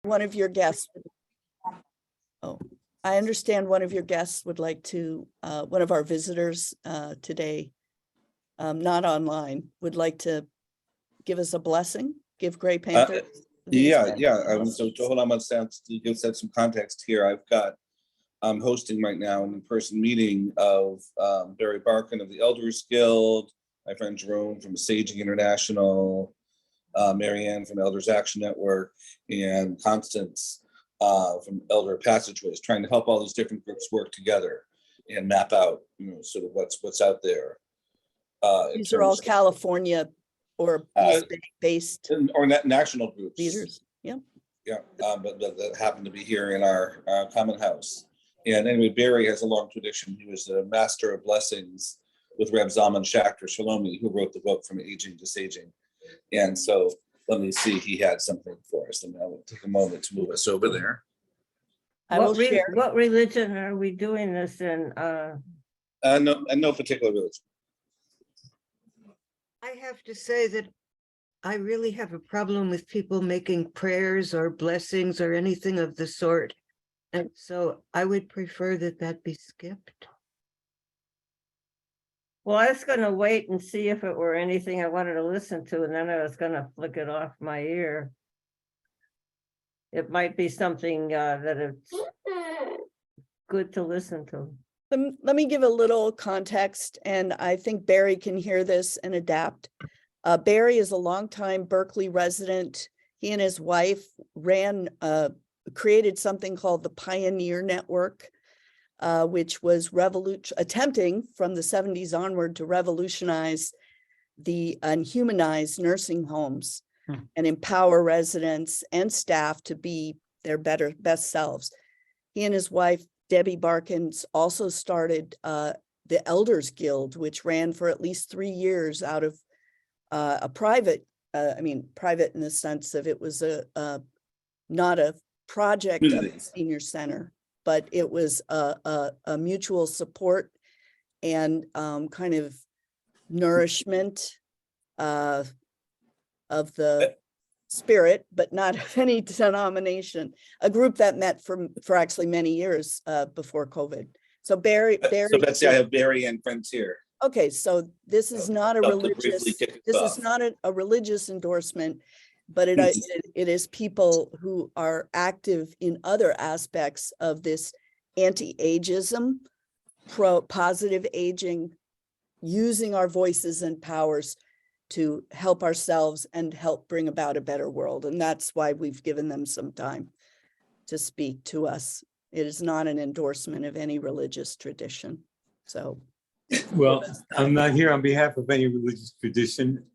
one of your guests. Oh, I understand one of your guests would like to, one of our visitors today, not online, would like to give us a blessing, give Gray Panther. Yeah. So to hold on one second, to give set some context here, I'm hosting right now an in-person meeting of Barry Barkin of the Elders Guild, my friend Jerome from Saging International, Marianne from Elders Action Network, and Constance from Elder Passageways, trying to help all these different groups work together and map out, sort of what's out there. These are all California or based or national groups. Leaders. Yeah. But that happen to be here in our common house. And anyway, Barry has a long tradition. He was a master of blessings with Reb Zalman Schachter Shalomi, who wrote the book From Aging to Saging. And so let me see, he had something for us. And I'll take a moment to move us over there. I will share. What religion are we doing this in? No particular religion. I have to say that I really have a problem with people making prayers or blessings or anything of the sort. And so I would prefer that be skipped. Well, I was going to wait and see if it were anything I wanted to listen to, and then I was going to flick it off my ear. It might be something that it's good to listen to. Let me give a little context, and I think Barry can hear this and adapt. Barry is a longtime Berkeley resident. He and his wife created something called the Pioneer Network, which was attempting from the 70s onward to revolutionize and humanize nursing homes and empower residents and staff to be their best selves. He and his wife, Debbie Barkins, also started the Elders Guild, which ran for at least 3 years out of a private, private in the sense of it was not a project of the senior center, but it was a mutual support and kind of nourishment of the spirit, but not of any denomination, a group that met for actually many years before COVID. So Barry. So Betsy, I have Barry and friends here. Okay, so this is not a religious endorsement, but it is people who are active in other aspects of this anti-ageism, positive aging, using our voices and powers to help ourselves and help bring about a better world. And that's why we've given them some time to speak to us. It is not an endorsement of any religious tradition. So. Well, I'm not here on behalf of any religious tradition.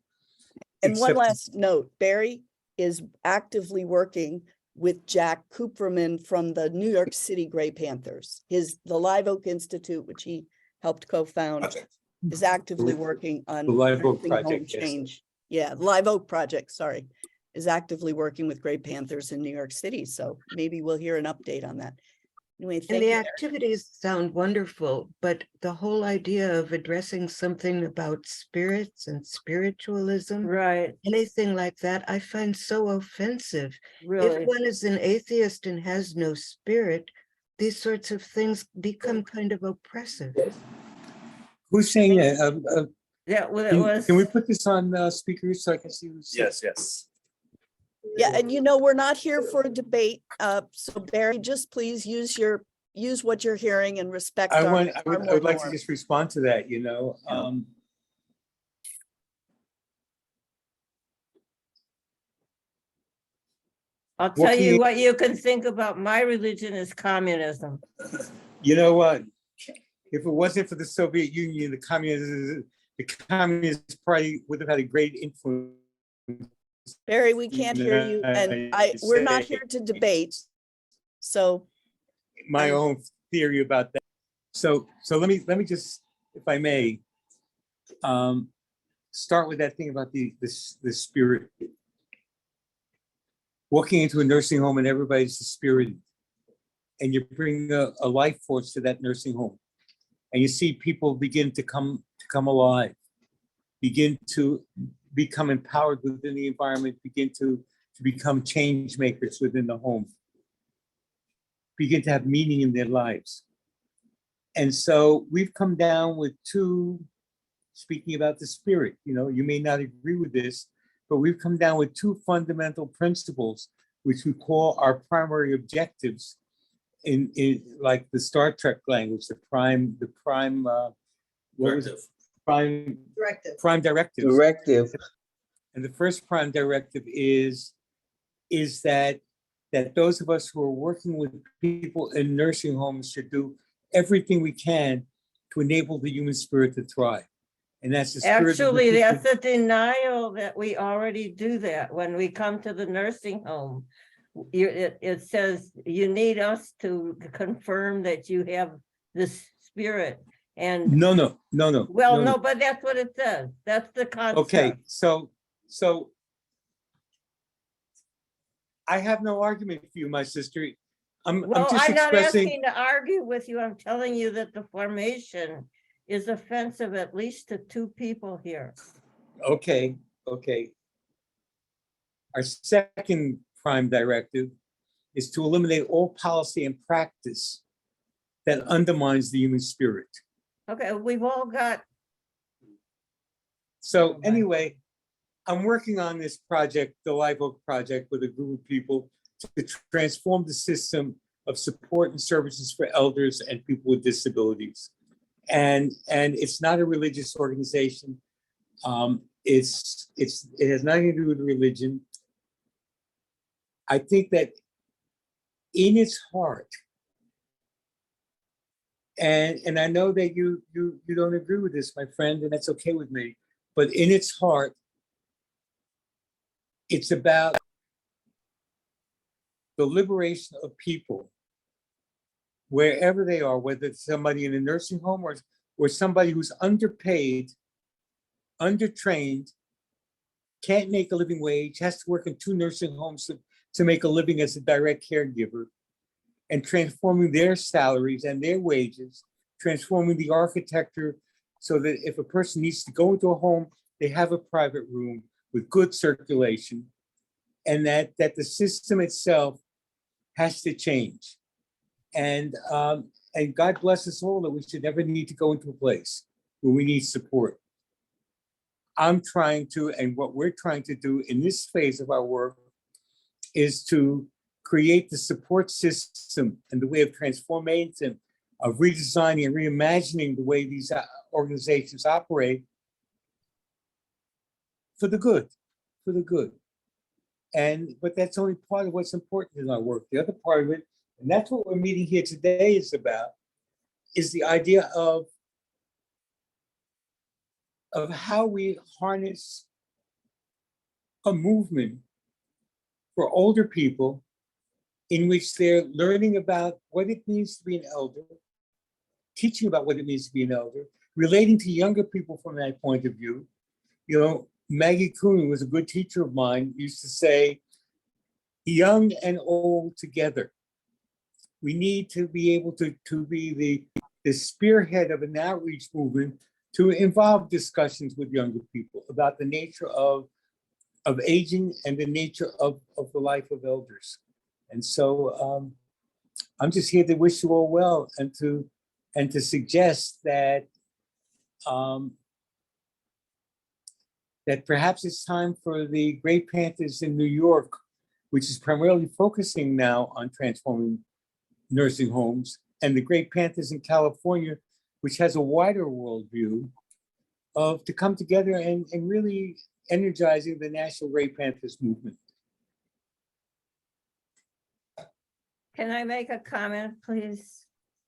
And one last note, Barry is actively working with Jack Cooperman from the New York City Gray Panthers. The Live Oak Institute, which he helped co-found, is actively working on the Live Oak Project change. Yeah, the Live Oak Project, sorry, is actively working with Gray Panthers in New York City. So maybe we'll hear an update on that. Anyway, and the activities sound wonderful, but the whole idea of addressing something about spirits and spiritualism, right? Anything like that, I find so offensive. Really? If one is an atheist and has no spirit, these sorts of things become kind of oppressive. Who's saying that? Yeah, well, it was. Can we put this on speakers so I can see who's saying? Yes. Yeah, and we're not here for a debate. So Barry, just please use what you're hearing and respect. I would like to just respond to that, I'll tell you what you can think about my religion is communism. You know what? If it wasn't for the Soviet Union, the communists probably would have had a great influence. Barry, we can't hear you, and we're not here to debate. So my own theory about that. So let me just, if I may, start with that thing about the spirit. Walking into a nursing home and everybody's the spirit, and you bring a life force to that nursing home, and you see people begin to come alive, begin to become empowered within the environment, begin to to become change makers within the home, begin to have meaning in their lives. And so we've come down with two, speaking about the spirit, you may not agree with this, but we've come down with two fundamental principles, which we call our primary objectives in like the Star Trek language, the prime, what was it? Prime directive. Directive. And the first prime directive is that those of us who are working with people in nursing homes should do everything we can to enable the human spirit to thrive. And that's the spirit. Actually, that's a denial that we already do that when we come to the nursing home. It says you need us to confirm that you have this spirit. And No. well, no, but that's what it says. That's the concept. Okay, so I have no argument for you, my sister. I'm Well, just I'm not expressing. asking to argue with you. I'm telling you that the formation is offensive at least to two people here. Okay. Our second prime directive is to eliminate all policy and practice that undermines the human spirit. Okay, we've all got, So anyway, I'm working on this project, the Live Oak Project, with a group of people to transform the system of support and services for elders and people with disabilities. And it's not a religious organization. It has nothing to do with religion. I think that in its heart, and I know that you don't agree with this, my friend, and that's okay with me, but in its heart, it's about the liberation of people wherever they are, whether it's somebody in a nursing home or somebody who's underpaid, undertrained, can't make a living wage, has to work in 2 nursing homes to make a living as a direct caregiver, and transforming their salaries and their wages, transforming the architecture so that if a person needs to go into a home, they have a private room with good circulation, and that the system itself has to change. And God bless us all that we should never need to go into a place where we need support. I'm trying to, and what we're trying to do in this phase of our work is to create the support system and the way of transformation, of redesigning and reimagining the way these organizations operate for the good. But that's only part of what's important in our work. The other part of it, and that's what we're meeting here today is about, is the idea of how we harness a movement for older people in which they're learning about what it means to be an elder, teaching about what it means to be an elder, relating to younger people from that point of view. Maggie Kuhn was a good teacher of mine, used to say, young and old together. We need to be able to be the spearhead of an outreach movement to involve discussions with younger people about the nature of aging and the nature of the life of elders. And so I'm just here to wish you all well and to suggest that that perhaps it's time for the Great Panthers in New York, which is primarily focusing now on transforming nursing homes, and the Great Panthers in California, which has a wider worldview, to come together and really energizing the National Great Panthers movement. can I make a comment, please?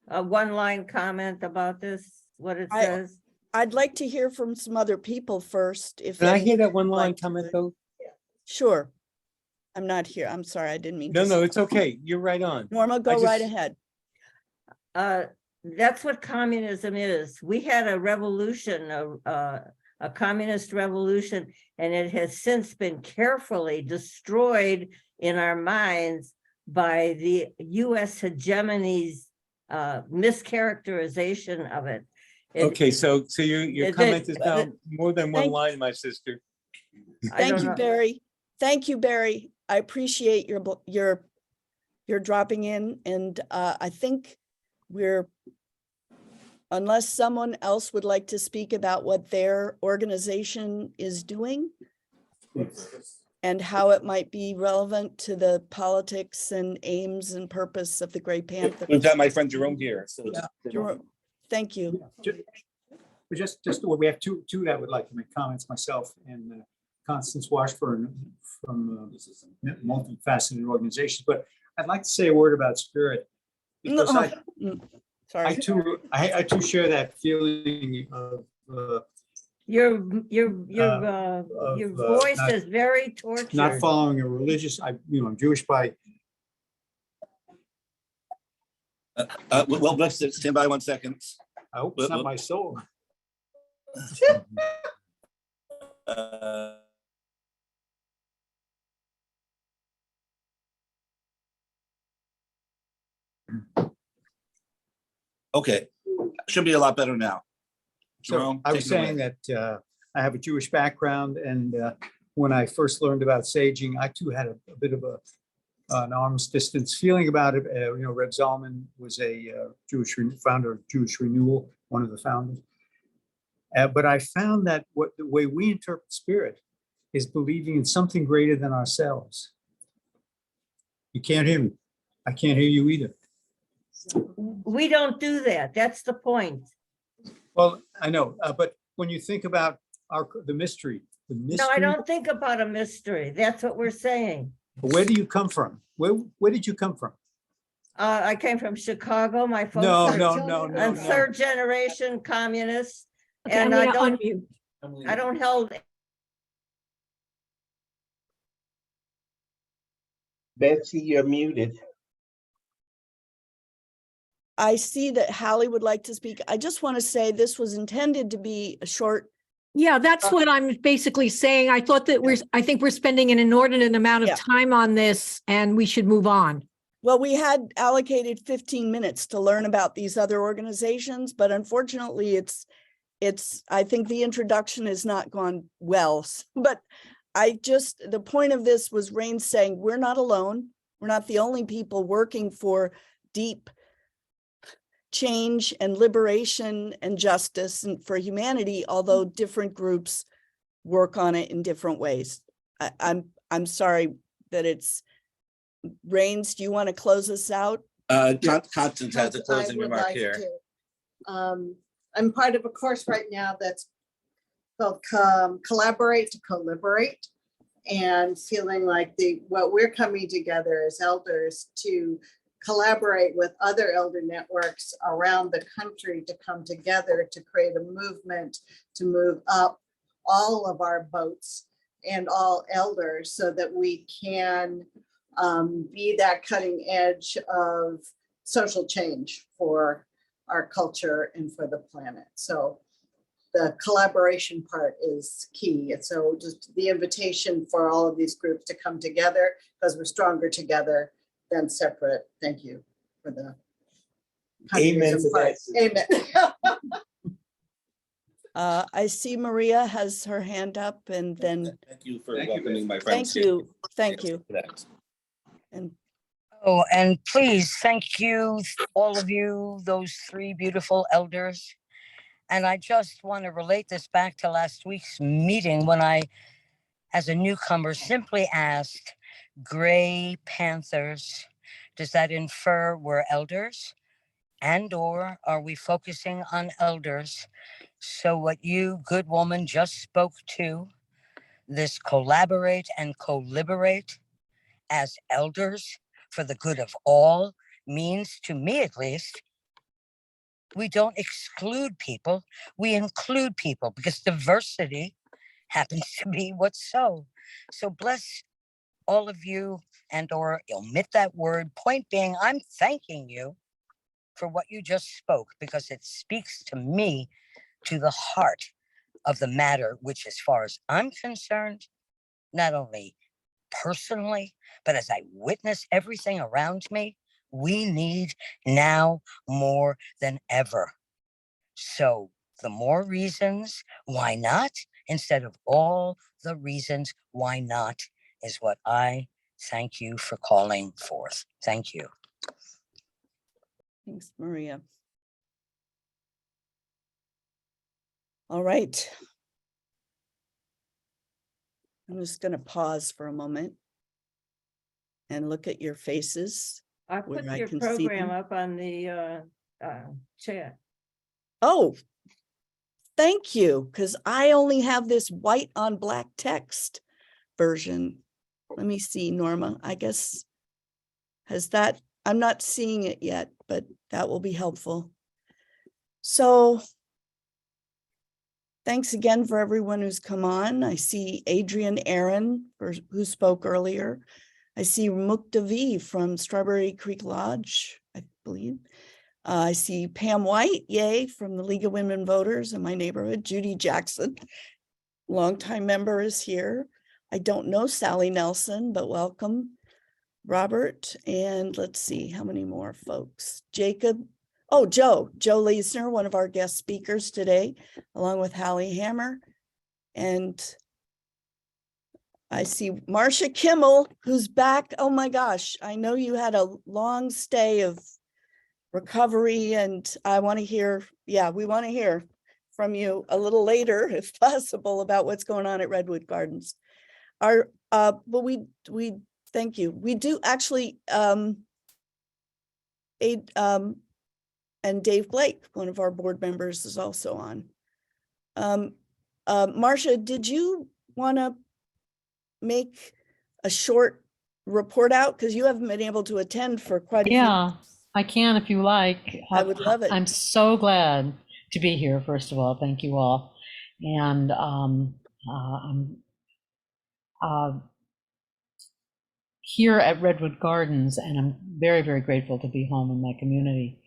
A one-line comment about this, what it says? I'd like to hear from some other people first. If Can I any- hear that one line like to comment it. though? Sure. I'm not here. I'm sorry. I didn't mean to. No, it's okay. You're right on. Norma, go right ahead. That's what communism is. We had a revolution, a communist revolution, and it has since been carefully destroyed in our minds by the US hegemony's mischaracterization of it. Okay, so your comment is now more than one Thank- line, my sister. I Thank don't you, know. Barry. Thank you, Barry. I appreciate your dropping in, and I think unless someone else would like to speak about what their organization is doing and how it might be relevant to the politics and aims and purpose of the Gray Panther. We've got my friend Jerome here. So Jerome, thank you. Just we have two that would like to make comments, myself and Constance Washburn from multifaceted organizations. But I'd like to say a word about spirit, because Sorry. I too share that feeling of Your voice not- is very tortured. not following a religious. I'm Jewish by. well, let's stand by 1 second. I hope it's not my soul. Okay, should be a lot better now. So Jerome, I was take it away. saying that I have a Jewish background, and when I first learned about saging, I too had a bit of an arm's distance feeling about it. Reb Zalman was a founder of Jewish Renewal, one of the founders. But I found that the way we interpret spirit is believing in something greater than ourselves. You can't hear me. I can't hear you either. We don't do that. That's the point. Well, I know, but when you think about the mystery, No, I don't think about a mystery. That's what we're saying. Where do you come from? Where did you come from? I came from Chicago. My folks No, are no. third generation communists. Okay, And I'm I gonna don't, unmute. I don't hold. Betsy, you're muted. I see that Hallie would like to speak. I just want to say this was intended to be a short. Yeah, that's what I'm basically saying. I thought that I think we're spending an inordinate amount of Yeah. time on this and we should move on. Well, we had allocated 15 minutes to learn about these other organizations, but unfortunately I think the introduction has not gone well. But the point of this was Rain saying, we're not alone. We're not the only people working for deep change and liberation and justice and for humanity, although different groups work on it in different ways. I'm sorry that it's Rains. Do you want to close us out? Constance has a closing I would remark like here. to. I'm part of a course right now that's called Collaborate to Co-Liberate, and feeling like what we're coming together as elders to collaborate with other elder networks around the country to come together to create a movement to move up all of our boats and all elders so that we can be that cutting edge of social change for our culture and for the planet. So the collaboration part is key. And so just the invitation for all of these groups to come together, because we're stronger together than separate. Thank you for the. Amen to that. Amen. I see Maria has her hand up, and then, Thank you for Thank you, welcoming my thank friends. here. you, thank you. And Oh, and please, thank you, all of you, those three beautiful elders. And I just want to relate this back to last week's meeting when I, as a newcomer, simply asked, Gray Panthers, does that infer we're elders? And or are we focusing on elders? So what you, good woman, just spoke to, this collaborate and co-liberate as elders for the good of all, means, to me at least, we don't exclude people, we include people, because diversity happens to be what's so. So bless all of you, and or omit that word. Point being, I'm thanking you for what you just spoke, because it speaks to me, to the heart of the matter, which as far as I'm concerned, not only personally, but as I witness everything around me, we need now more than ever. So the more reasons why not, instead of all the reasons why not, is what I Thank you for calling forth. Thank you. Thanks, Maria. All right. I'm just going to pause for a moment and look at your faces. I where put I your can see program them. up on the chat. Oh, thank you, because I only have this white on black text version. Let me see, Norma. I guess has that, I'm not seeing it yet, but that will be helpful. So thanks again for everyone who's come on. I see Adrian Aaron, who spoke earlier. I see Mukta V from Strawberry Creek Lodge, I believe. I see Pam White, yay, from the League of Women Voters in my neighborhood. Judy Jackson, longtime member, is here. I don't know Sally Nelson, but welcome. Robert, and let's see how many more folks. Jacob, oh, Joe Leisner, one of our guest speakers today, along with Hallie Hammer. And I see Marcia Kimmel, who's back. Oh my gosh, I know you had a long stay of recovery, and I want to hear, yeah, we want to hear from you a little later, if possible, about what's going on at Redwood Gardens. But we thank you. We do actually, and Dave Blake, one of our board members, is also on. Marcia, did you want to make a short report out? Because you haven't been able to attend for quite a few. Yeah, I can if you like. I would love it. I'm so glad to be here, first of all. Thank you all. And I'm here at Redwood Gardens, and I'm very, very grateful to be home in my community.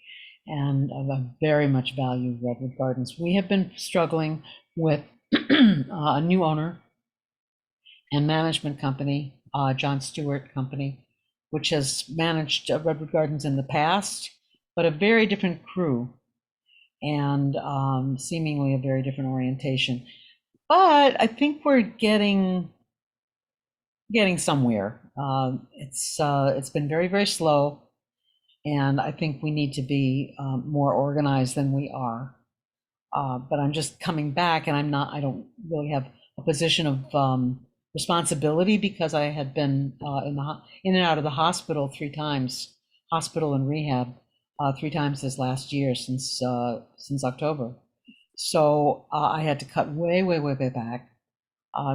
And I very much value Redwood Gardens. We have been struggling with a new owner and management company, John Stewart Company, which has managed Redwood Gardens in the past, but a very different crew and seemingly a very different orientation. But I think we're getting somewhere. It's been very, very slow, and I think we need to be more organized than we are. But I'm just coming back, and I don't really have a position of responsibility, because I had been in and out of the hospital 3 times, hospital and rehab 3 times this last year, since October. So I had to cut way back.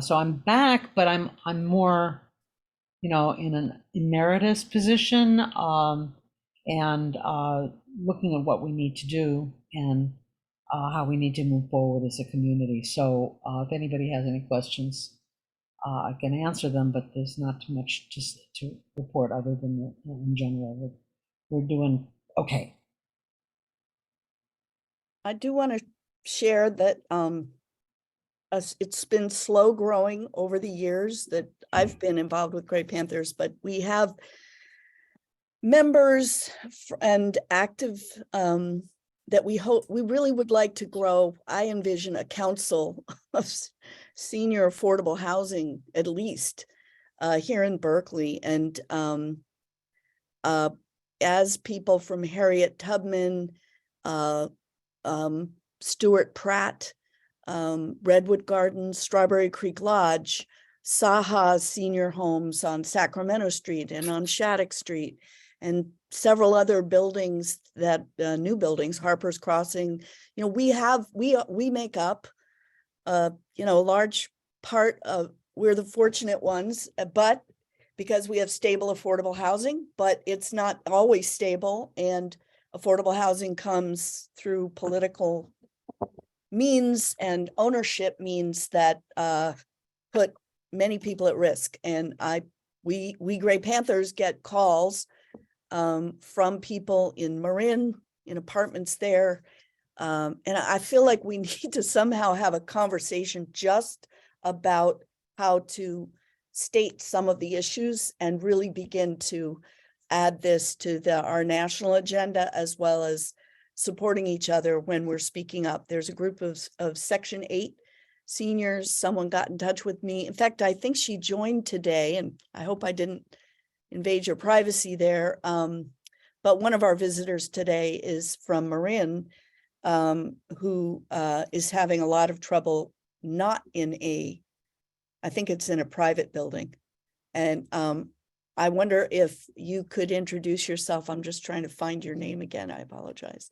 So I'm back, but I'm more, in an emeritus position, and looking at what we need to do and how we need to move forward as a community. So if anybody has any questions, I can answer them, but there's not too much just to report other than in general, we're doing okay. I do want to share that it's been slow growing over the years that I've been involved with Gray Panthers, but we have members and active that we really would like to grow. I envision a council of senior affordable housing, at least here in Berkeley. And as people from Harriet Tubman, Stuart Pratt, Redwood Gardens, Strawberry Creek Lodge, Saha Senior Homes on Sacramento Street and on Shattuck Street, and several other buildings that new buildings, Harper's Crossing. We make up a large part of, we're the fortunate ones, but because we have stable affordable housing, but it's not always stable, and affordable housing comes through political means, and ownership means that put many people at risk. And we Gray Panthers get calls from people in Marin, in apartments there. And I feel like we need to somehow have a conversation just about how to state some of the issues and really begin to add this to our national agenda, as well as supporting each other when we're speaking up. There's a group of Section 8 seniors. Someone got in touch with me. In fact, I think she joined today, and I hope I didn't invade your privacy there. But one of our visitors today is from Marin, who is having a lot of trouble, not in I think it's in a private building. And I wonder if you could introduce yourself. I'm just trying to find your name again. I apologize.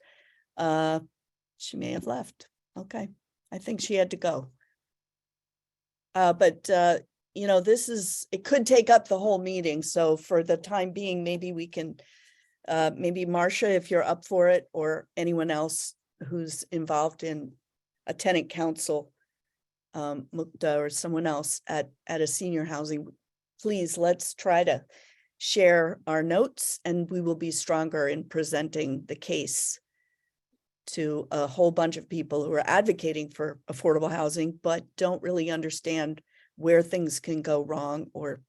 She may have left. Okay. I think she had to go. But you know, it could take up the whole meeting. So for the time being, maybe we can, maybe Marcia, if you're up for it, or anyone else who's involved in a tenant council, Mukta or someone else at a senior housing, please, let's try to share our notes, and we will be stronger in presenting the case to a whole bunch of people who are advocating for affordable housing, but don't really understand where things can go wrong, or,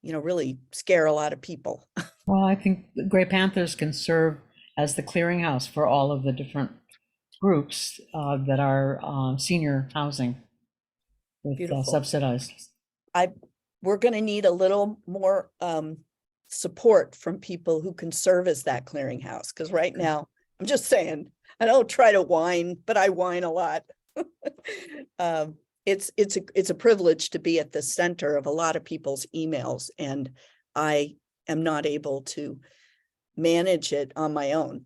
you know, really scare a lot of people. Well, I think the Gray Panthers can serve as the clearinghouse for all of the different groups that are senior housing with Beautiful. subsidized. We're going to need a little more support from people who can serve as that clearinghouse, because right now, I'm just saying, I don't try to whine, but I whine a lot. It's a privilege to be at the center of a lot of people's emails, and I am not able to manage it on my own.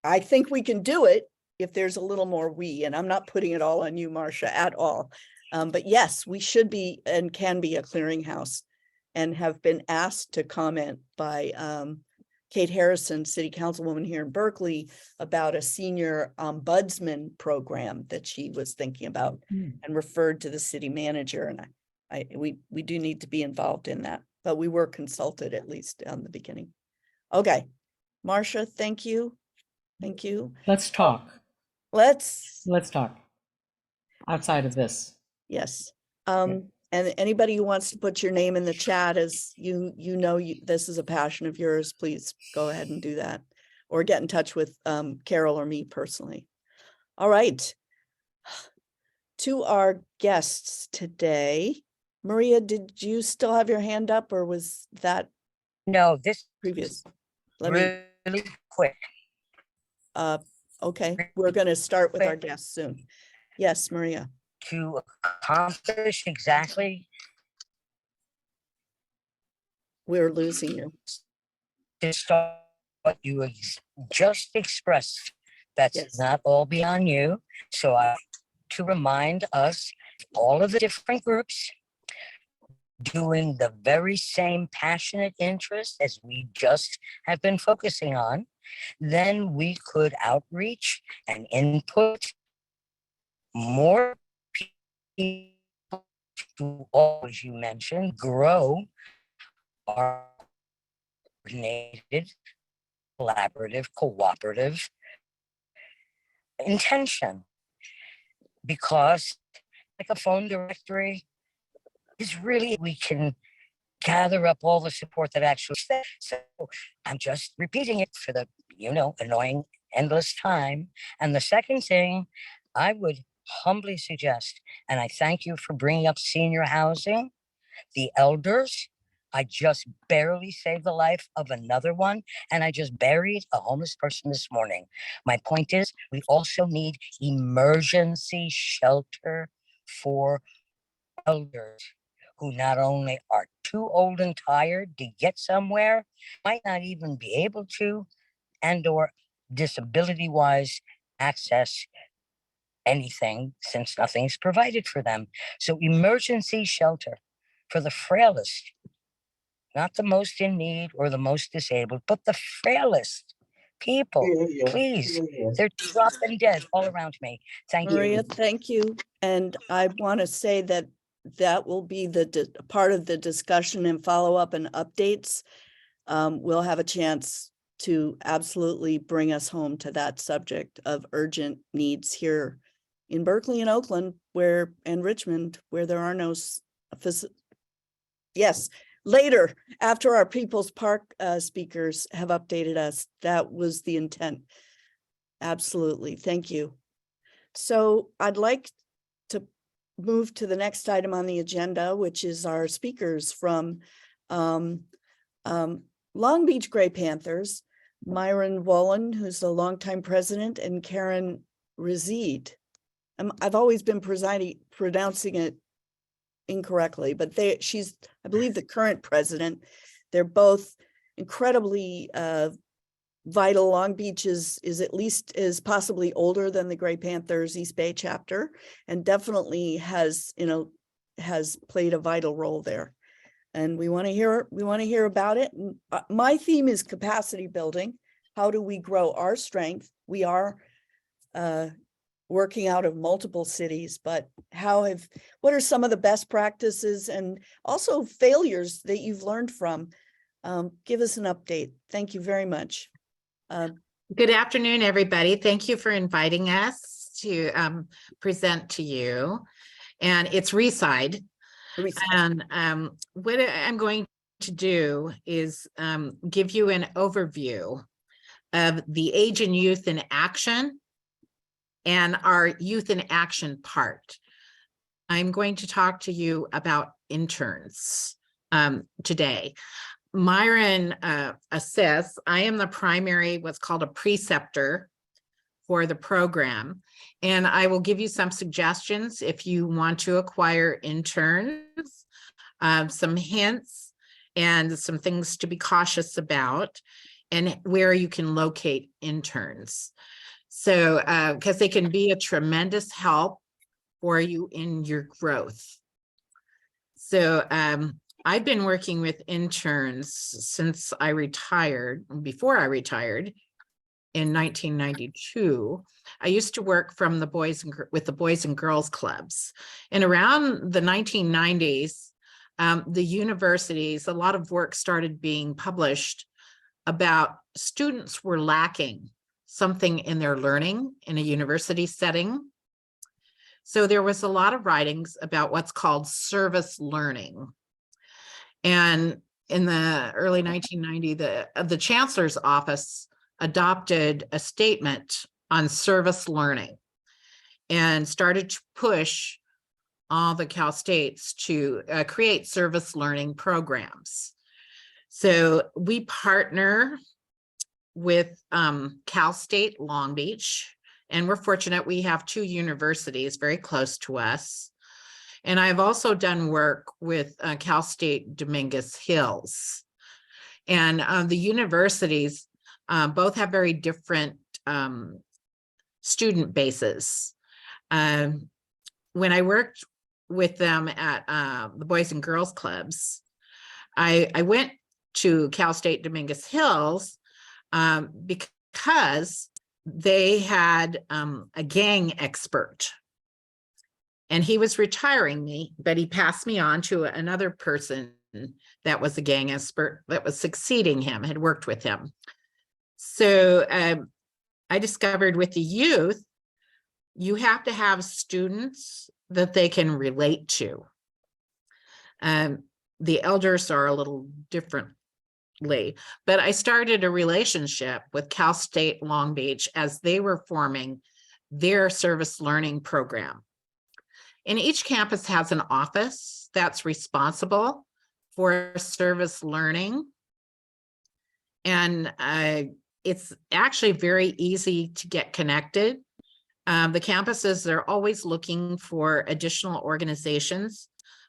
I think we can do it if there's a little more and I'm not putting it all on you, Marcia, at all. But yes, we should be and can be a clearinghouse, and have been asked to comment by Kate Harrison, city councilwoman here in Berkeley, about a senior ombudsman program that she was thinking about, and referred to the city manager. And we do need to be involved in that, but we were consulted at least on the beginning. Okay, Marcia, thank you. Thank you. Let's talk. Let's talk outside of this. Yes. And anybody who wants to put your name in the chat, as this is a passion of yours, please go ahead and do that, or get in touch with Carol or me personally. All right. To our guests today, Maria, did you still have your hand up, or was that No, this previous? really quick. Okay, we're going to start with our guests soon. Yes, Maria. To accomplish exactly. We're losing you. To start what you just expressed. That's Yes. not all beyond you. So to remind us, all of the different groups doing the very same passionate interest as we just have been focusing on, then we could outreach and input more people to, as you mentioned, grow our coordinated, collaborative, cooperative intention. Because like a phone directory is really, we can gather up all the support that actually. So I'm just repeating it for the, annoying endless time. And the second thing I would humbly suggest, and I thank you for bringing up senior housing, the elders. I just barely saved the life of another one, and I just buried a homeless person this morning. My point is, we also need emergency shelter for elders who not only are too old and tired to get somewhere, might not even be able to, and or disability-wise access anything, since nothing's provided for them. So emergency shelter for the frailest, not the most in need or the most disabled, but the frailest people. Please, they're dropping dead all around me. Thank you. Maria, thank you. And I want to say that will be the part of the discussion and follow up and updates. We'll have a chance to absolutely bring us home to that subject of urgent needs here in Berkeley and Oakland, and Richmond, where there are no yes. Later, after our People's Park speakers have updated us, that was the intent. Absolutely. Thank you. So I'd like to move to the next item on the agenda, which is our speakers from Long Beach Gray Panthers, Myron Wallen, who's the longtime president, and Karen Rizid. I've always been pronouncing it incorrectly, but she's, I believe, the current president. They're both incredibly vital. Long Beach is at least is possibly older than the Gray Panthers East Bay chapter, and definitely has played a vital role there. And we want to hear about it. And my theme is capacity building. How do we grow our strength? We are working out of multiple cities, but what are some of the best practices and also failures that you've learned from? Give us an update. Thank you very much. Good afternoon, everybody. Thank you for inviting us to present to you. And it's Reside. And what I'm going to do is give you an overview of the Age and Youth in Action and our Youth in Action part. I'm going to talk to you about interns today. Myron assess, I am the primary, what's called a preceptor for the program. And I will give you some suggestions if you want to acquire interns, some hints and some things to be cautious about, and where you can locate interns. So, because they can be a tremendous help for you in your growth. So, I've been working with interns since I retired, before I retired in 1992. I used to work from with the Boys and Girls Clubs. And around the 1990s, the universities, a lot of work started being published about students were lacking something in their learning in a university setting. So there was a lot of writings about what's called service learning. And in the early 1990s, the Chancellor's Office adopted a statement on service learning and started to push all the Cal States to create service learning programs. So we partner with Cal State Long Beach, and we're fortunate we have 2 universities very close to us. And I've also done work with Cal State Dominguez Hills. And the universities both have very different student bases. When I worked with them at the Boys and Girls Clubs, I went to Cal State Dominguez Hills because they had a gang expert. And he was retiring me, but he passed me on to another person that was a gang expert that was succeeding him, had worked with him. So I discovered with the youth, you have to have students that they can relate to. The elders are a little differently, but I started a relationship with Cal State Long Beach as they were forming their service learning program. And each campus has an office that's responsible for service learning. And it's actually very easy to get connected. The campuses are always looking for additional organizations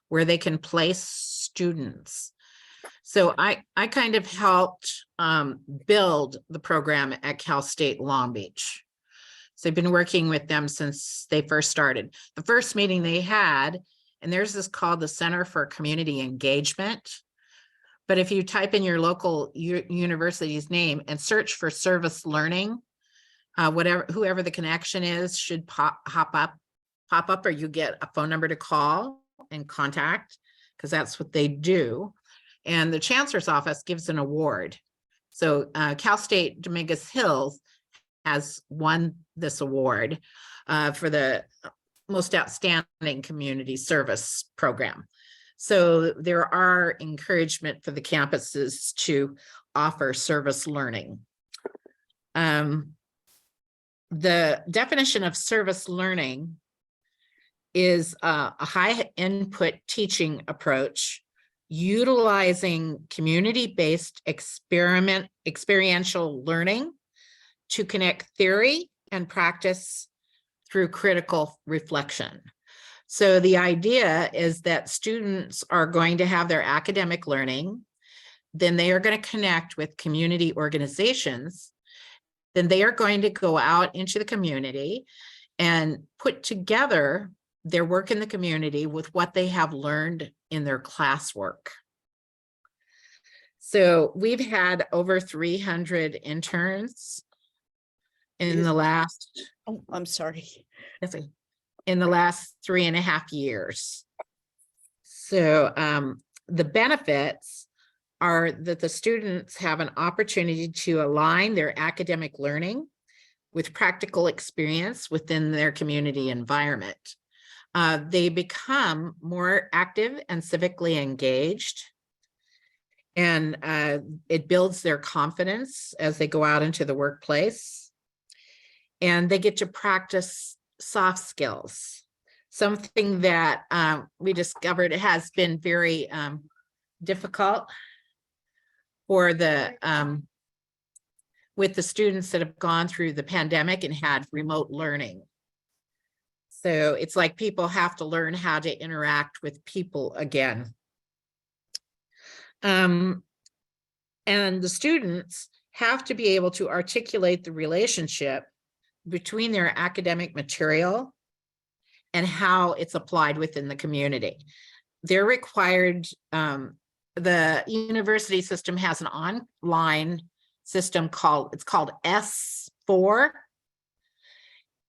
where they can place students. So I kind of helped build the program at Cal State Long Beach. So I've been working with them since they first started. The first meeting they had, and there's this called the Center for Community Engagement. But if you type in your local university's name and search for service learning, whoever the connection is should pop up, or you get a phone number to call and contact, because that's what they do. And the Chancellor's Office gives an award. So Cal State Dominguez Hills has won this award for the most outstanding community service program. So there are encouragement for the campuses to offer service learning. The definition of service learning is a high input teaching approach utilizing community-based experiential learning to connect theory and practice through critical reflection. So the idea is that students are going to have their academic learning, then they are going to connect with community organizations, then they are going to go out into the community and put together their work in the community with what they have learned in their classwork. So we've had over 300 interns in the last, Oh, I'm sorry. in the last 3.5 years. So the benefits are that the students have an opportunity to align their academic learning with practical experience within their community environment. They become more active and civically engaged, and it builds their confidence as they go out into the workplace, and they get to practice soft skills, something that we discovered has been very difficult for the with the students that have gone through the pandemic and had remote learning. So it's like people have to learn how to interact with people again. And the students have to be able to articulate the relationship between their academic material and how it's applied within the community. They're required, the university system has an online system called S4,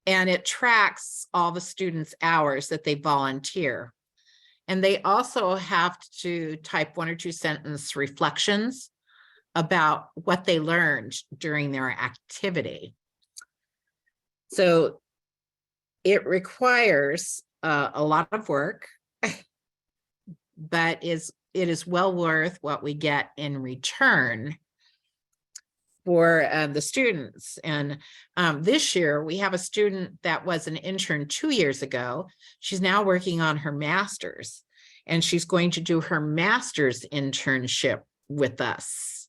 and it tracks all the students' hours that they volunteer. And they also have to type 1 or 2 sentence reflections about what they learned during their activity. So it requires a lot of work, but it is well worth what we get in return for the students. And this year we have a student that was an intern 2 years ago. She's now working on her master's, and she's going to do her master's internship with us.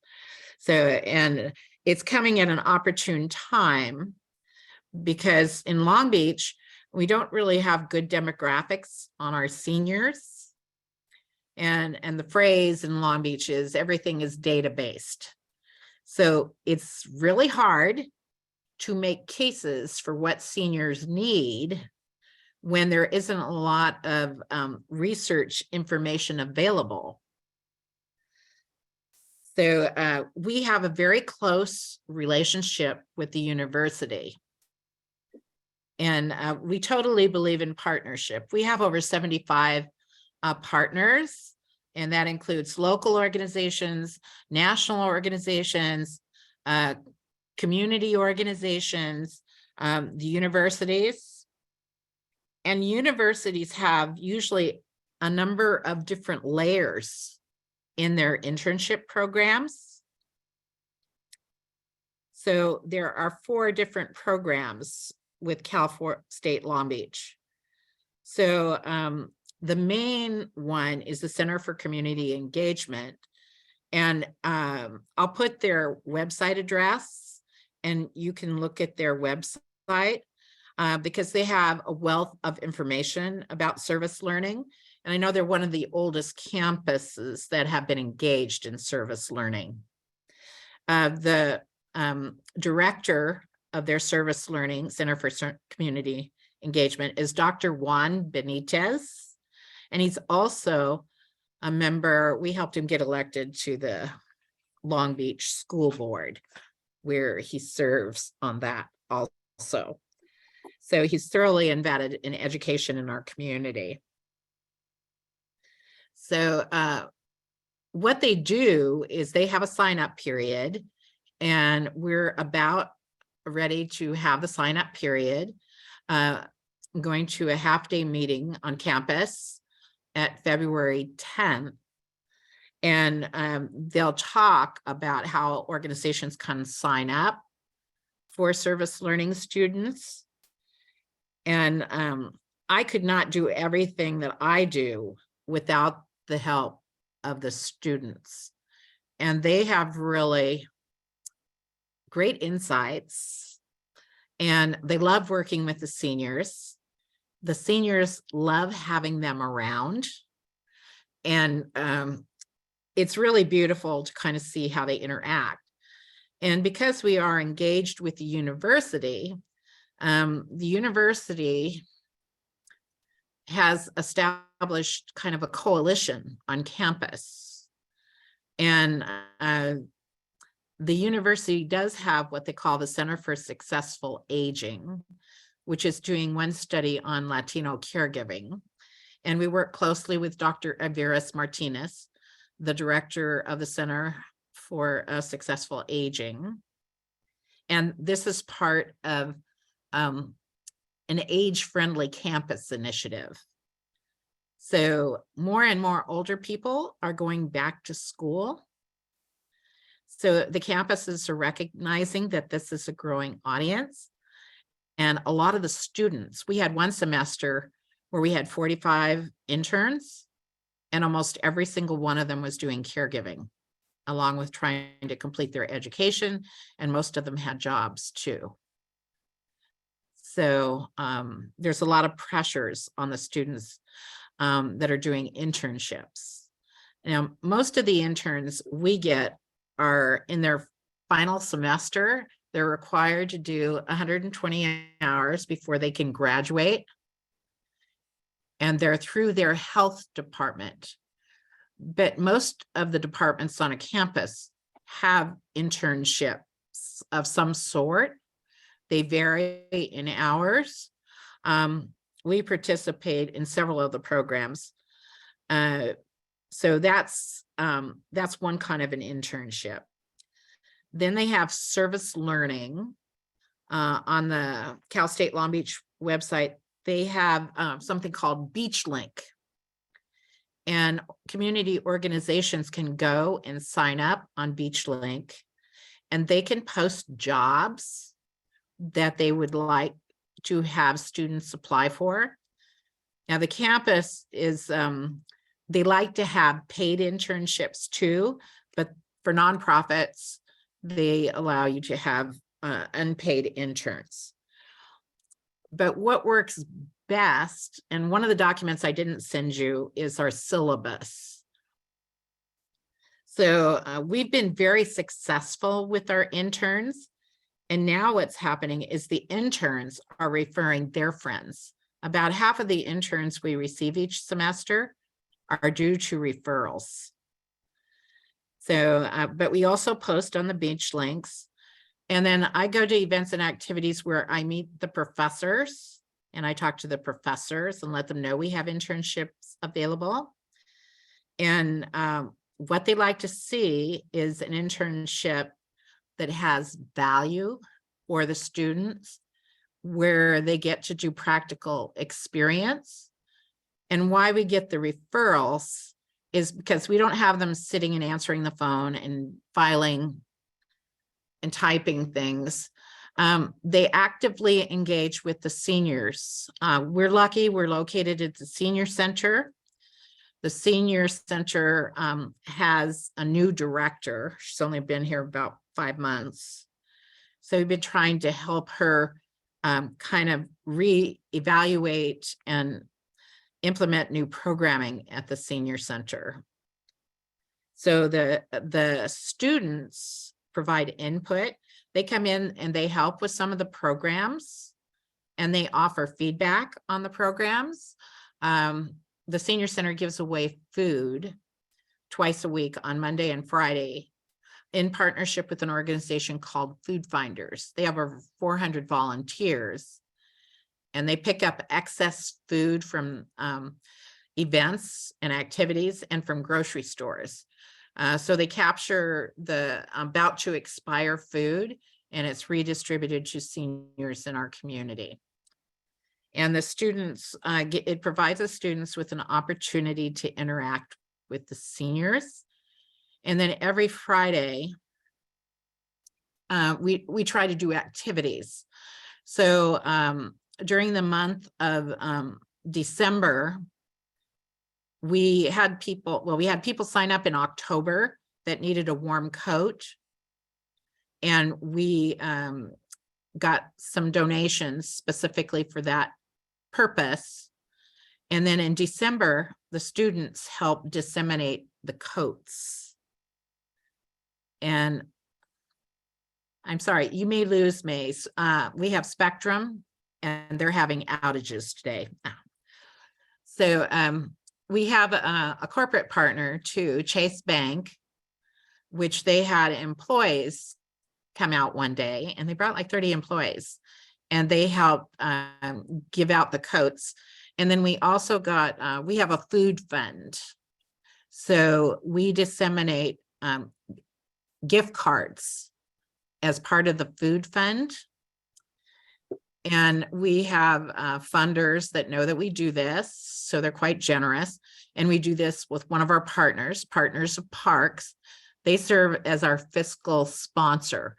So, and it's coming at an opportune time because in Long Beach, we don't really have good demographics on our seniors. And the phrase in Long Beach is everything is data-based. So it's really hard to make cases for what seniors need when there isn't a lot of research information available. So we have a very close relationship with the university. And we totally believe in partnership. We have over 75 partners, and that includes local organizations, national organizations, community organizations, the universities. And universities have usually a number of different layers in their internship programs. So there are 4 different programs with Cal State Long Beach. So the main one is the Center for Community Engagement. And I'll put their website address and you can look at their website because they have a wealth of information about service learning. And I know they're one of the oldest campuses that have been engaged in service learning. The director of their service learning Center for Community Engagement is Dr. Juan Benitez. And he's also a member, we helped him get elected to the Long Beach School Board, where he serves on that also. So he's thoroughly embedded in education in our community. So what they do is they have a sign-up period, and we're about ready to have the sign-up period. I'm going to a half-day meeting on campus at February 10th. And they'll talk about how organizations can sign up for service learning students. And I could not do everything that I do without the help of the students. And they have really great insights, and they love working with the seniors. The seniors love having them around. And it's really beautiful to kind of see how they interact. And because we are engaged with the university has established kind of a coalition on campus. And the university does have what they call the Center for Successful Aging, which is doing one study on Latino caregiving. And we work closely with Dr. Averis Martinez, the director of the Center for Successful Aging. And this is part of an age-friendly campus initiative. So more and more older people are going back to school. So the campuses are recognizing that this is a growing audience. And a lot of the students, we had one semester where we had 45 interns, and almost every single one of them was doing caregiving, along with trying to complete their education, and most of them had jobs too. So there's a lot of pressures on the students that are doing internships. Now, most of the interns we get are in their final semester. They're required to do 120 hours before they can graduate. And they're through their health department. But most of the departments on a campus have internships of some sort. They vary in hours. We participate in several of the programs. So that's one kind of an internship. Then they have service learning on the Cal State Long Beach website. They have something called Beach Link. And community organizations can go and sign up on Beach Link, and they can post jobs that they would like to have students apply for. Now the campus is, they like to have paid internships too, but for nonprofits, they allow you to have unpaid interns. But what works best, and one of the documents I didn't send you, is our syllabus. So we've been very successful with our interns. And now what's happening is the interns are referring their friends. About half of the interns we receive each semester are due to referrals. So, but we also post on the Beach Links. And then I go to events and activities where I meet the professors, and I talk to the professors and let them know we have internships available. And what they like to see is an internship that has value for the students, where they get to do practical experience. And why we get the referrals is because we don't have them sitting and answering the phone and filing and typing things. They actively engage with the seniors. We're lucky, we're located at the senior center. The senior center has a new director. She's only been here about 5 months. So we've been trying to help her kind of reevaluate and implement new programming at the senior center. So the students provide input. They come in and they help with some of the programs, and they offer feedback on the programs. The senior center gives away food twice a week on Monday and Friday in partnership with an organization called Food Finders. They have over 400 volunteers, and they pick up excess food from events and activities and from grocery stores. So they capture the about to expire food, and it's redistributed to seniors in our community. And the students, it provides the students with an opportunity to interact with the seniors. And then every Friday, we try to do activities. So during the month of December, we had people sign up in October that needed a warm coat. And we got some donations specifically for that purpose. And then in December, the students helped disseminate the coats. And I'm sorry, you may lose me. We have Spectrum and they're having outages today. So we have a corporate partner too, Chase Bank, which they had employees come out one day and they brought like 30 employees and they helped give out the coats. And then we also got, we have a food fund. So we disseminate gift cards as part of the food fund. And we have funders that know that we do this. So they're quite generous. And we do this with one of our partners of Parks. They serve as our fiscal sponsor.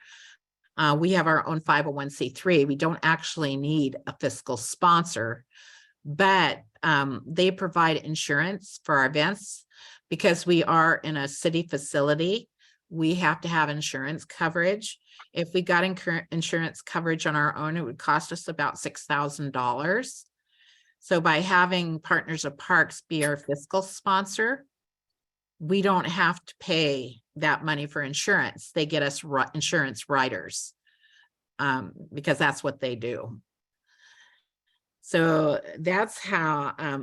We have our own 501c3. We don't actually need a fiscal sponsor, but they provide insurance for our events because we are in a city facility. We have to have insurance coverage. If we got insurance coverage on our own, it would cost us about $6,000. So by having Partners of Parks be our fiscal sponsor, we don't have to pay that money for insurance. They get us insurance writers because that's what they do. So that's how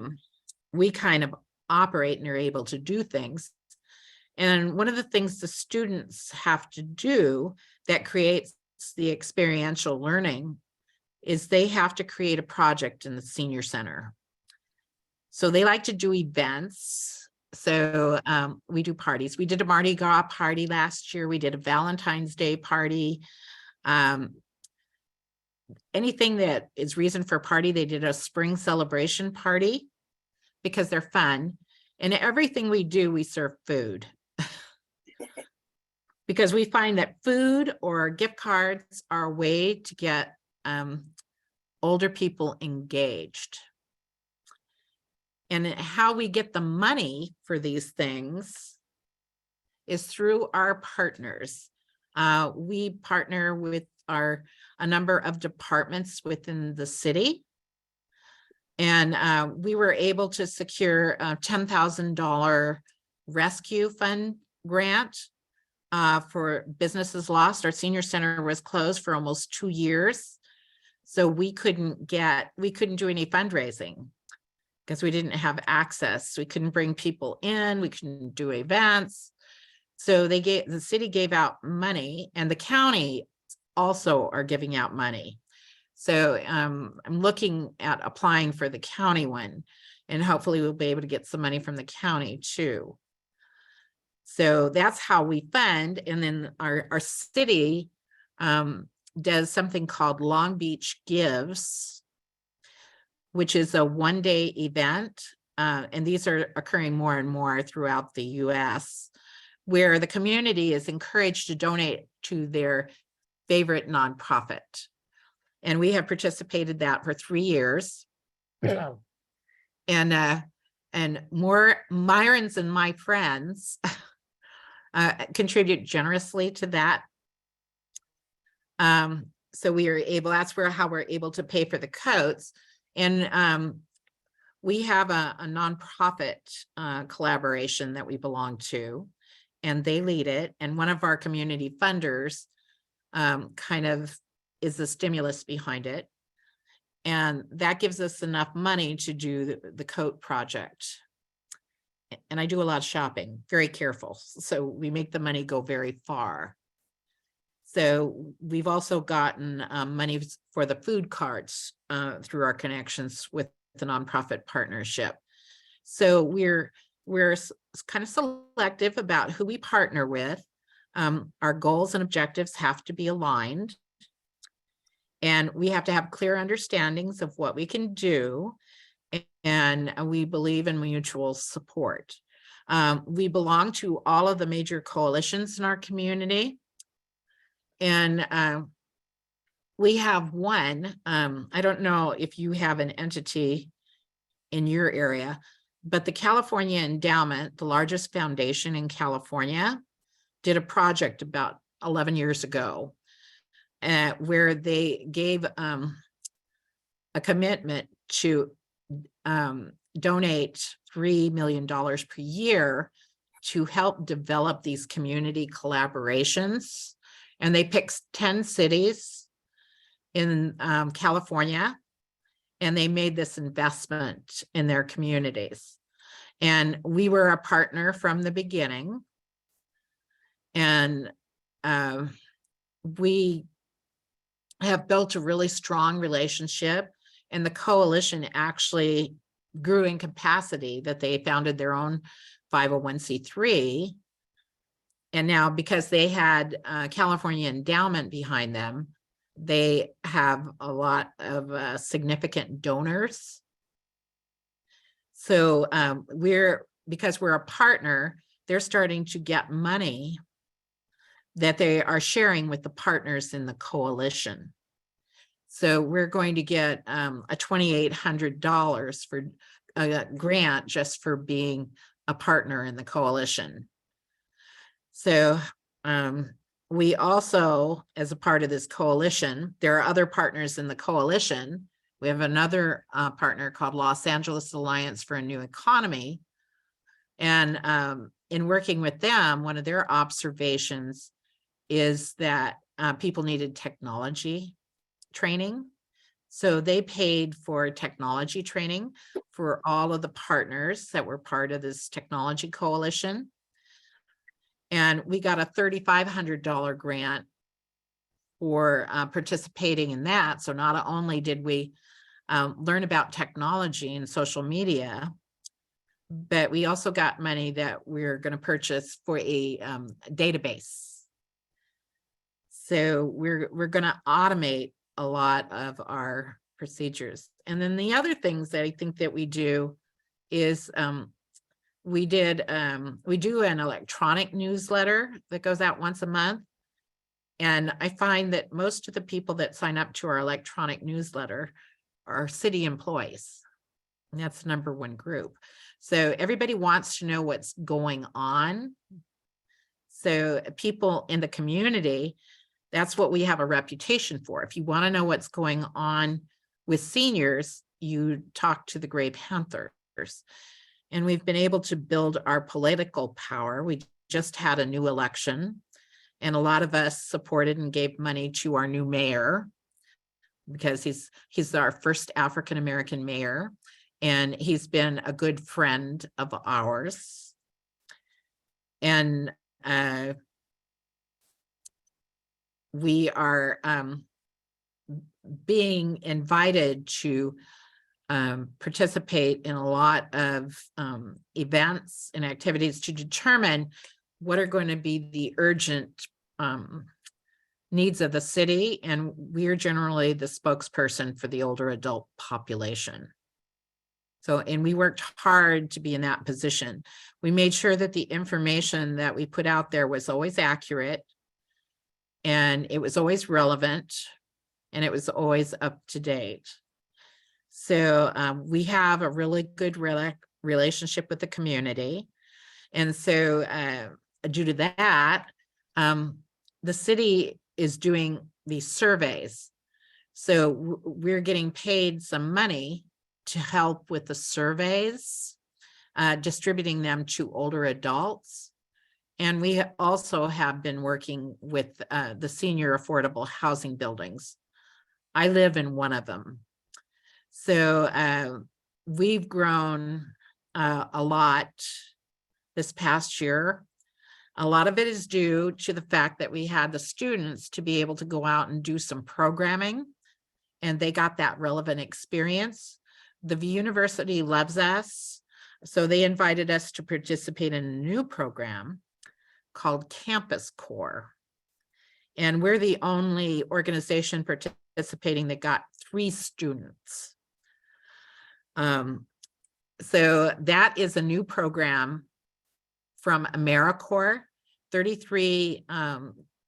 we kind of operate and are able to do things. And one of the things the students have to do that creates the experiential learning is they have to create a project in the senior center. So they like to do events. So we do parties. We did a Mardi Gras party last year. We did a Valentine's Day party. Anything that is reason for a party, they did a spring celebration party because they're fun. And everything we do, we serve food. Because we find that food or gift cards are a way to get older people engaged. And how we get the money for these things is through our partners. We partner with a number of departments within the city. And we were able to secure a $10,000 rescue fund grant for businesses lost. Our senior center was closed for almost 2 years. So we couldn't do any fundraising because we didn't have access. We couldn't bring people in, we couldn't do events. So the city gave out money and the county also are giving out money. So I'm looking at applying for the county one and hopefully we'll be able to get some money from the county too. So that's how we fund. And then our city does something called Long Beach Gives, which is a one-day event. And these are occurring more and more throughout the US, where the community is encouraged to donate to their favorite nonprofit. And we have participated that for 3 years. And more Myrons and my friends contribute generously to that. So we are able, that's how we're able to pay for the coats. And we have a nonprofit collaboration that we belong to, and they lead it. And one of our community funders kind of is the stimulus behind it. And that gives us enough money to do the coat project. And I do a lot of shopping, very careful. So we make the money go very far. So we've also gotten money for the food carts through our connections with the nonprofit partnership. So we're kind of selective about who we partner with. Our goals and objectives have to be aligned. And we have to have clear understandings of what we can do. And we believe in mutual support. We belong to all of the major coalitions in our community. And we have one, I don't know if you have an entity in your area, But the California Endowment, the largest foundation in California, did a project about 11 years ago where they gave a commitment to donate $3 million per year to help develop these community collaborations. And they picked 10 cities in California, and they made this investment in their communities. And we were a partner from the beginning. And we have built a really strong relationship, and the coalition actually grew in capacity that they founded their own 501c3. And now, because they had California Endowment behind them, they have a lot of significant donors. So because we're a partner, they're starting to get money that they are sharing with the partners in the coalition. So we're going to get a $2,800 for a grant just for being a partner in the coalition. So we also, as a part of this coalition, there are other partners in the coalition. We have another partner called Los Angeles Alliance for a New Economy. And in working with them, one of their observations is that people needed technology training. So they paid for technology training for all of the partners that were part of this technology coalition. And we got a $3,500 grant for participating in that. So not only did we learn about technology and social media, but we also got money that we're going to purchase for a database. So we're going to automate a lot of our procedures. And then the other things that I think that we do is we do an electronic newsletter that goes out once a month. And I find that most of the people that sign up to our electronic newsletter are city employees. And that's the #1 group. So everybody wants to know what's going on. So people in the community, that's what we have a reputation for. If you want to know what's going on with seniors, you talk to the Gray Panthers. And we've been able to build our political power. We just had a new election, and a lot of us supported and gave money to our new mayor because he's our first African-American mayor, and he's been a good friend of ours. And we are being invited to participate in a lot of events and activities to determine what are going to be the urgent needs of the city. And we're generally the spokesperson for the older adult population. So, and we worked hard to be in that position. We made sure that the information that we put out there was always accurate, and it was always relevant, and it was always up to date. So we have a really good relationship with the community. And so due to that, the city is doing these surveys. So we're getting paid some money to help with the surveys, distributing them to older adults. And we also have been working with the senior affordable housing buildings. I live in one of them. So we've grown a lot this past year. A lot of it is due to the fact that we had the students to be able to go out and do some programming, and they got that relevant experience. The university loves us, so they invited us to participate in a new program called Campus Corps. And we're the only organization participating that got 3 students. So that is a new program from AmeriCorps. 33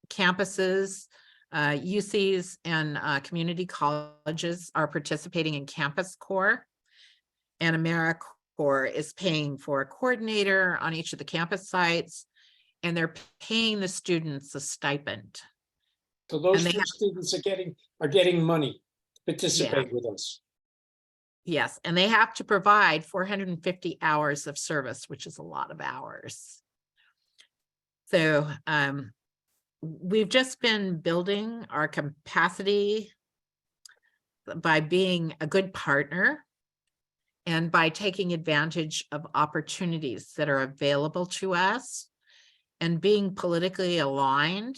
campuses, UCs, and community colleges are participating in Campus Corps. And Corps is paying for a coordinator on each of the campus sites, and they're paying the students a stipend. So those And they three have- students are getting money to participate with us. Yes, and they have to provide 450 hours of service, which is a lot of hours. So we've just been building our capacity by being a good partner and by taking advantage of opportunities that are available to us and being politically aligned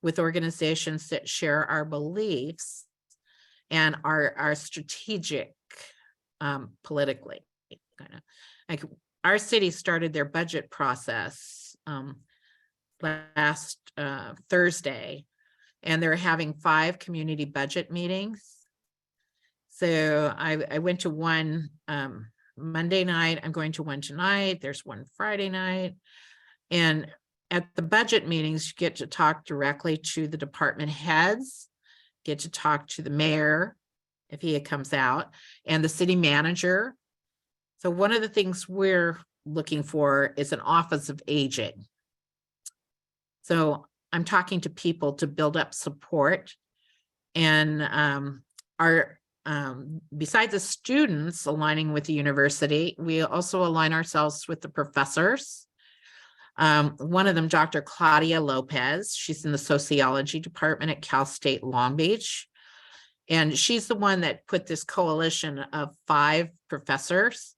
with organizations that share our beliefs and are strategic politically. Like our city started their budget process last Thursday, and they're having 5 community budget meetings. So I went to one Monday night. I'm going to one tonight. There's one Friday night. And at the budget meetings, you get to talk directly to the department heads, get to talk to the mayor if he comes out, and the city manager. So one of the things we're looking for is an office of aging. So I'm talking to people to build up support. And besides the students aligning with the university, we also align ourselves with the professors. One of them, Dr. Claudia Lopez, she's in the sociology department at Cal State Long Beach. And she's the one that put this coalition of 5 professors,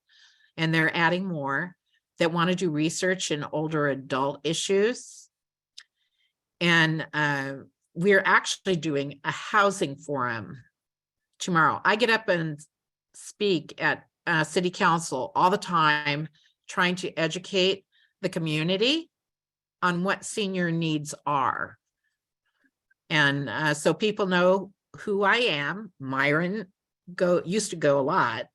and they're adding more, that want to do research in older adult issues. And we're actually doing a housing forum tomorrow. I get up and speak at city council all the time, trying to educate the community on what senior needs are. And so people know who I am. Myron used to go a lot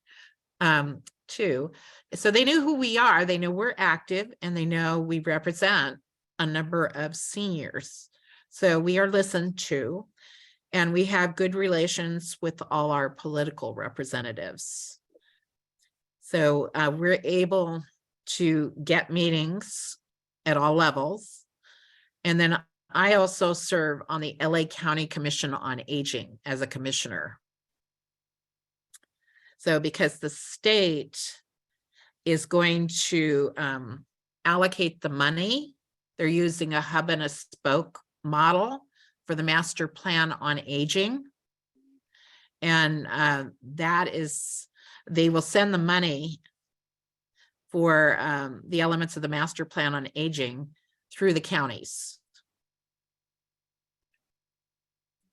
too. So they knew who we are. They know we're active, and they know we represent a number of seniors. So we are listened to, and we have good relations with all our political representatives. So we're able to get meetings at all levels. And then I also serve on the LA County Commission on Aging as a commissioner. So because the state is going to allocate the money, they're using a hub and a spoke model for the master plan on aging. And that is, they will send the money for the elements of the master plan on aging through the counties.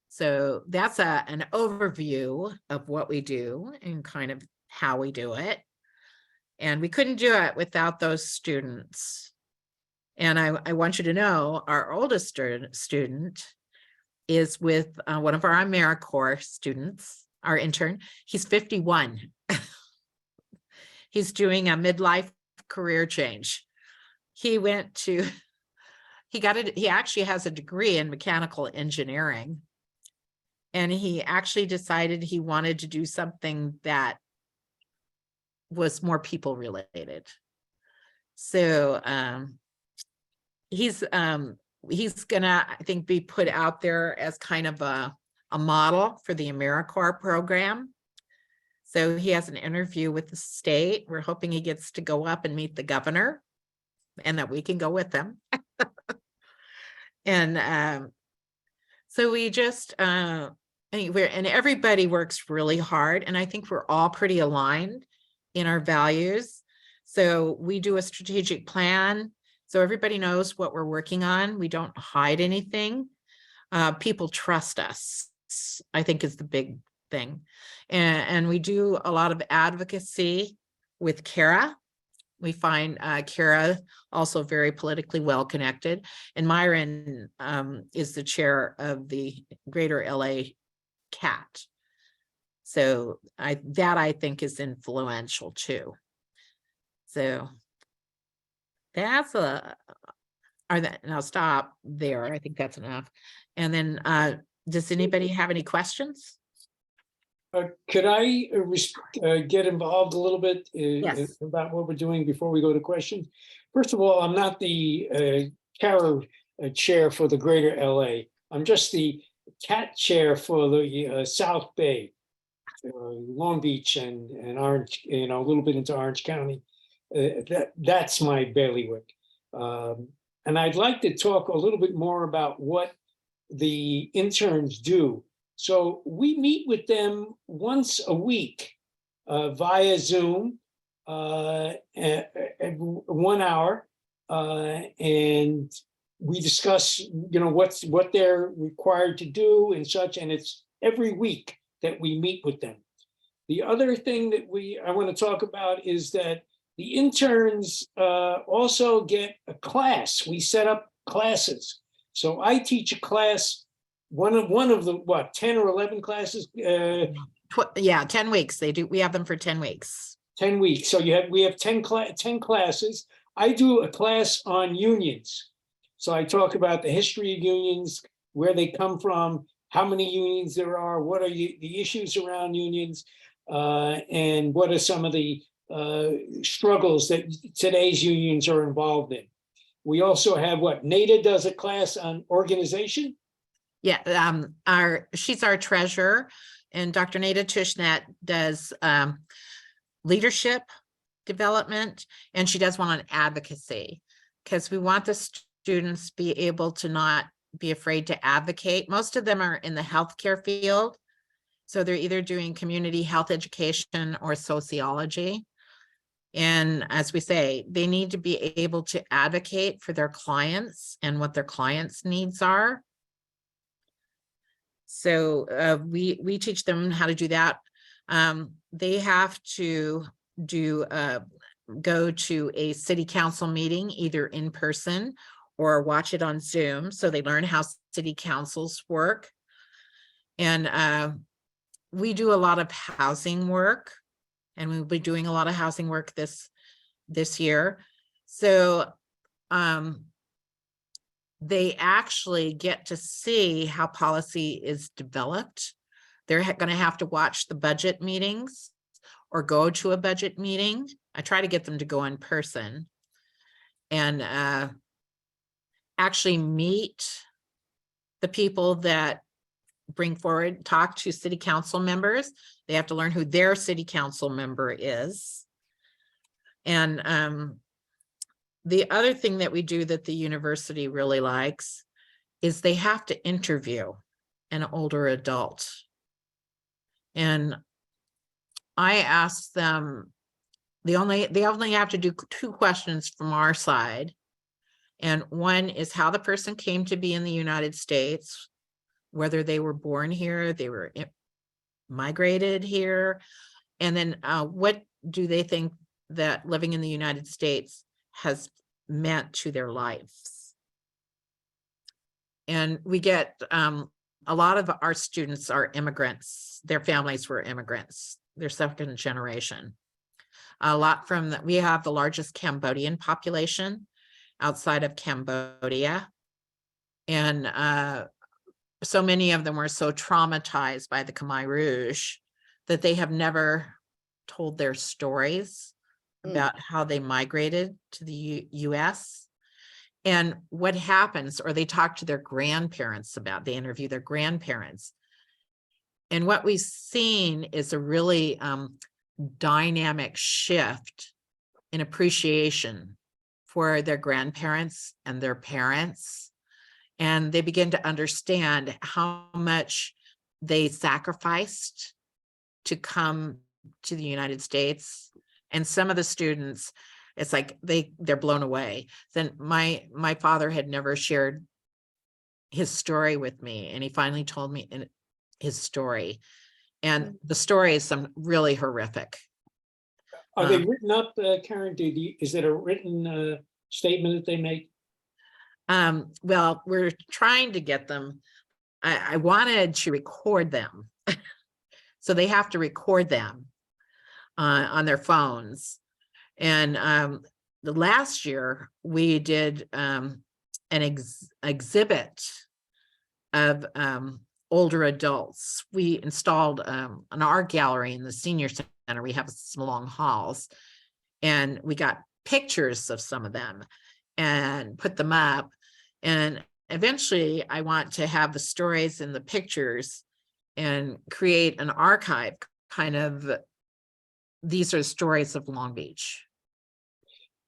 So that's an overview of what we do and kind of how we do it. And we couldn't do it without those students. And I want you to know our oldest student is with one of our AmeriCorps students, our intern. He's 51. He's doing a midlife career change. He actually has a degree in mechanical engineering. And he actually decided he wanted to do something that was more people related. So he's gonna, I think, be put out there as kind of a model for the AmeriCorps program. So he has an interview with the state. We're hoping he gets to go up and meet the governor, and that we can go with him. And so we just, and everybody works really hard. And I think we're all pretty aligned in our values. So we do a strategic plan, so everybody knows what we're working on. We don't hide anything. People trust us, I think, is the big thing. And we do a lot of advocacy with Kara. We find Kara also very politically well connected. And Myron is the chair of the Greater LA CAT. So I think is influential too. So that's and I'll stop there. I think that's enough. And then does anybody have any questions? Could I get involved a little bit Yes. about what we're doing before we go to questions? First of all, I'm not the CARA chair for the greater LA. I'm just the CAT chair for the South Bay, Long Beach and Orange, you know, a little bit into Orange County. That's my bailiwick. And I'd like to talk a little bit more about what the interns do. So we meet with them once a week via Zoom, 1 hour, and we discuss, you know, what they're required to do and such. And it's every week that we meet with them. The other thing that I want to talk about is that the interns also get a class. We set up classes. So I teach a class, one of the 10 or 11 classes. Yeah, 10 weeks. They do. We have them for 10 weeks. 10 weeks. So we have 10 classes. I do a class on unions. So I talk about the history of unions, where they come from, how many unions there are, what are the issues around unions, and what are some of the struggles that today's unions are involved in. We also have Nada does a class on organization. Yeah, she's our treasurer, and Dr. Nada Tushnet does leadership development, and she does one on advocacy, because we want the students to be able to not be afraid to advocate. Most of them are in the healthcare field, so they're either doing community health education or sociology. And as we say, they need to be able to advocate for their clients and what their clients' needs are. So we teach them how to do that. They have to go to a city council meeting, either in person or watch it on Zoom. So they learn how city councils work. And we do a lot of housing work, and we'll be doing a lot of housing work this year. So they actually get to see how policy is developed. They're going to have to watch the budget meetings or go to a budget meeting. I try to get them to go in person and actually meet the people that bring forward, talk to city council members. They have to learn who their city council member is. And the other thing that we do that the university really likes is they have to interview an older adult. And I ask them, they only have to do 2 questions from our side. And one is how the person came to be in the United States, whether they were born here, they were migrated here, and then what do they think that living in the United States has meant to their lives. And we get a lot of our students are immigrants. Their families were immigrants. They're second generation. A lot from we have the largest Cambodian population outside of Cambodia. And so many of them were so traumatized by the Khmer Rouge that they have never told their stories about how they migrated to the US and what happens, or they talk to their grandparents about, they interview their grandparents. And what we've seen is a really dynamic shift in appreciation for their grandparents and their parents. And they begin to understand how much they sacrificed to come to the United States. And some of the students, it's like they're blown away. Then my father had never shared his story with me, and he finally told me his story. And the story is some really horrific. Are they written up, Karen? Is it a written statement that they make? Well, we're trying to get them. I wanted to record them. So they have to record them on their phones. And the last year we did an exhibit of older adults. We installed an art gallery in the senior center. We have some long halls, and we got pictures of some of them and put them up. And eventually I want to have the stories and the pictures and create an archive, kind of, these are stories of Long Beach.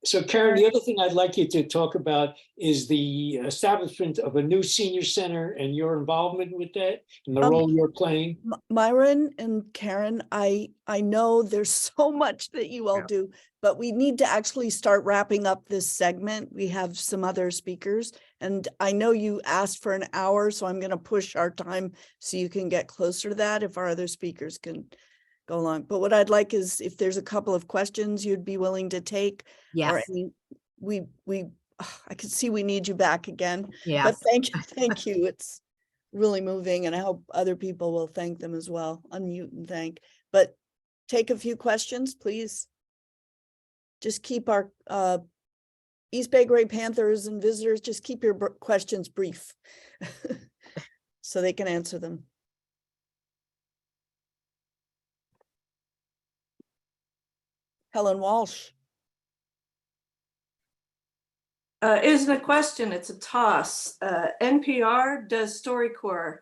So Karen, the other thing I'd like you to talk about is the establishment of a new senior center and your involvement with that and the role you're playing. Myron and Karen, I know there's so much that you all do, but we need to actually start wrapping up this segment. We have some other speakers, and I know you asked for an hour, so I'm going to push our time so you can get closer to that if our other speakers can go along. But what I'd like is if there's a couple of questions you'd be willing to take. Yes. Or any, I can see we need you back again. Yes. But thank you. It's really moving, and I hope other people will thank them as well. Unmute and thank. But take a few questions, please. Just keep our East Bay Gray Panthers and visitors, just keep your questions brief so they can answer them. Helen Walsh. It isn't a question, it's a toss. NPR does StoryCorps,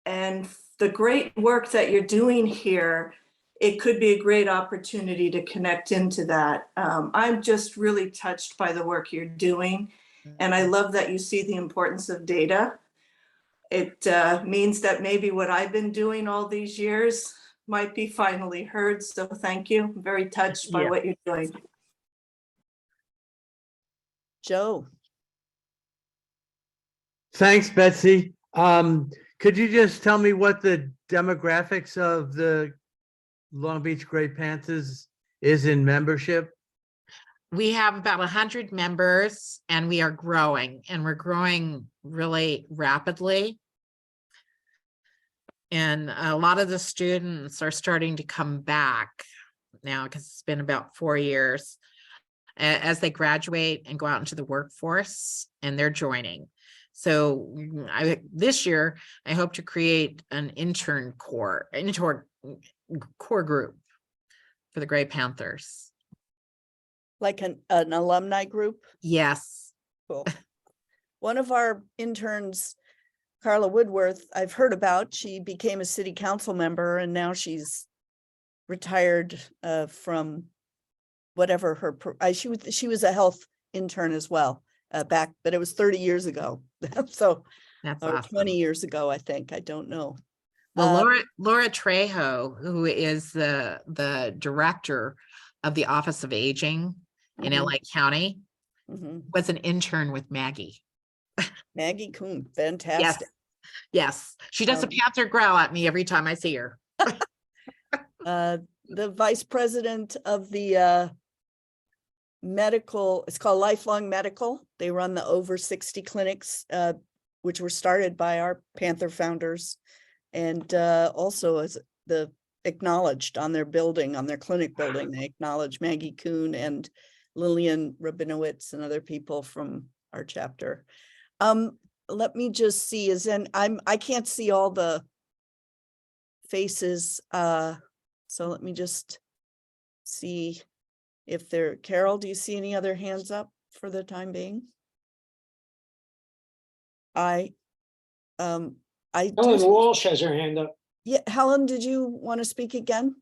and the great work that you're doing here, it could be a great opportunity to connect into that. I'm just really touched by the work you're doing, and I love that you see the importance of data. It means that maybe what I've been doing all these years might be finally heard, so thank you. I'm very touched by what you're doing. Joe. Thanks, Betsy. Could you just tell me what the demographics of the Long Beach Gray Panthers is in membership? We have about 100 members, and we are growing, and we're growing really rapidly. And a lot of the students are starting to come back now because it's been about 4 years as they graduate and go out into the workforce, and they're joining. So this year, I hope to create an intern core group for the Gray Panthers. Like an alumni group? Yes. Cool. One of our interns, Carla Woodworth, I've heard about. She became a city council member, and now she's retired from whatever her, she was a health intern as well back, but it was 30 years ago. So, that's or awesome. 20 years ago, I think. I don't know. Well, Laura Trejo, who is the director of the Office of Aging in LA County, was an intern with Maggie. Maggie Kuhn, fantastic. Yes. She does a panther growl at me every time I see her. The vice president of the medical, it's called Lifelong Medical. They run the over 60 clinics, which were started by our Panther founders. And also as the acknowledged on their building, on their clinic building, they acknowledge Maggie Kuhn and Lillian Rabinowitz and other people from our chapter. Let me just see, I can't see all the faces. So let me just see if Carol, do you see any other hands up for the time being? Helen Walsh has her hand up. Yeah, Helen, did you want to speak again?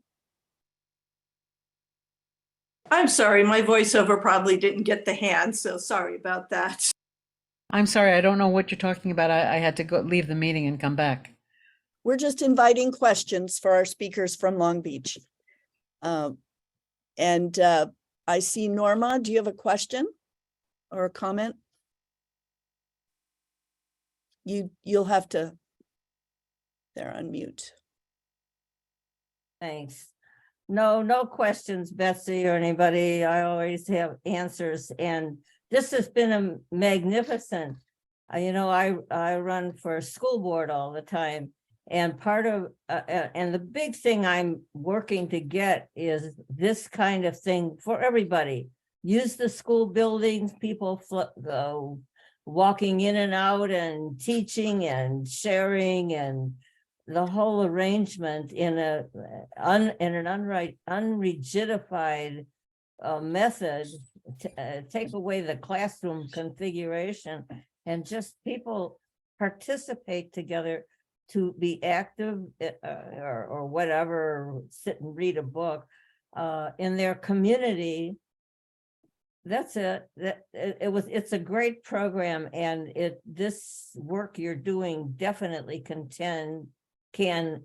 I'm sorry, my voiceover probably didn't get the hand, so sorry about that. I'm sorry, I don't know what you're talking about. I had to go leave the meeting and come back. We're just inviting questions for our speakers from Long Beach. I see Norma, do you have a question or a comment? You'll have to, there, unmute. Thanks. No questions, Betsy or anybody. I always have answers, and this has been a magnificent. I run for school board all the time, and part of and the big thing I'm working to get is this kind of thing for everybody. Use the school buildings, people walking in and out and teaching and sharing and the whole arrangement in an unrigidified method, take away the classroom configuration and just people participate together to be active or whatever, sit and read a book in their community. That's it. It's a great program, and this work you're doing definitely can tend in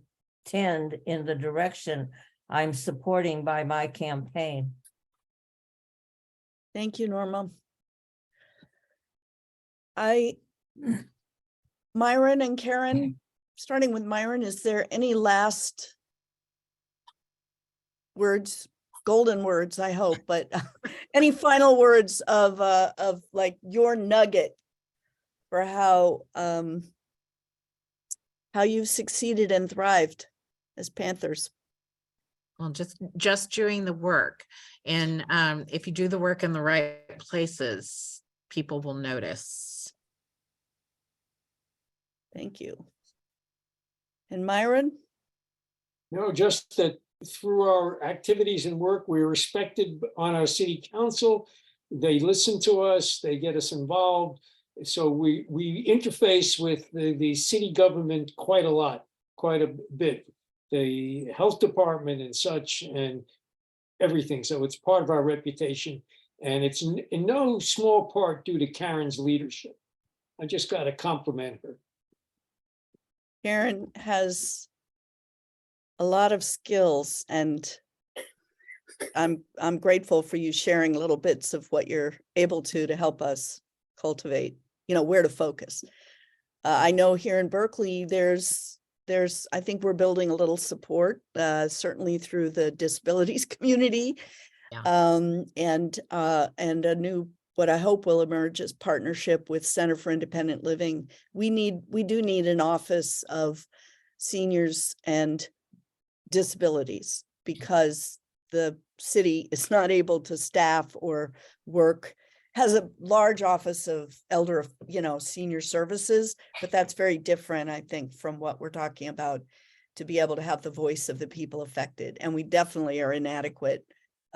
the direction I'm supporting by my campaign. Thank you, Norma. Myron and Karen, starting with Myron, is there any last words, golden words, I hope, but any final words of like your nugget for how you've succeeded and thrived as Panthers? Well, just doing the work. And if you do the work in the right places, people will notice. Thank you. And Myron? No, just that through our activities and work, we're respected on our city council. They listen to us, they get us involved. So we interface with the city government quite a lot, quite a bit. The health department and such and everything. So it's part of our reputation. And it's in no small part due to Karen's leadership. I just got to compliment her. Karen has a lot of skills, and I'm grateful for you sharing little bits of what you're able to help us cultivate, where to focus. I know here in Berkeley, I think we're building a little support, certainly through the disabilities community. Yeah. And a new, what I hope will emerge as partnership with Center for Independent Living. We do need an office of seniors and disabilities, because the city is not able to staff or work, has a large office of elder, senior services, but that's very different, I think, from what we're talking about, to be able to have the voice of the people affected. And we definitely are inadequate.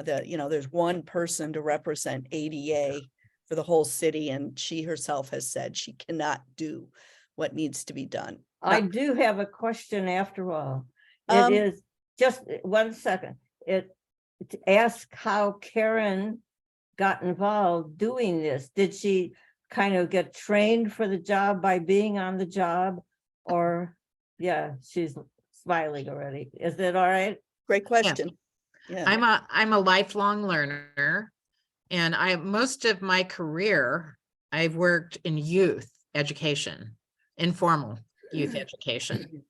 There's one person to represent ADA for the whole city, and she herself has said she cannot do what needs to be done. I do have a question after all. It is just 1 second. To ask how Karen got involved doing this. Did she kind of get trained for the job by being on the job? Or, yeah, she's smiling already. Is that all right? Great question. Yeah. I'm a lifelong learner, and most of my career, I've worked in youth education, informal youth education.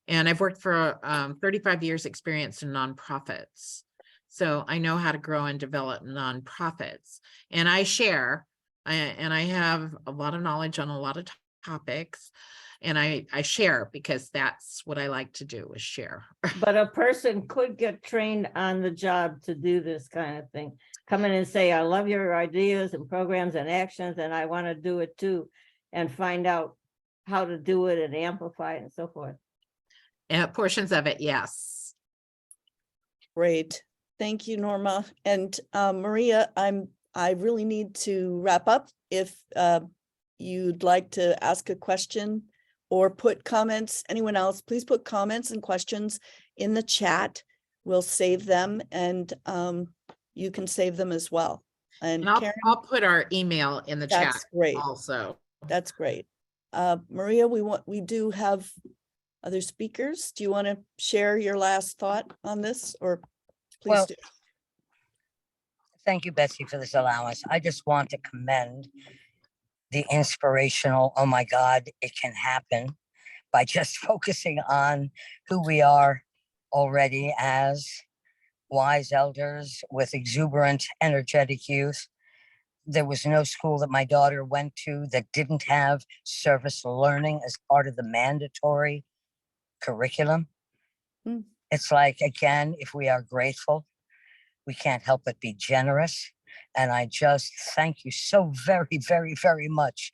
And I've worked for 35 years experience in nonprofits. So I know how to grow and develop nonprofits. And I share, and I have a lot of knowledge on a lot of topics. And I share because that's what I like to do, is share. But a person could get trained on the job to do this kind of thing. Come in and say, I love your ideas and programs and actions, and I want to do it too, and find out how to do it and amplify it and so forth. Portions of it, yes. Great. Thank you, Norma. And Maria, I really need to wrap up. If you'd like to ask a question or put comments, anyone else, please put comments and questions in the chat. We'll save them, and you can save them as well. And Karen, I'll put our email in the chat. That's great. Also. That's great. Maria, we do have other speakers. Do you want to share your last thought on this, or please do? Thank you, Betsy, for this allowance. I just want to commend the inspirational, oh my God, it can happen, by just focusing on who we are already as wise elders with exuberant, energetic youth. There was no school that my daughter went to that didn't have service learning as part of the mandatory curriculum. It's like, again, if we are grateful, we can't help but be generous. And I just thank you so very, very, very much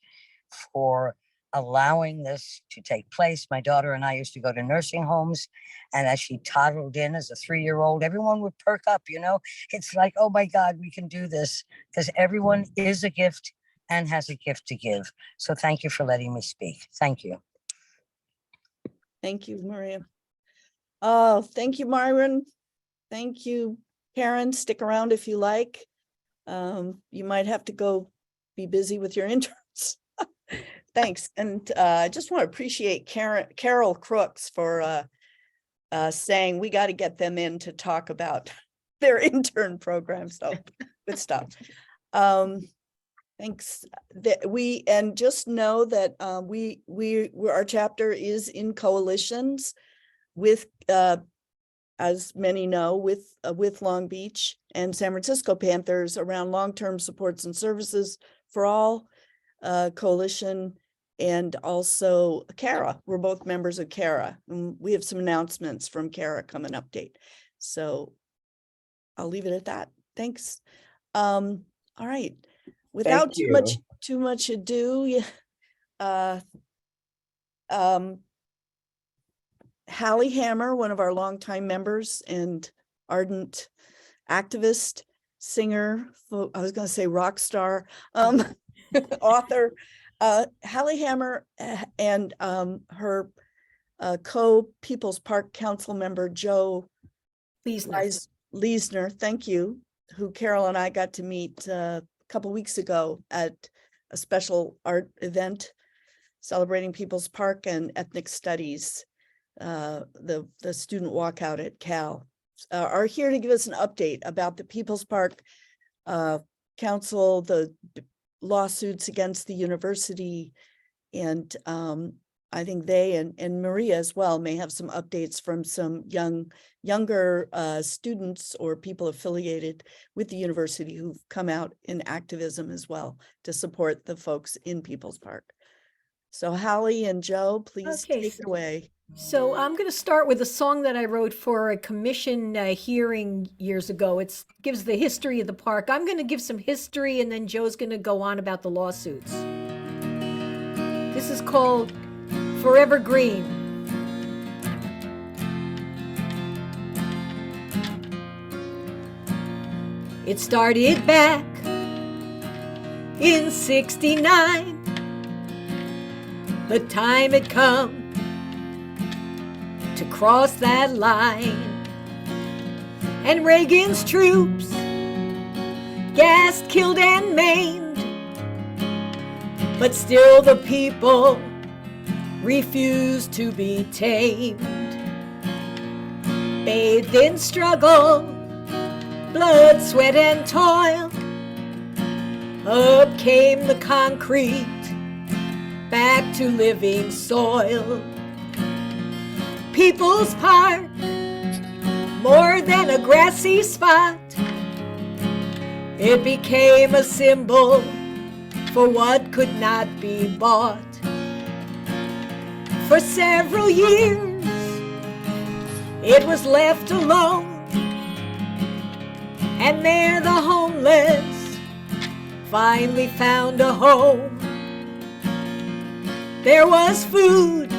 for allowing this to take place. My daughter and I used to go to nursing homes, and as she toddled in as a 3-year-old, everyone would perk up, you know? It's like, oh my God, we can do this, because everyone is a gift and has a gift to give. So thank you for letting me speak. Thank you. Thank you, Maria. Oh, thank you, Myron. Thank you, Karen. Stick around if you like. You might have to go be busy with your interns. Thanks. And I just want to appreciate Carol Crooks for saying we got to get them in to talk about their intern program. So good stuff. Thanks. And just know that our chapter is in coalitions with, as many know, with Long Beach and San Francisco Panthers around long-term supports and services for all coalition, and also CARA. We're both members of CARA, and we have some announcements from CARA coming update. So I'll leave it at that. Thanks. All right. Without too much ado, Hallie Hammer, one of our longtime members and ardent activist, singer, I was going to say rock star, author, Hallie Hammer and her co-People's Park Council member, Joe Leisner, thank you, who Carol and I got to meet a couple weeks ago at a special art event celebrating People's Park and ethnic studies. The student walkout at Cal are here to give us an update about the People's Park Council, the lawsuits against the university, and I think they and Maria as well may have some updates from some younger students or people affiliated with the university who've come out in activism as well to support the folks in People's Park. So Hallie and Joe, please take it away. So I'm going to start with a song that I wrote for a commission hearing years ago. It gives the history of the park. I'm going to give some history, and then Joe's going to go on about the lawsuits. This is called Forever Green. It started back in '69. The time had come to cross that line, and Reagan's troops gassed, killed, and maimed, but still the people refused to be tamed. Bathed in struggle, blood, sweat, and toil, up came the concrete, back to living soil. People's Park, more than a grassy spot, it became a symbol for what could not be bought. For several years, it was left alone, and there the homeless finally found a home. There was food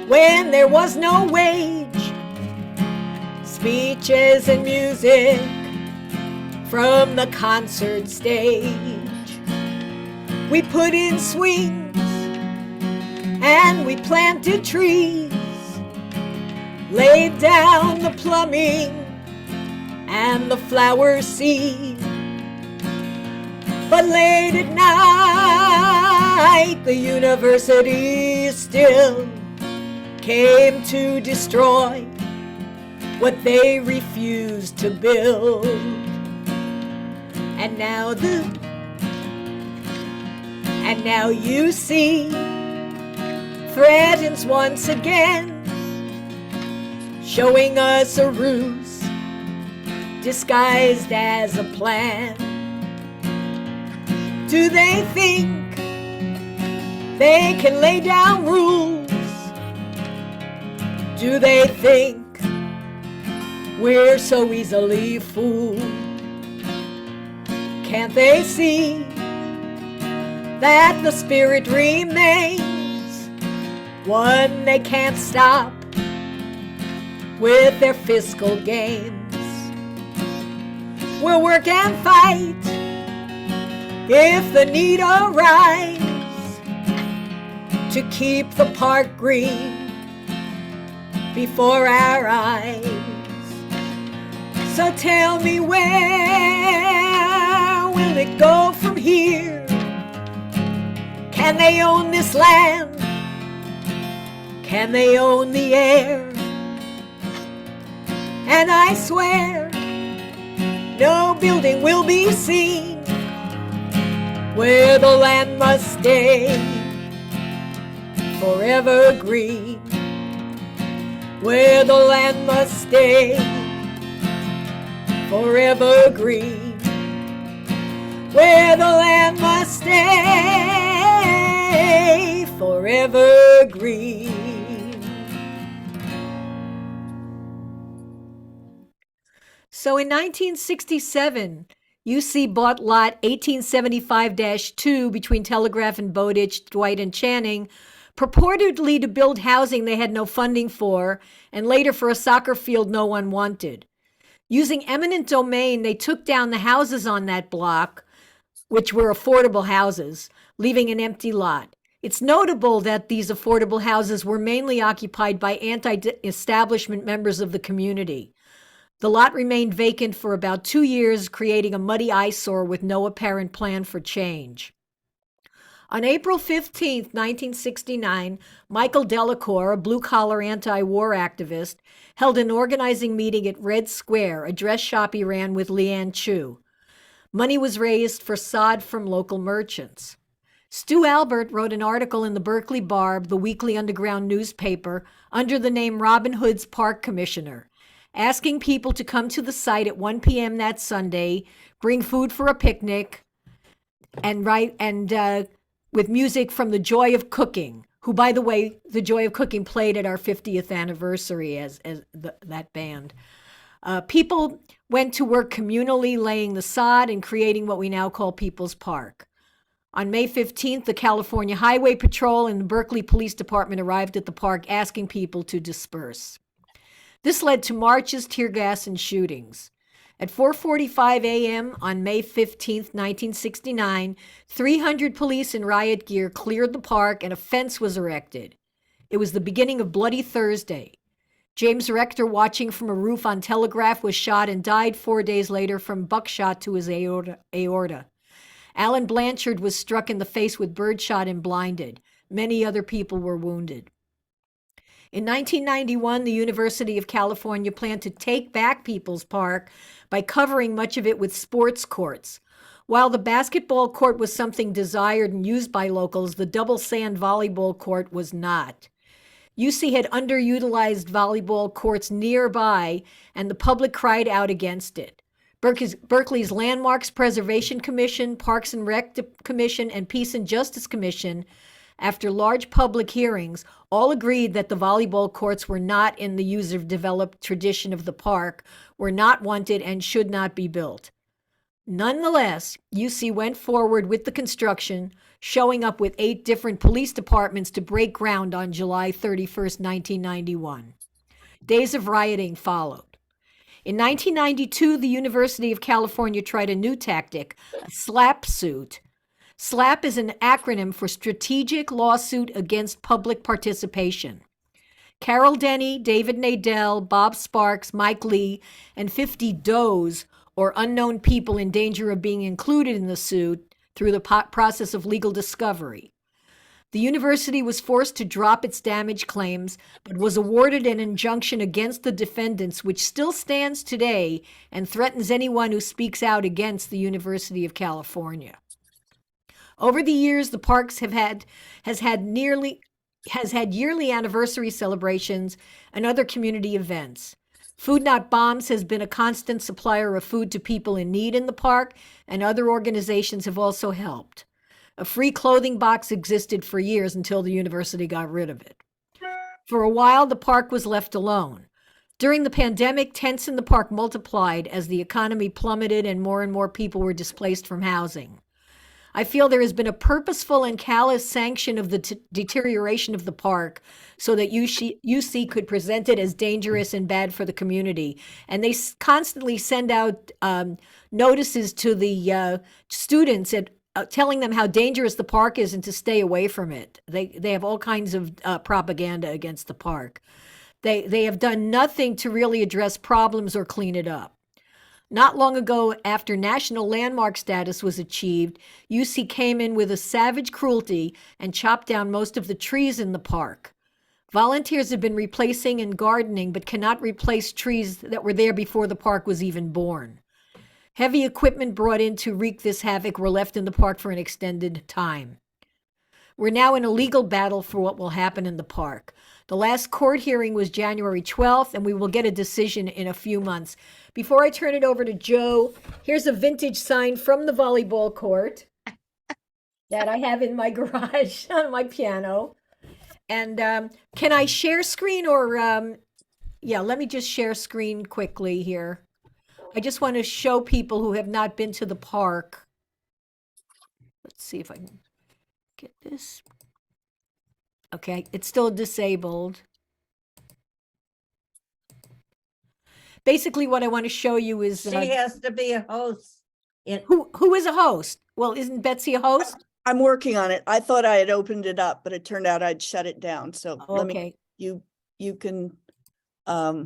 when there was no wage, speeches and music from the concert stage. We put in swings and we planted trees, laid down the plumbing and the flower seed. But late at night, the university still came to destroy what they refused to build. And now you see, threatens once again, showing us a ruse disguised as a plan. Do they think they can lay down rules? Do they think we're so easily fooled? Can't they see that the spirit remains, one they can't stop with their fiscal gains. We'll work and fight if the need arise to keep the park green before our eyes. So tell me, where will it go from here? Can they own this land? Can they own the air? And I swear no building will be seen where the land must stay forever green, where the land must stay forever green, where the land must stay forever green. So in 1967, UC bought lot 1875-2 between Telegraph and Bowditch, Dwight and Channing, purportedly to build housing they had no funding for, and later for a soccer field no one wanted. Using eminent domain, they took down the houses on that block, which were affordable houses, leaving an empty lot. It's notable that these affordable houses were mainly occupied by anti-establishment members of the community. The lot remained vacant for about 2 years, creating a muddy eyesore with no apparent plan for change. On April 15, 1969, Michael Delacour, a blue-collar anti-war activist, held an organizing meeting at Red Square, a dress shop he ran with Leanne Chu. Money was raised for sod from local merchants. Stu Albert wrote an article in the Berkeley Barb, the weekly underground newspaper, under the name Robin Hood's Park Commissioner, asking people to come to the site at 1 p.m. that Sunday, bring food for a picnic, and with music from The Joy of Cooking, who, by the way, The Joy of Cooking played at our 50th anniversary as that band. People went to work communally laying the sod and creating what we now call People's Park. On May 15th, the California Highway Patrol and the Berkeley Police Department arrived at the park asking people to disperse. This led to marches, tear gas, and shootings. At 4:45 a.m. on May 15, 1969, 300 police in riot gear cleared the park and a fence was erected. It was the beginning of Bloody Thursday. James Rector, watching from a roof on Telegraph, was shot and died 4 days later from buckshot to his aorta. Alan Blanchard was struck in the face with birdshot and blinded. Many other people were wounded. In 1991, the University of California planned to take back People's Park by covering much of it with sports courts. While the basketball court was something desired and used by locals, the double sand volleyball court was not. UC had underutilized volleyball courts nearby, and the public cried out against it. Berkeley's Landmarks Preservation Commission, Parks and Rec Commission, and Peace and Justice Commission, after large public hearings, all agreed that the volleyball courts were not in the user-developed tradition of the park, were not wanted, and should not be built. Nonetheless, UC went forward with the construction, showing up with 8 different police departments to break ground on July 31st, 1991. Days of rioting followed. In 1992, the University of California tried a new tactic, a SLAP suit. SLAP is an acronym for Strategic Lawsuit Against Public Participation. Carol Denny, David Nadell, Bob Sparks, Mike Lee, and 50 DOEs, or unknown people in danger of being included in the suit, through the process of legal discovery. The university was forced to drop its damage claims, but was awarded an injunction against the defendants, which still stands today and threatens anyone who speaks out against the University of California. Over the years, the parks has had yearly anniversary celebrations and other community events. Food Not Bombs has been a constant supplier of food to people in need in the park, and other organizations have also helped. A free clothing box existed for years until the university got rid of it. For a while, the park was left alone. During the pandemic, tents in the park multiplied as the economy plummeted and more people were displaced from housing. I feel there has been a purposeful and callous sanction of the deterioration of the park so that UC could present it as dangerous and bad for the community. And they constantly send out notices to the students at telling them how dangerous the park is and to stay away from it. They have all kinds of propaganda against the park. They have done nothing to really address problems or clean it up. Not long ago, after national landmark status was achieved, UC came in with a savage cruelty and chopped down most of the trees in the park. Volunteers have been replacing and gardening, but cannot replace trees that were there before the park was even born. Heavy equipment brought in to wreak this havoc were left in the park for an extended time. We're now in a legal battle for what will happen in the park. The last court hearing was January 12th, and we will get a decision in a few months. Before I turn it over to Joe, here's a vintage sign from the volleyball court that I have in my garage on my piano. And can I share screen or, yeah, let me just share screen quickly here. I just want to show people who have not been to the park. Let's see if I can get this. Okay, it's still disabled. Basically, what I want to show you is She has to be a host. who is a host? Well, isn't Betsy a host? I'm working on it. I thought I had opened it up, but it turned out I'd shut it down. So let me, Okay. you can, I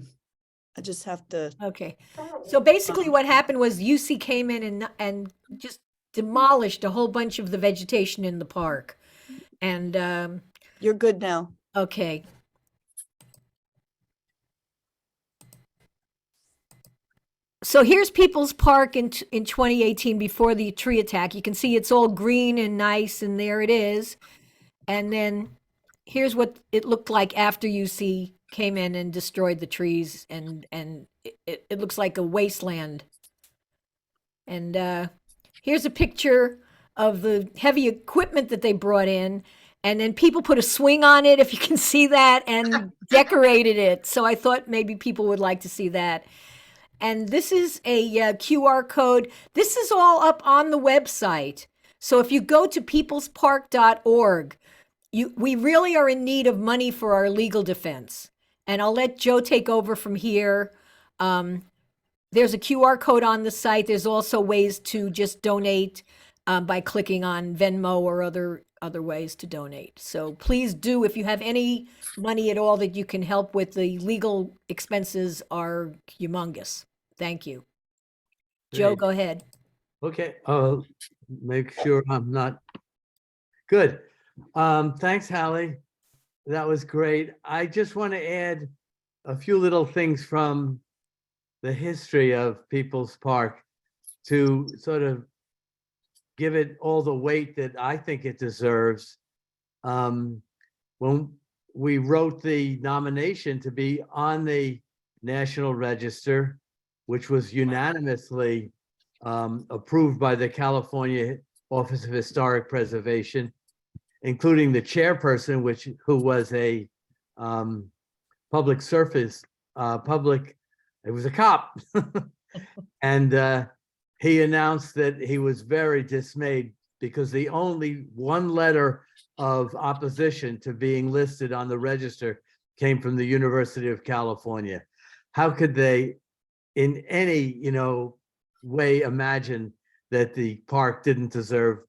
just have to. Okay. So basically what happened was UC came in and just demolished a whole bunch of the vegetation in the park. And You're good now. okay. So here's People's Park in 2018 before the tree attack. You can see it's all green and nice, and there it is. And then here's what it looked like after UC came in and destroyed the trees, and it looks like a wasteland. And here's a picture of the heavy equipment that they brought in, and then people put a swing on it, if you can see that, and decorated it. So I thought maybe people would like to see that. And this is a QR code. This is all up on the website. So if you go to peoplespark.org, we really are in need of money for our legal defense. And I'll let Joe take over from here. There's a QR code on the site. There's also ways to just donate by clicking on Venmo or other ways to donate. So please do, if you have any money at all that you can help with, the legal expenses are humongous. Thank you. Joe, Great. go ahead. Okay, I'll make sure I'm not good. Thanks, Hallie. That was great. I just want to add a few little things from the history of People's Park to sort of give it all the weight that I think it deserves. When we wrote the nomination to be on the National Register, which was unanimously approved by the California Office of Historic Preservation, including the chairperson, who was a public service, it was a cop. And he announced that he was very dismayed because the only one letter of opposition to being listed on the register came from the University of California. How could they in any, way imagine that the park didn't deserve,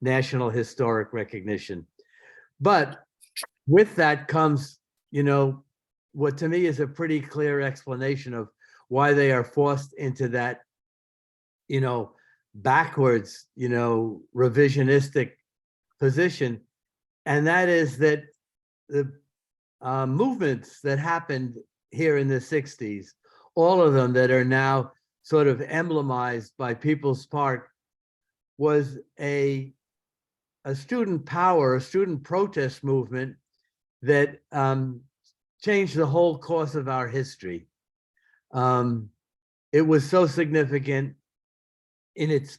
national historic recognition? But with that comes, what to me is a pretty clear explanation of why they are forced into that, backwards, revisionistic position. And that is that the movements that happened here in the 60s, all of them that are now sort of emblemized by People's Park, was a student power, a student protest movement that changed the whole course of our history. It was so significant in its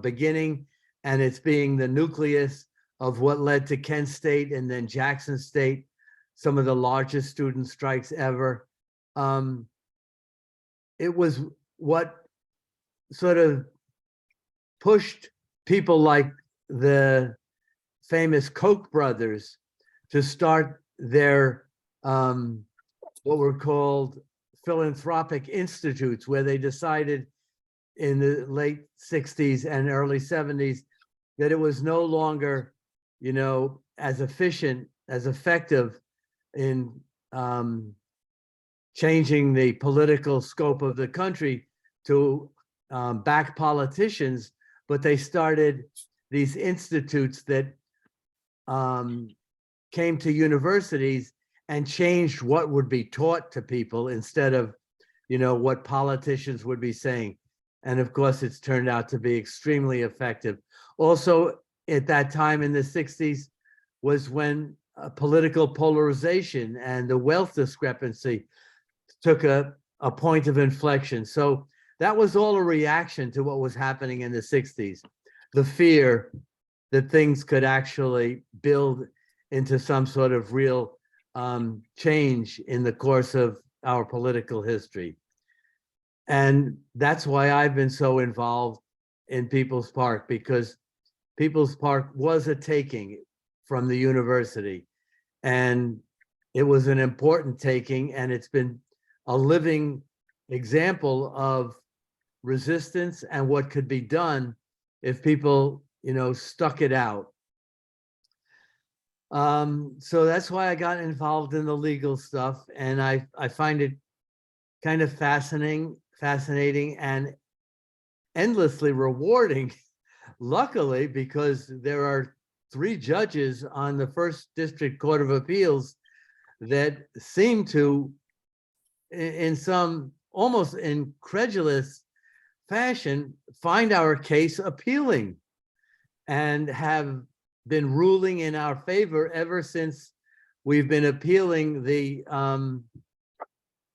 beginning, and it's being the nucleus of what led to Kent State and then Jackson State, some of the largest student strikes ever. It was what sort of pushed people like the famous Koch brothers to start their what were called philanthropic institutes, where they decided in the late 60s and early 70s that it was no longer, you know, as efficient, as effective in changing the political scope of the country to back politicians, but they started these institutes that came to universities and changed what would be taught to people instead of, you know, what politicians would be saying. And of course, it's turned out to be extremely effective. Also, at that time in the 60s was when political polarization and the wealth discrepancy took a point of inflection. So that was all a reaction to what was happening in the 60s. The fear that things could actually build into some sort of real change in the course of our political history. And that's why I've been so involved in People's Park, because People's Park was a taking from the university. And it was an important taking, and it's been a living example of resistance and what could be done if people, you know, stuck it out. So that's why I got involved in the legal stuff, and I find it kind of fascinating and endlessly rewarding, luckily, because there are 3 judges on the First District Court of Appeals that seem to, in some almost incredulous fashion, find our case appealing and have been ruling in our favor ever since we've been appealing the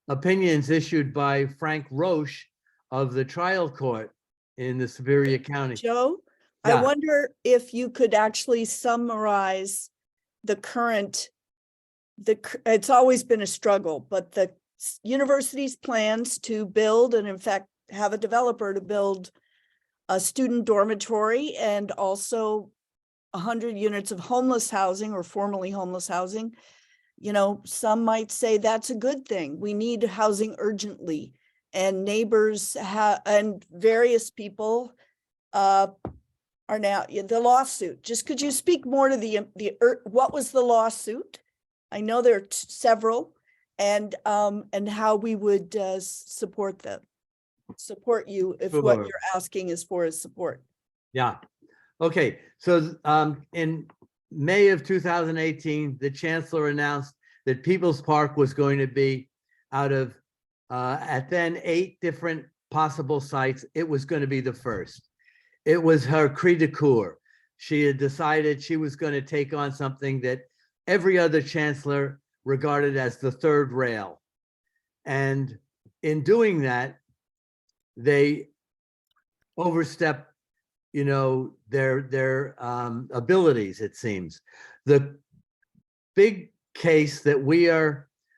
opinions issued by Frank Roche of the trial court in the Superior County. Joe, I Yeah. wonder if you could actually summarize the current, it's always been a struggle, but the university's plans to build, and in fact, have a developer to build a student dormitory and also 100 units of homeless housing or formerly homeless housing. You know, some might say that's a good thing. We need housing urgently. And neighbors and various people are now the lawsuit. Just could you speak more to what was the lawsuit? I know there are several, and how we would support you if what Sure. you're asking is for is support. Yeah. Okay. So in May of 2018, the chancellor announced that People's Park was going to be out of, at then 8 different possible sites. It was going to be the first. It was her cri de coeur. She had decided she was going to take on something that every other chancellor regarded as the third rail. And in doing that, they overstepped, you know, their abilities, it seems. The big case that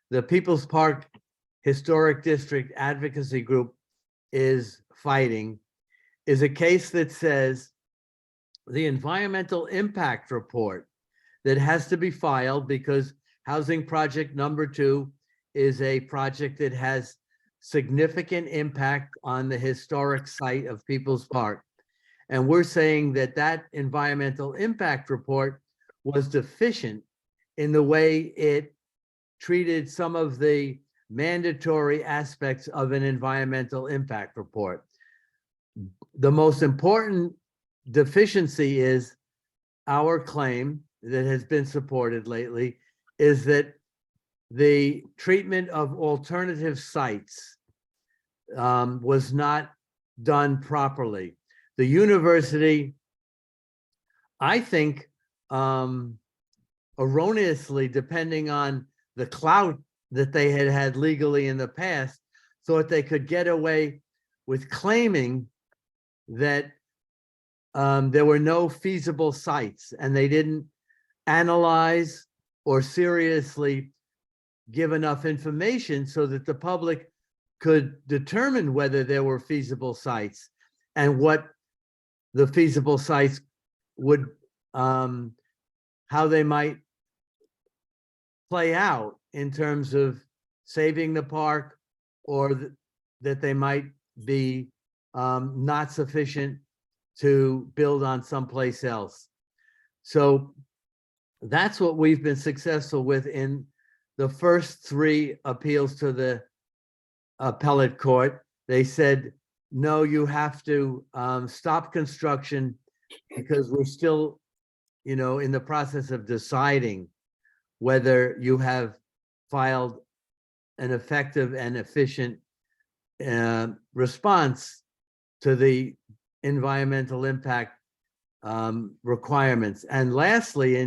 the People's Park Historic District Advocacy Group is fighting is a case that says the environmental impact report that has to be filed, because housing project number 2 is a project that has significant impact on the historic site of People's Park. And we're saying that that environmental impact report was deficient in the way it treated some of the mandatory aspects of an environmental impact report. The most important deficiency is our claim that has been supported lately is that the treatment of alternative sites was not done properly. The university, I think, erroneously, depending on the clout that they had legally in the past, thought they could get away with claiming that there were no feasible sites, and they didn't analyze or seriously give enough information so that the public could determine whether there were feasible sites and what the feasible sites would, how they might play out in terms of saving the park, or that they might be not sufficient to build on someplace else. So that's what we've been successful with in the first 3 appeals to the appellate court. They said, no, you have to stop construction because we're still, in the process of deciding whether you have filed an effective and efficient response to the environmental impact requirements. And lastly,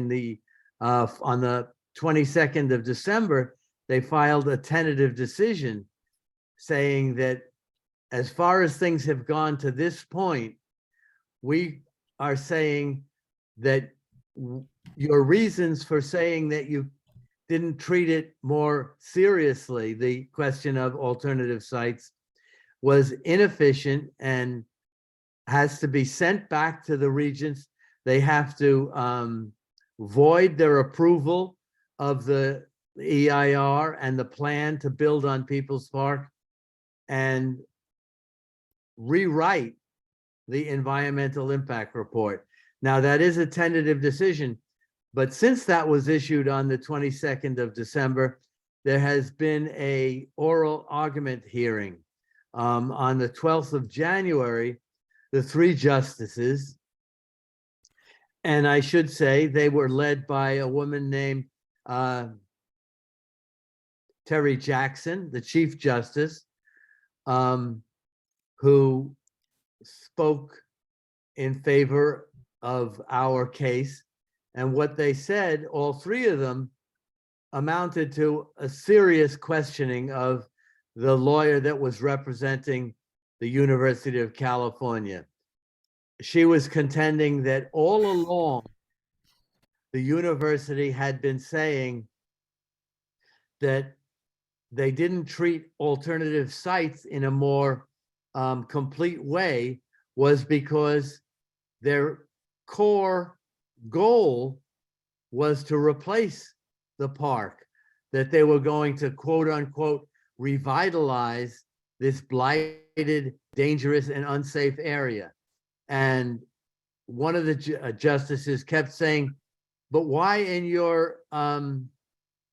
on the 22nd of December, they filed a tentative decision saying that as far as things have gone to this point, we are saying that your reasons for saying that you didn't treat it more seriously, the question of alternative sites, was inefficient and has to be sent back to the regents. They have to void their approval of the EIR and the plan to build on People's Park, and rewrite the environmental impact report. Now, that is a tentative decision, but since that was issued on the 22nd of December, there has been a oral argument hearing. On the 12th of January, the 3 justices, and I should say they were led by a woman named Terry Jackson, the Chief Justice, who spoke in favor of our case. And what they said, all 3 of them, amounted to a serious questioning of the lawyer that was representing the University of California. She was contending that all along, the university had been saying that they didn't treat alternative sites in a more complete way, was because their core goal was to replace the park, that they were going to, quote unquote, revitalize this blighted, dangerous, and unsafe area. And one of the justices kept saying, but why in your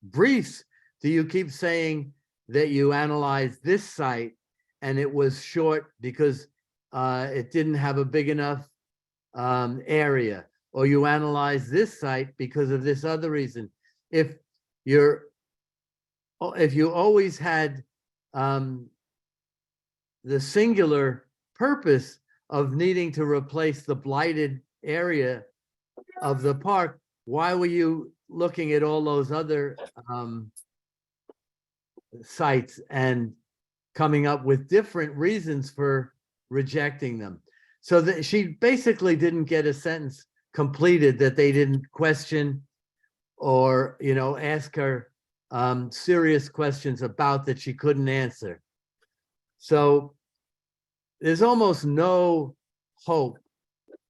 briefs do you keep saying that you analyzed this site and it was short because it didn't have a big enough area, or you analyzed this site because of this other reason? If you always had the singular purpose of needing to replace the blighted area of the park, why were you looking at all those other sites and coming up with different reasons for rejecting them? So that she basically didn't get a sentence completed, that they didn't question or, ask her serious questions about that she couldn't answer. So there's almost no hope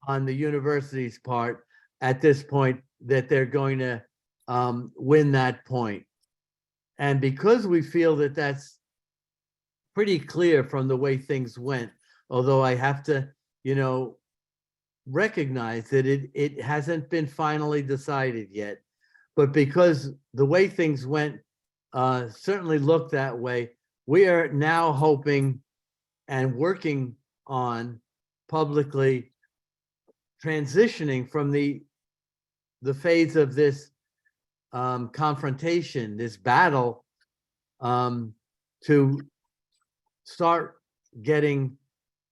on the university's part at this point that they're going to win that point. And because we feel that that's pretty clear from the way things went, although I have to, recognize that it hasn't been finally decided yet, but because the way things went certainly looked that way, we are now hoping and working on publicly transitioning from the phase of this confrontation, this battle, to start getting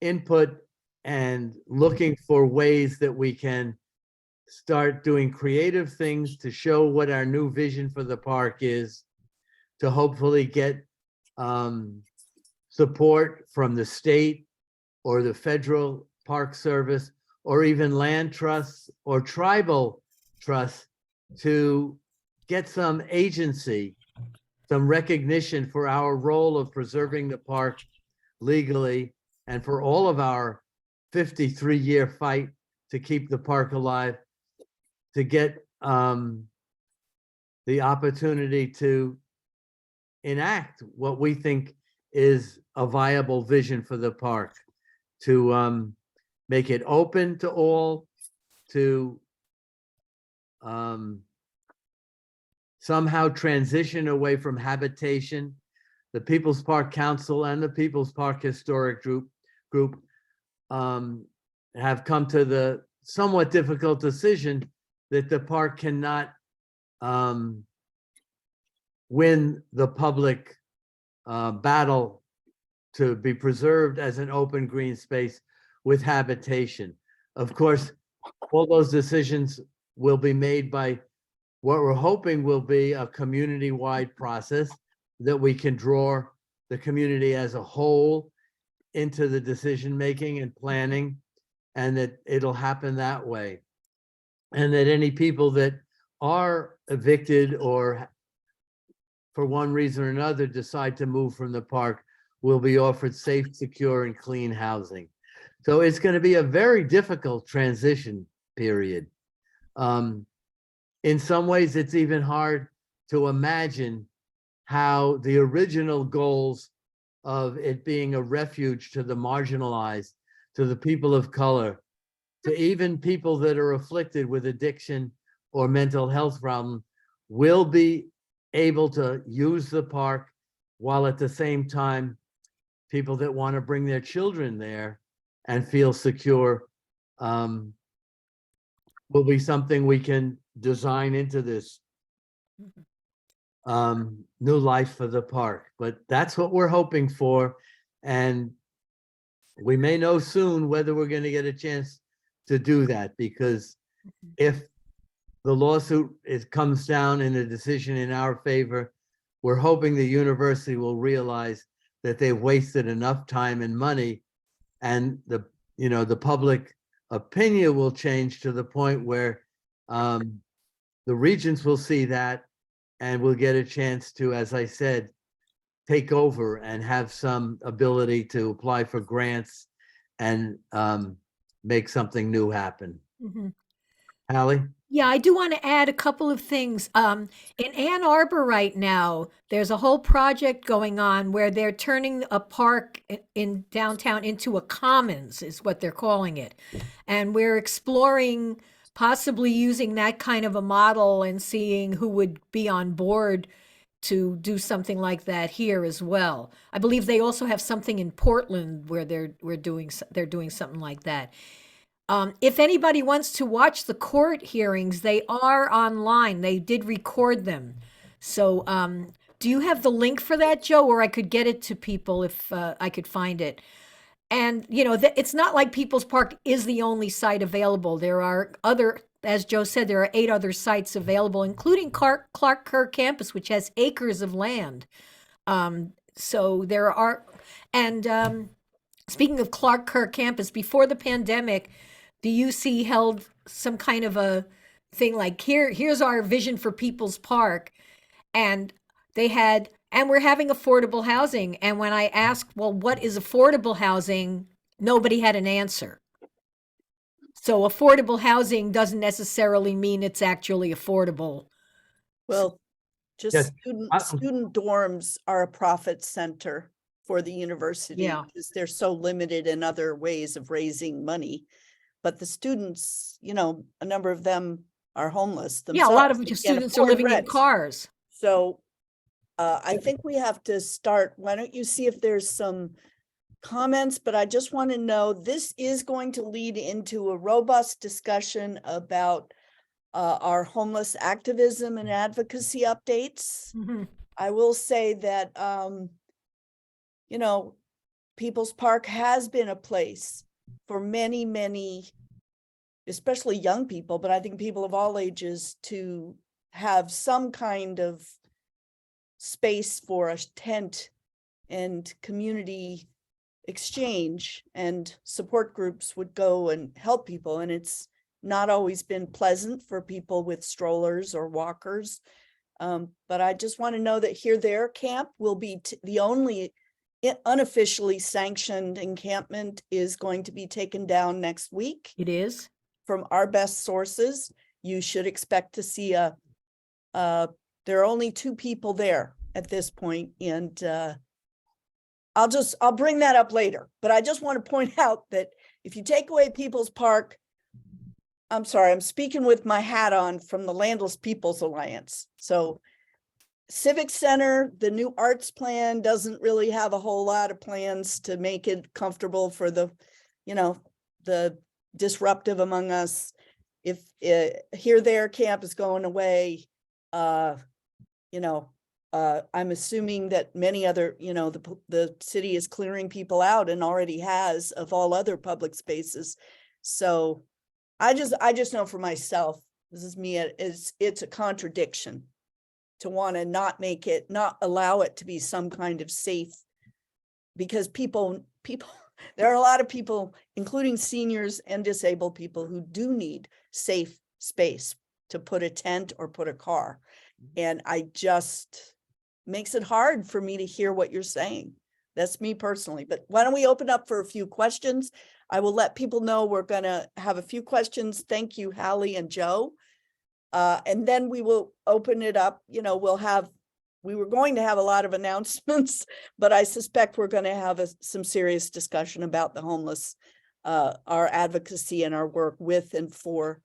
input and looking for ways that we can start doing creative things to show what our new vision for the park is, to hopefully get support from the state or the federal park service, or even land trusts or tribal trusts, to get some agency, some recognition for our role of preserving the park legally, and for all of our 53-year fight to keep the park alive, to get the opportunity to enact what we think is a viable vision for the park, to make it open to all, to somehow transition away from habitation. The People's Park Council and the People's Park Historic Group have come to the somewhat difficult decision that the park cannot win the public battle to be preserved as an open green space with habitation. Of course, all those decisions will be made by what we're hoping will be a community-wide process that we can draw the community as a whole into the decision-making and planning, and that it'll happen that way. And that any people that are evicted or for one reason or another decide to move from the park will be offered safe, secure, and clean housing. So it's going to be a very difficult transition period. In some ways, it's even hard to imagine how the original goals of it being a refuge to the marginalized, to the people of color, to even people that are afflicted with addiction or mental health problem, will be able to use the park, while at the same time, people that want to bring their children there and feel secure will be something we can design into this new life for the park. But that's what we're hoping for. And we may know soon whether we're going to get a chance to do that, because if the lawsuit comes down in a decision in our favor, we're hoping the university will realize that they've wasted enough time and money, and the public opinion will change to the point where the regents will see that and will get a chance to, as I said, take over and have some ability to apply for grants and make something new happen. Mhm. Hallie? Yeah, I do want to add a couple of things. In Ann Arbor right now, there's a whole project going on where they're turning a park in downtown into a commons, is what they're calling it. And we're exploring possibly using that kind of a model and seeing who would be on board to do something like that here as well. I believe they also have something in Portland where they're doing something like that. If anybody wants to watch the court hearings, they are online. They did record them. So, do you have the link for that, Joe? Or I could get it to people if I could find it. And, it's not like People's Park is the only site available. There are other, as Joe said, there are 8 other sites available, including Clark Kerr campus, which has acres of land. So there are, and speaking of Clark Kerr campus, before the pandemic, the UC held some kind of a thing like, here's our vision for People's Park. And they had, and we're having affordable housing. And when I asked, well, what is affordable housing? Nobody had an answer. So affordable housing doesn't necessarily mean it's actually affordable. Well, just Yes. student dorms are a profit center for the university, Yeah. because they're so limited in other ways of raising money. But the students, a number of them are homeless Yeah, a lot themselves. of They can't students are afford living in rent. cars. So I think we have to start. Why don't you see if there's some comments? But I just want to know, this is going to lead into a robust discussion about our homeless activism and advocacy updates. Mhm. I will say that, People's Park has been a place for many, many, especially young people, but I think people of all ages, to have some kind of space for a tent and community exchange, and support groups would go and help people. And it's not always been pleasant for people with strollers or walkers. But I just want to know that Here There Camp will be the only unofficially sanctioned encampment is going to be taken down next week. It is. From our best sources, you should expect to see there are only 2 people there at this point, and I'll bring that up later, but I just want to point out that if you take away People's Park, I'm sorry, I'm speaking with my hat on from the Landless Peoples Alliance. So Civic Center, the new arts plan doesn't really have a whole lot of plans to make it comfortable for the, the disruptive among us. If Here There camp is going away, I'm assuming that many other, the city is clearing people out and already has of all other public spaces. So I just know for myself, this is me, it's a contradiction to want to not allow it to be some kind of safe, because people, there are a lot of people, including seniors and disabled people, who do need safe space to put a tent or put a car. And makes it hard for me to hear what you're saying. That's me personally, but why don't we open up for a few questions? I will let people know we're gonna have a few questions. Thank you, Hallie and Joe. And then we will open it up. We were going to have a lot of announcements, but I suspect we're going to have some serious discussion about the homeless, our advocacy and our work with and for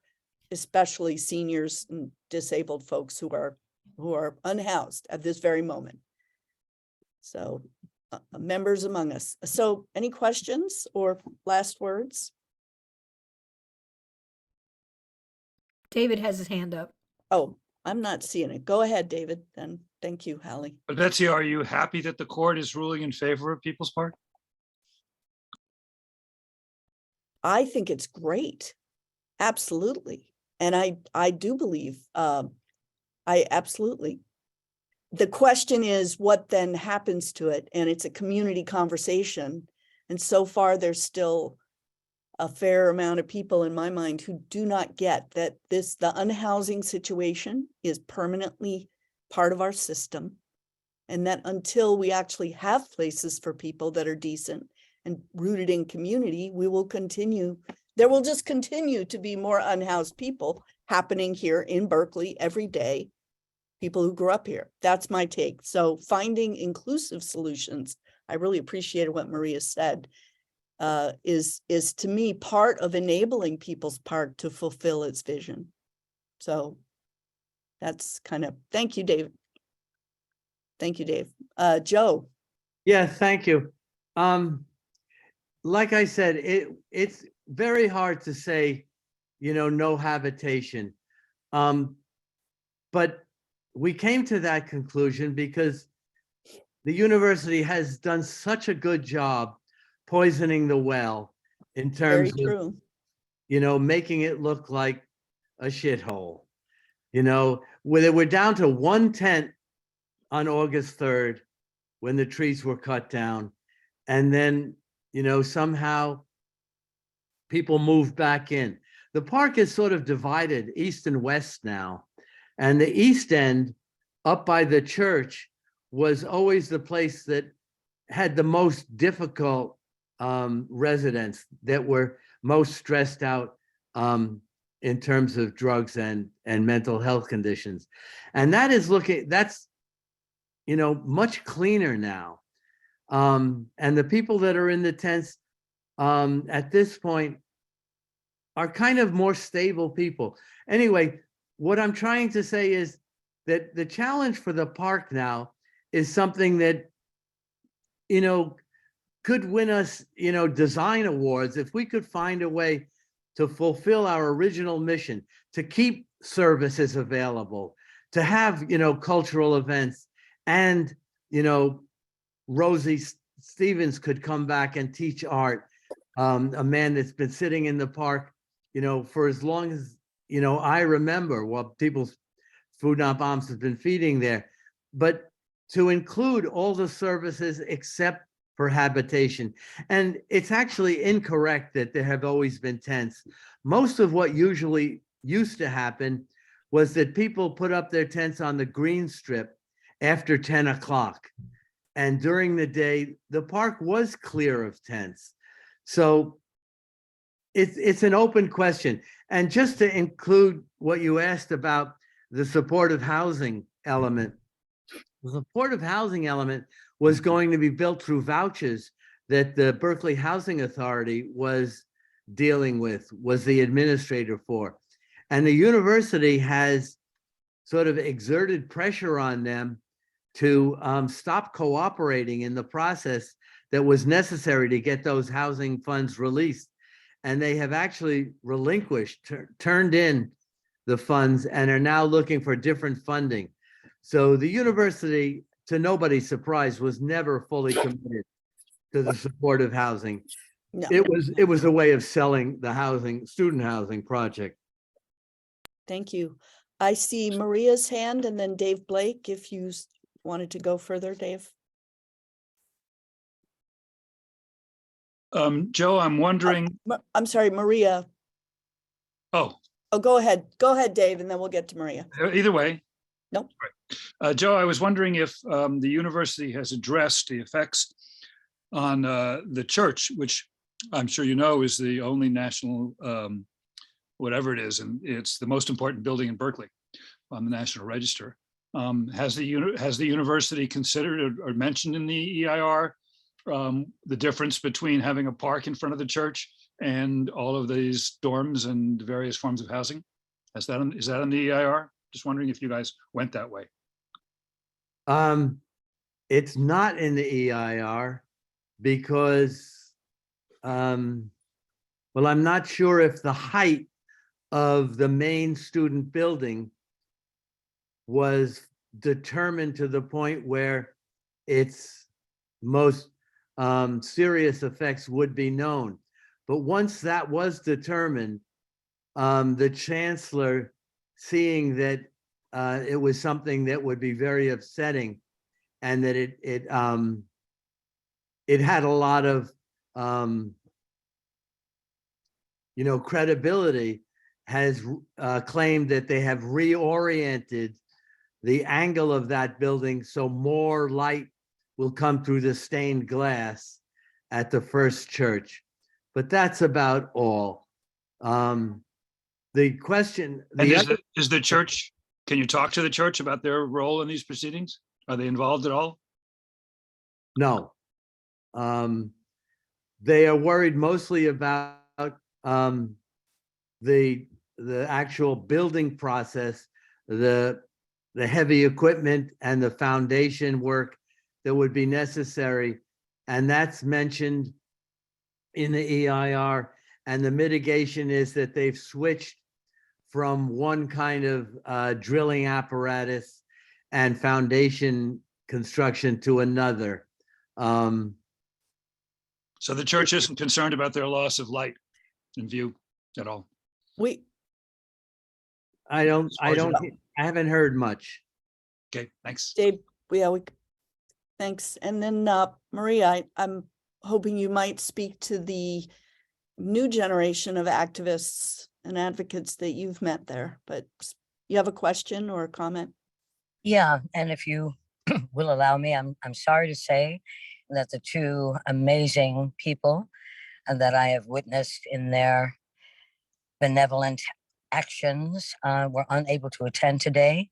especially seniors and disabled folks who are unhoused at this very moment. So members among us. So any questions or last words? David has his hand up. Oh, I'm not seeing it. Go ahead, David, then. Thank you, Hallie. But Betsy, are you happy that the court is ruling in favor of People's Park? I think it's great. Absolutely. And I do believe, I absolutely. The question is what then happens to it, and it's a community conversation. And so far there's still a fair amount of people in my mind who do not get that the unhousing situation is permanently part of our system. And that until we actually have places for people that are decent and rooted in community, there will just continue to be more unhoused people happening here in Berkeley every day, people who grew up here. That's my take. So finding inclusive solutions, I really appreciated what Maria said, is to me part of enabling People's Park to fulfill its vision. So that's thank you, Dave. Thank you, Dave. Joe. Yeah, thank you. Like I said, it's very hard to say, no habitation. But we came to that conclusion because the university has done such a good job poisoning the well in terms of, making it look like a shithole. We're down to 1 tent on August 3rd when the trees were cut down. And then, somehow people moved back in. The park is sort of divided east and west now. And the east end up by the church was always the place that had the most difficult residents that were most stressed out in terms of drugs and mental health conditions. And that's much cleaner now. And the people that are in the tents at this point are kind of more stable people. Anyway, what I'm trying to say is that the challenge for the park now is something that, could win us, design awards if we could find a way to fulfill our original mission, to keep services available, to have, cultural events, and, Rosie Stevens could come back and teach art, a man that's been sitting in the park, for as long as, I remember, while People's Food Not Bombs has been feeding there. But to include all the services except for habitation. And it's actually incorrect that there have always been tents. Most of what usually used to happen was that people put up their tents on the green strip after 10 o'clock. And during the day, the park was clear of tents. So it's an open question. And just to include what you asked about the supportive housing element, the supportive housing element was going to be built through vouchers that the Berkeley Housing Authority was dealing with, was the administrator for. And the university has sort of exerted pressure on them to stop cooperating in the process that was necessary to get those housing funds released. And they have actually relinquished, turned in the funds and are now looking for different funding. So the university, to nobody's surprise, was never fully committed to the supportive housing. No. It was a way of selling the housing, student housing project. Thank you. I see Maria's hand and then Dave Blake, if you wanted to go further, Dave. Joe, I'm wondering, I'm sorry, Maria. oh, Oh, go ahead. Go ahead, Dave, and then we'll get to Maria. either way. Nope. Joe, I was wondering if the university has addressed the effects on the church, which I'm sure you know is the only national, whatever it is, and it's the most important building in Berkeley on the National Register. Has the university considered or mentioned in the EIR the difference between having a park in front of the church and all of these dorms and various forms of housing? Is that in the EIR? Just wondering if you guys went that way. It's not in the EIR because, well, I'm not sure if the height of the main student building was determined to the point where its most serious effects would be known. But once that was determined, the chancellor, seeing that it was something that would be very upsetting and that it had a lot of credibility, has claimed that they have reoriented the angle of that building so more light will come through the stained glass at the First Church. But that's about all. The question. And is the church, can you talk to the church about their role in these proceedings? Are they involved at all? No. They are worried mostly about the actual building process, the heavy equipment and the foundation work that would be necessary. And that's mentioned in the EIR. And the mitigation is that they've switched from one kind of drilling apparatus and foundation construction to another. So the church isn't concerned about their loss of light and view at all? I haven't heard much. Okay, thanks. Dave, thanks. And then Maria, I'm hoping you might speak to the new generation of activists and advocates that you've met there, but you have a question or a comment? Yeah, and if you will allow me, I'm sorry to say that the two amazing people that I have witnessed in their benevolent actions were unable to attend today.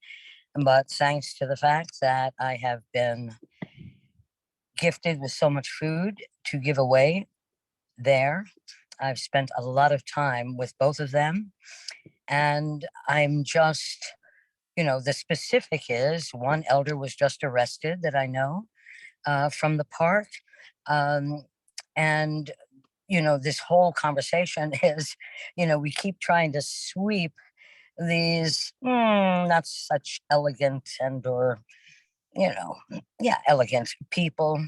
But thanks to the fact that I have been gifted with so much food to give away there, I've spent a lot of time with both of them. And I'm just, the specific is one elder was just arrested that I know from the park. And, this whole conversation is, we keep trying to sweep these not such elegant elegant people,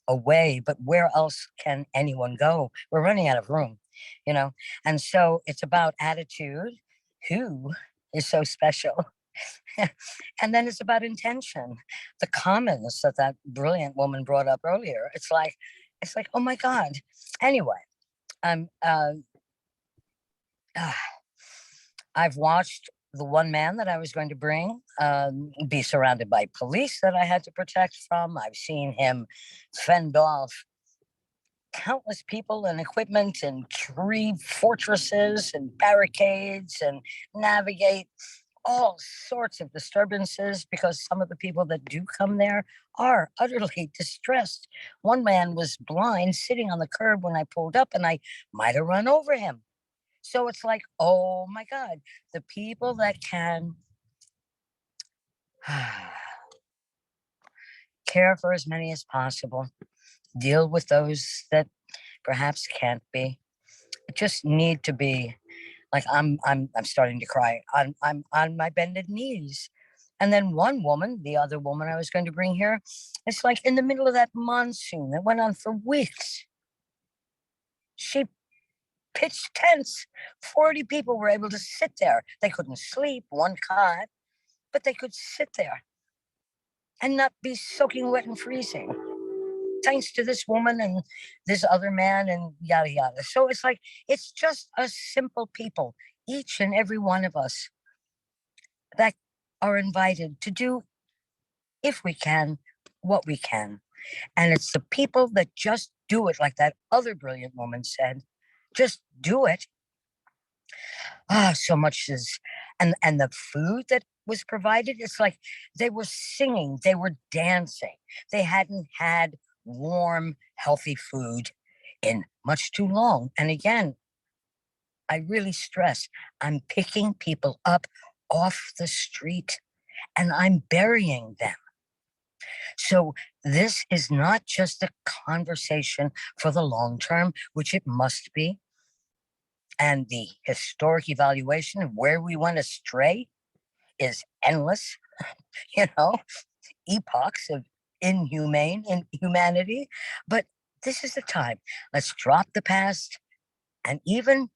away, but where else can anyone go? We're running out of room, and so it's about attitude. Who is so special? And then it's about intention. The comments that brilliant woman brought up earlier, it's like, oh my God. Anyway, I've watched the one man that I was going to bring be surrounded by police that I had to protect from. I've seen him fend off countless people and equipment and tree fortresses and barricades and navigate all sorts of disturbances because some of the people that do come there are utterly distressed. One man was blind sitting on the curb when I pulled up and I might have run over him. So it's like, oh my God, the people that can care for as many as possible, deal with those that perhaps can't be, just need to be like, I'm starting to cry. I'm on my bended knees. And then one woman, the other woman I was going to bring here, it's like in the middle of that monsoon that went on for weeks. She pitched tents. 40 people were able to sit there. They couldn't sleep, one cot, but they could sit there and not be soaking wet and freezing. Thanks to this woman and this other man and yada, yada. So it's like, it's just a simple people, each and every one of us that are invited to do, if we can, what we can. And it's the people that just do it, like that other brilliant woman said, just do it. So much is, and the food that was provided, it's like they were singing, they were dancing. They hadn't had warm, healthy food in much too long. And again, I really stress, I'm picking people up off the street and I'm burying them. So this is not just a conversation for the long term, which it must be. And the historic evaluation of where we went astray is endless, epochs of inhumanity. But this is the time. Let's drop the past and even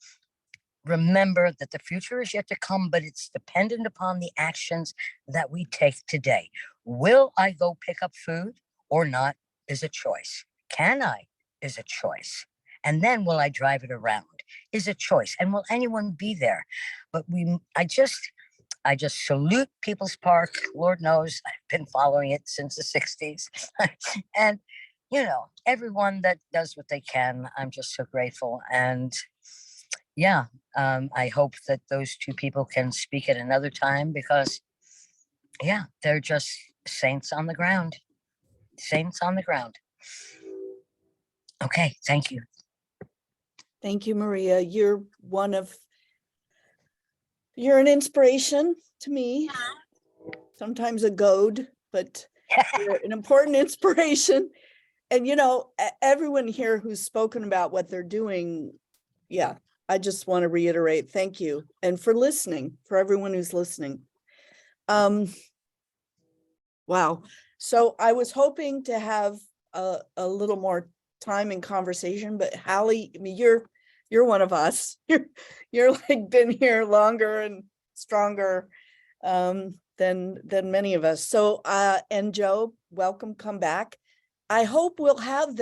remember that the future is yet to come, but it's dependent upon the actions that we take today. Will I go pick up food or not is a choice. Can I is a choice. And then will I drive it around is a choice. And will anyone be there? But I just salute People's Park. Lord knows I've been following it since the 60s. And, everyone that does what they can, I'm just so grateful. And yeah, I hope that those two people can speak at another time because, yeah, they're just saints on the ground. Saints on the ground. Okay, thank you. Thank you, Maria. You're an inspiration to me, sometimes a goad, but you're an important inspiration. And, everyone here who's spoken about what they're doing, yeah, I just want to reiterate, thank you. And for listening, for everyone who's listening. Wow. So I was hoping to have a little more time and conversation, but Hallie, I mean, you're one of us. You're like been here longer and stronger than many of us. So and Joe, welcome, come back. I hope we'll have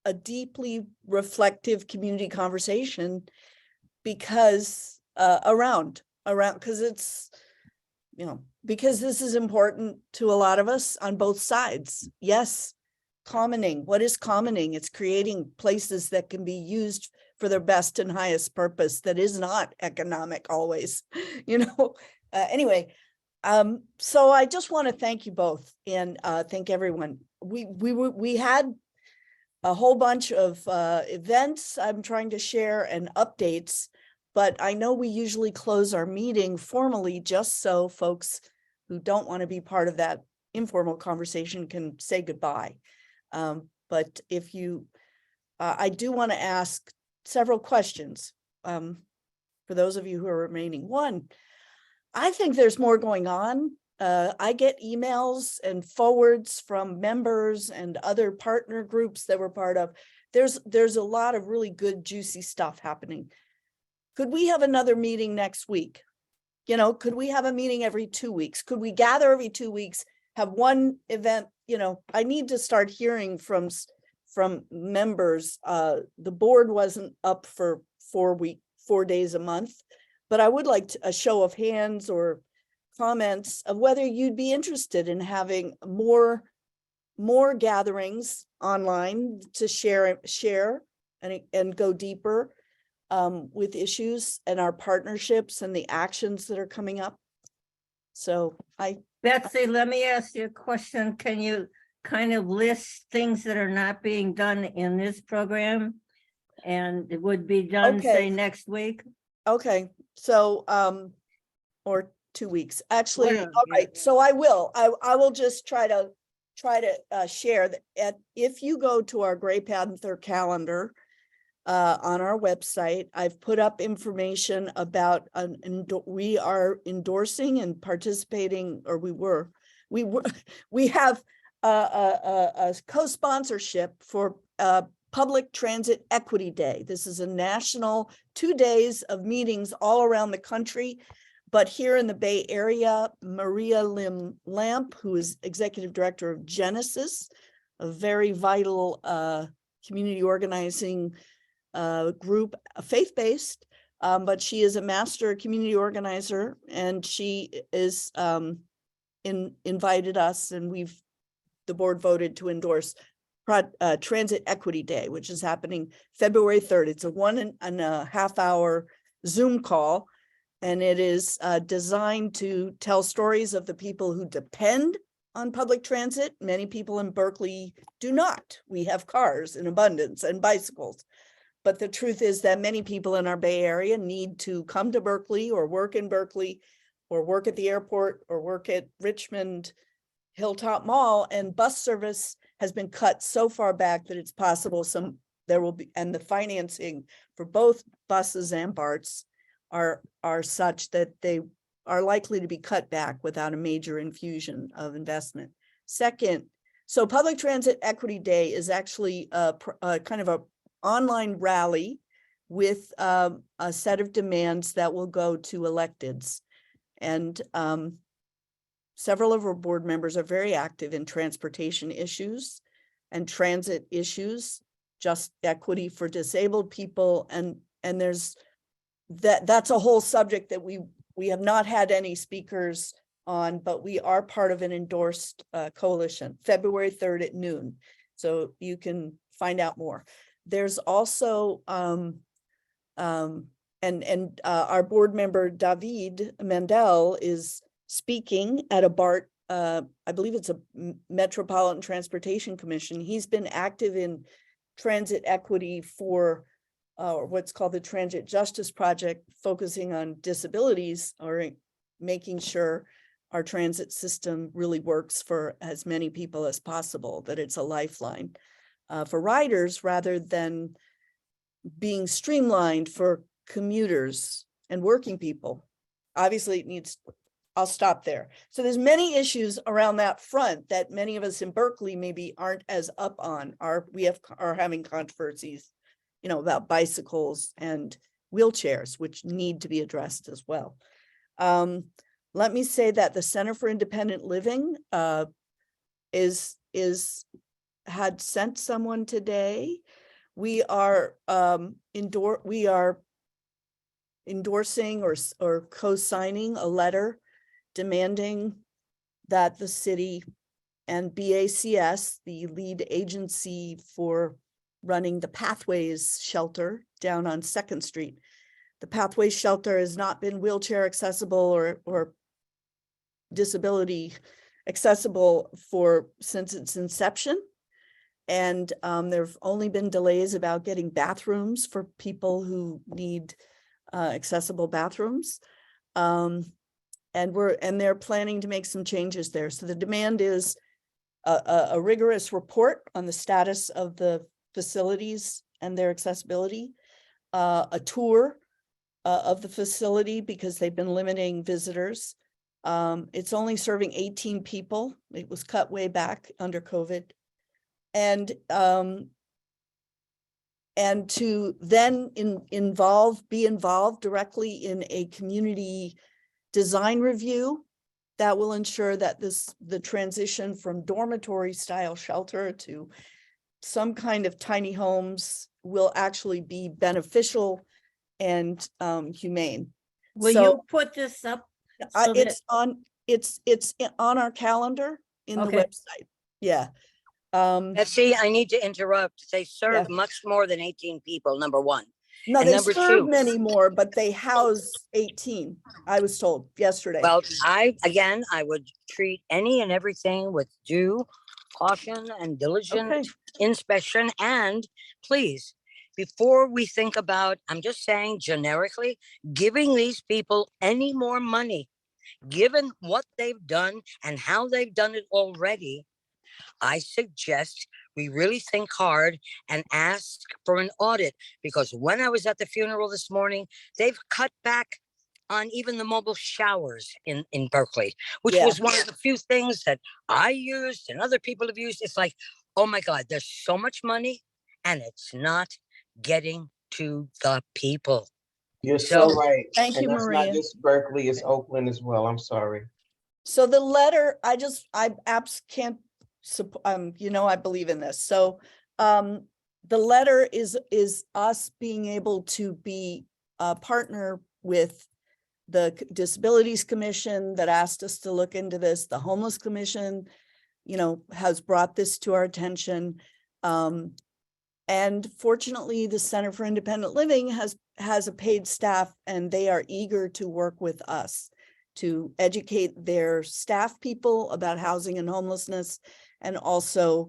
a deeply reflective community conversation because around because it's because this is important to a lot of us on both sides. Yes, commoning. What is commoning? It's creating places that can be used for their best and highest purpose that is not economic always, anyway. So I just want to thank you both and thank everyone. We had a whole bunch of events I'm trying to share and updates, but I know we usually close our meeting formally just so folks who don't want to be part of that informal conversation can say goodbye. But if you, I do want to ask several questions for those of you who are remaining. One, I think there's more going on. I get emails and forwards from members and other partner groups that we're part of. There's a lot of really good, juicy stuff happening. Could we have another meeting next week? Could we have a meeting every 2 weeks? Could we gather every 2 weeks, have one event? I need to start hearing from members. The board wasn't up for 4 days a month. but I would like a show of hands or comments of whether you'd be interested in having more gatherings online to share and go deeper with issues and our partnerships and the actions that are coming up. So Betsy, let me ask you a question. Can you kind of list things that are not being done in this program? And it would be done, say, Okay. next week? Okay, so, or 2 weeks, actually, Whatever, all yeah. right, so I will just try to share that if you go to our Gray Panther calendar on our website, I've put up information about we are endorsing and participating, or we have a co-sponsorship for Public Transit Equity Day. This is a national 2 days of meetings all around the country. But here in the Bay Area, Maria Lim Lamp, who is executive director of Genesis, a very vital community organizing group, faith-based, but she is a master community organizer, and she is invited us, and the board voted to endorse Transit Equity Day, which is happening February 3rd. It's a 1.5 hour Zoom call, and it is designed to tell stories of the people who depend on public transit. Many people in Berkeley do not. We have cars in abundance and bicycles. But the truth is that many people in our Bay Area need to come to Berkeley or work in Berkeley or work at the airport or work at Richmond Hilltop Mall, and bus service has been cut so far back that it's possible there will be, and the financing for both buses and BARTs are such that they are likely to be cut back without a major infusion of investment. Second, so Public Transit Equity Day is actually a kind of a online rally with a set of demands that will go to electeds. And several of our board members are very active in transportation issues and transit issues, just equity for disabled people. And there's that's a whole subject that we have not had any speakers on, but we are part of an endorsed coalition, February 3rd at noon. So you can find out more. There's also, our board member, David Mandel, is speaking at a BART, I believe it's a Metropolitan Transportation Commission. He's been active in transit equity for what's called the Transit Justice Project, focusing on disabilities or making sure our transit system really works for as many people as possible, that it's a lifeline for riders rather than being streamlined for commuters and working people. Obviously, it needs, I'll stop there. So there's many issues around that front that many of us in Berkeley maybe aren't as up on. We are having controversies, about bicycles and wheelchairs, which need to be addressed as well. Let me say that the Center for Independent Living had sent someone today. We are endorsing or co-signing a letter demanding that the city and BACS, the lead agency for running the Pathways shelter down on 2nd Street. The Pathways shelter has not been wheelchair accessible or disability accessible since its inception. And there have only been delays about getting bathrooms for people who need accessible bathrooms. And they're planning to make some changes there. So the demand is a rigorous report on the status of the facilities and their accessibility, a tour of the facility because they've been limiting visitors. It's only serving 18 people. It was cut way back under COVID. And to then be involved directly in a community design review that will ensure that the transition from dormitory style shelter to some kind of tiny homes will actually be beneficial and humane. Will So you put this up? so that- it's on our calendar in the Okay. website. Yeah. Betsy, I need to interrupt. They serve Yeah. much more than 18 people, number one. No, And they number serve two, many more, but they house 18, I was told yesterday. well, I would treat any and everything with due caution and diligent Okay. inspection. And please, before we think about, I'm just saying generically, giving these people any more money, given what they've done and how they've done it already, I suggest we really think hard and ask for an audit, because when I was at the funeral this morning, they've cut back on even the mobile showers in Berkeley, which Yeah. was one of the few things that I used and other people have used. It's like, oh my God, there's so much money and it's not getting to the people. You're so right. Thank you, And that's Maria. not just Berkeley, it's Oakland as well. I'm sorry. So the letter, I apps can't, I believe in this. So the letter is us being able to be a partner with the Disabilities Commission that asked us to look into this. The Homeless Commission, has brought this to our attention. And fortunately, the Center for Independent Living has a paid staff, and they are eager to work with us to educate their staff people about housing and homelessness, and also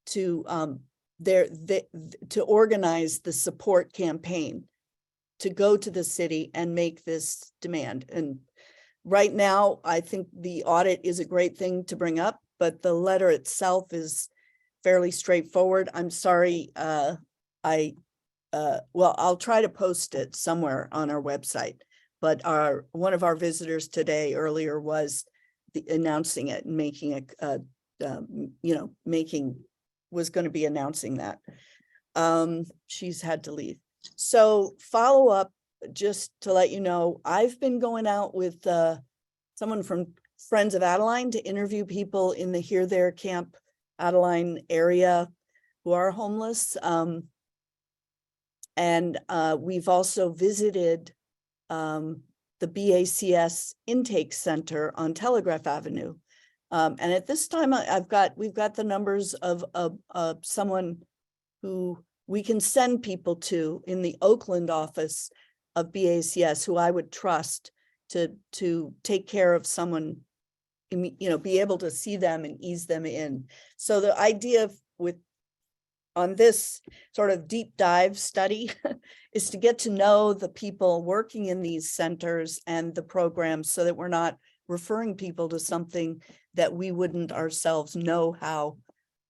to to organize the support campaign to go to the city and make this demand. And right now, I think the audit is a great thing to bring up, but the letter itself is fairly straightforward. I'm sorry, I'll try to post it somewhere on our website, but one of our visitors today earlier was announcing it and making it, was going to be announcing that. She's had to leave. So follow up, just to let you know, I've been going out with someone from Friends of Adeline to interview people in the Here There Camp Adeline area who are homeless. And we've also visited the BACS intake center on Telegraph Avenue. And at this time, we've got the numbers of someone who we can send people to in the Oakland office of BACS, who I would trust to take care of someone, be able to see them and ease them in. So the idea on this sort of deep dive study is to get to know the people working in these centers and the programs, so that we're not referring people to something that we wouldn't ourselves know how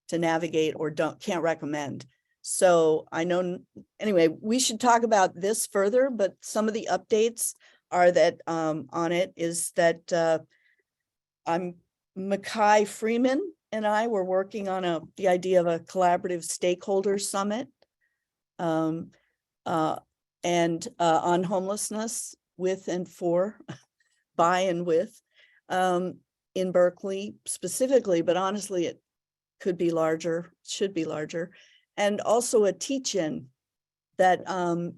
to navigate or can't recommend. So I know, anyway, we should talk about this further, but some of the updates are that on it is that Mackay Freeman and I were working on the idea of a collaborative stakeholder summit and on homelessness with and for, by and with, in Berkeley specifically, but honestly, it could be larger, should be larger. And also a teach-in that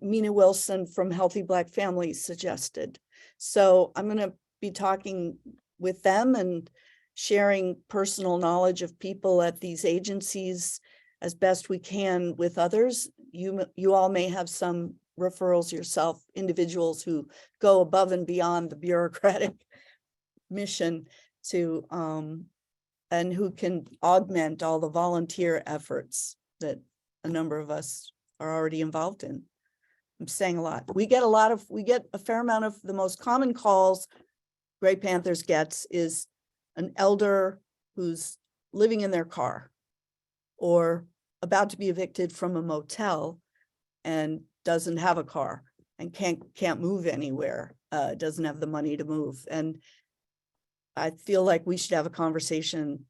Mina Wilson from Healthy Black Families suggested. So I'm going to be talking with them and sharing personal knowledge of people at these agencies as best we can with others. You all may have some referrals yourself, individuals who go above and beyond the bureaucratic mission to and who can augment all the volunteer efforts that a number of us are already involved in. I'm saying a lot. We get a fair amount of the most common calls Gray Panthers gets is an elder who's living in their car or about to be evicted from a motel and doesn't have a car and can't move anywhere, doesn't have the money to move. And I feel like we should have a conversation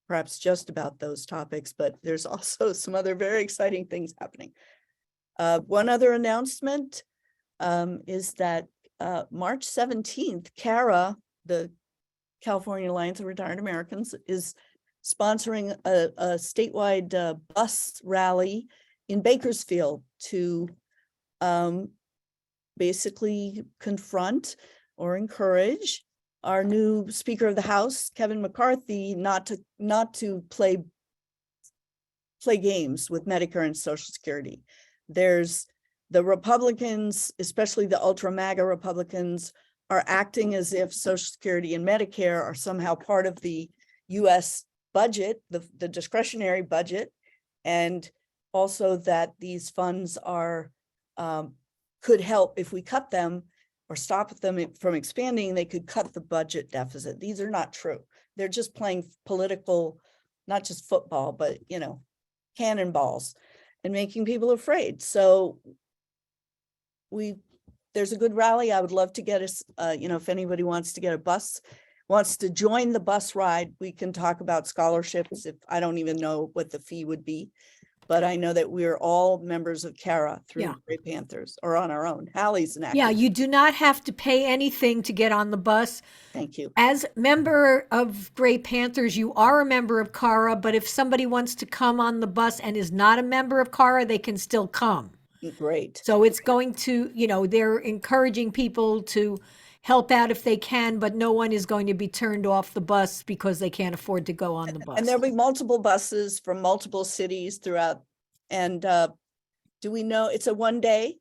perhaps just about those topics, but there's also some other very exciting things happening. One other announcement is that March 17th, CARA, the California Alliance of Retired Americans, is sponsoring a statewide bus rally in Bakersfield to basically confront or encourage our new Speaker of the House, Kevin McCarthy, not to play games with Medicare and Social Security. There's the Republicans, especially the ultra MAGA Republicans, are acting as if Social Security and Medicare are somehow part of the US budget, the discretionary budget, and also that these funds are could help if we cut them or stop them from expanding, they could cut the budget deficit. These are not true. They're just playing political, not just football, but cannonballs and making people afraid. So there's a good rally. I would love to get us, if anybody wants to get a bus, wants to join the bus ride, we can talk about scholarships. If I don't even know what the fee would be, but I know that we're all members of CARA through Yeah. Gray Panthers or on our own. Hallie's an active. Yeah, you do not have to pay anything to get on the bus. Thank you. As member of Gray Panthers, you are a member of CARA, but if somebody wants to come on the bus and is not a member of CARA, they can still come. Great. So it's going to, they're encouraging people to help out if they can, but no one is going to be turned off the bus because they can't afford to go on the bus. And there'll be multiple buses from multiple cities throughout. And do we know it's a one day?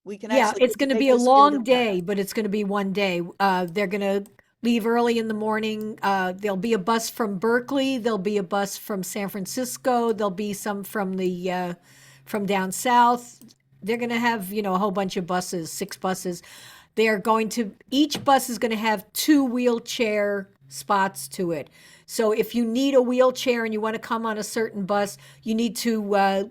We can Yeah, actually. it's going to be a long day, but it's going to be one day. They're going to leave early in the morning. There'll be a bus from Berkeley. There'll be a bus from San Francisco. There'll be some from from down south. They're going to have, a whole bunch of buses, 6 buses. Each bus is going to have 2 wheelchair spots to it. So if you need a wheelchair and you want to come on a certain bus, you need to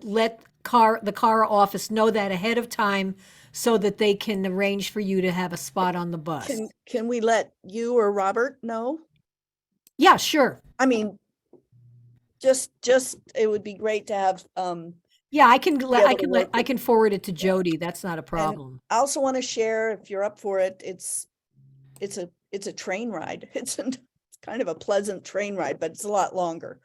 let the CARA office know that ahead of time so that they can arrange for you to have a spot on the bus. Can we let you or Robert know? Yeah, sure. I mean, just it would be great to have. Yeah, I can able to I can forward it to Jody. That's not a problem. I also want to share, if you're up for it, it's a train ride. It's kind of a pleasant train ride, but it's a lot longer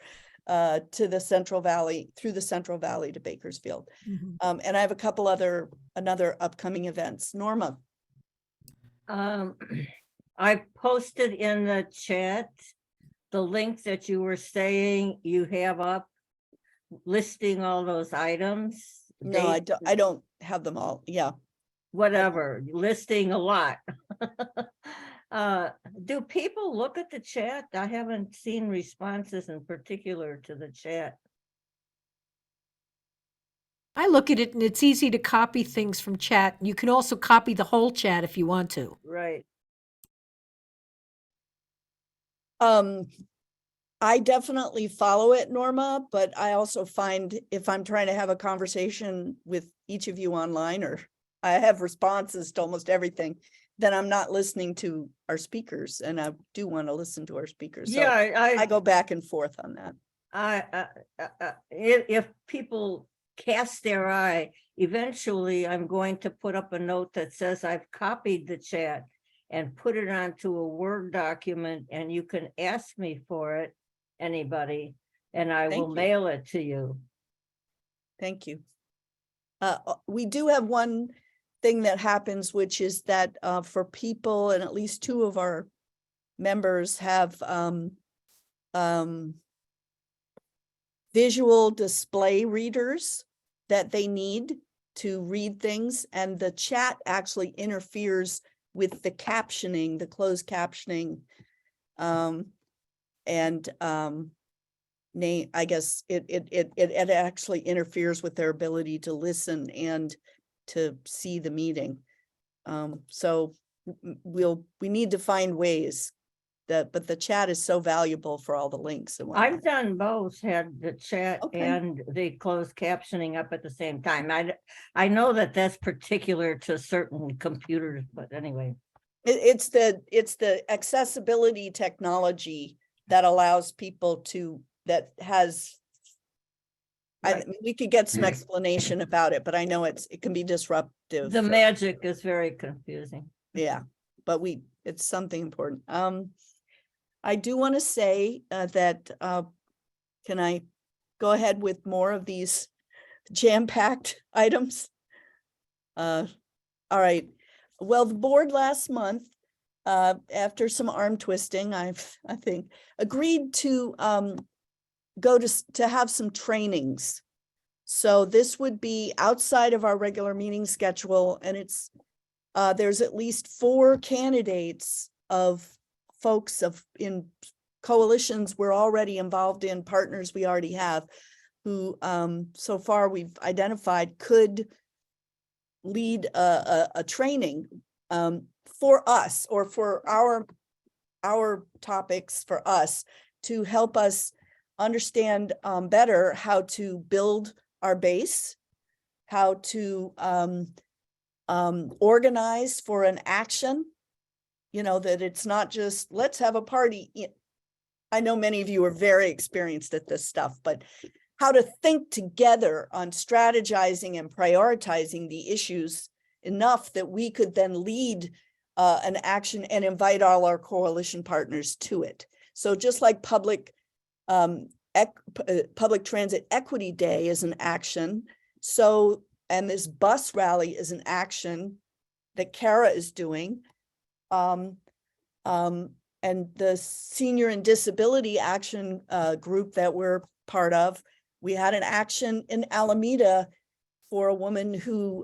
to the Central Valley, through the Central Valley to Bakersfield. Mhm. And I have a couple other upcoming events. Norma. I posted in the chat the link that you were saying you have up, listing all those items. No, dates, I don't have them all. Yeah. whatever, listing a lot. Do people look at the chat? I haven't seen responses in particular to the chat. I look at it and it's easy to copy things from chat. You can also copy the whole chat if you want to. Right. I definitely follow it, Norma, but I also find if I'm trying to have a conversation with each of you online, or I have responses to almost everything, then I'm not listening to our speakers, and I do want to listen to our speakers. So Yeah, I go back and forth on that. If people cast their eye, eventually I'm going to put up a note that says I've copied the chat and put it onto a Word document, and you can ask me for it, anybody, and I will mail it to you. Thank you. We do have one thing that happens, which is that for people, and at least 2 of our members have visual display readers that they need to read things, and the chat actually interferes with the captioning, the closed captioning. I guess it actually interferes with their ability to listen and to see the meeting. So we need to find ways but the chat is so valuable for all the links and whatnot. I've done both, had the chat and the closed captioning up at the same time. I know that that's particular to certain computers, but anyway. It's the accessibility technology that allows people to, that has, we could get some explanation about it, but I know it can be disruptive. The magic is very confusing. Yeah, but it's something important. I do want to say that, can I go ahead with more of these jam-packed items? All right. Well, the board last month after some arm twisting, I think, agreed to go to have some trainings. So this would be outside of our regular meeting schedule, and it's there's at least 4 candidates of folks in coalitions we're already involved in, partners we already have, who so far we've identified could lead a training for us, or for our topics for us, to help us understand better how to build our base, how to organize for an action, that it's not just, let's have a party. I know many of you are very experienced at this stuff, but how to think together on strategizing and prioritizing the issues enough that we could then lead an action and invite all our coalition partners to it. So just like Public Transit Equity Day is an action, and this bus rally is an action that Kara is doing, and the Senior and Disability Action group that we're part of, we had an action in Alameda for a woman who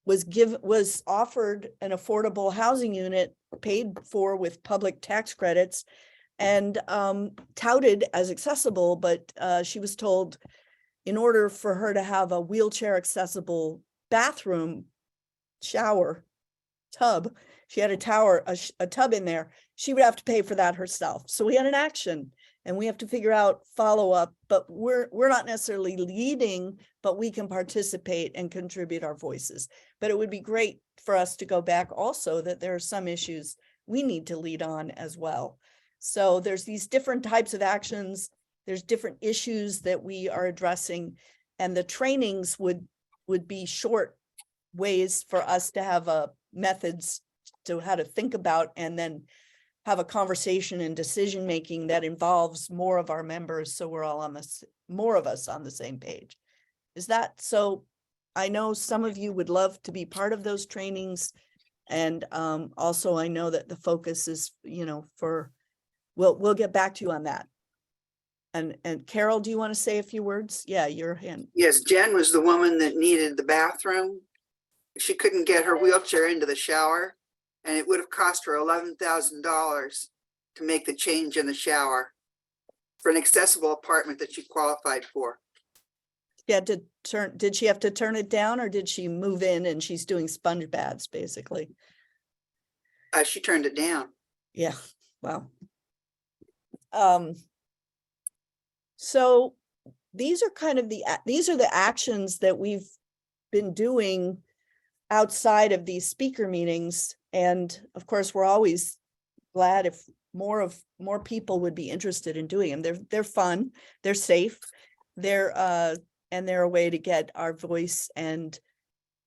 was offered an affordable housing unit paid for with public tax credits and touted as accessible, but she was told in order for her to have a wheelchair accessible bathroom, shower, tub, she had a tub in there, she would have to pay for that herself. So we had an action, and we have to figure out follow-up, but we're not necessarily leading, but we can participate and contribute our voices. But it would be great for us to go back also that there are some issues we need to lead on as well. So there's these different types of actions, there's different issues that we are addressing, and the trainings would be short ways for us to have methods to how to think about and then have a conversation and decision making that involves more of our members, so we're all more of us on the same page. Is that so? I know some of you would love to be part of those trainings, and also I know that the focus is, we'll get back to you on that. And Carol, do you want to say a few words? Yeah, your hand. Yes, Jen was the woman that needed the bathroom. She couldn't get her wheelchair into the shower, and it would have cost her $11,000 to make the change in the shower for an accessible apartment that she qualified for. Did she have to turn it down, or did she move in and she's doing sponge baths basically? She turned it down. Yeah, wow. So these are the actions that we've been doing outside of these speaker meetings. And of course, we're always glad if more people would be interested in doing them. They're fun, they're safe, and they're a way to get our voice and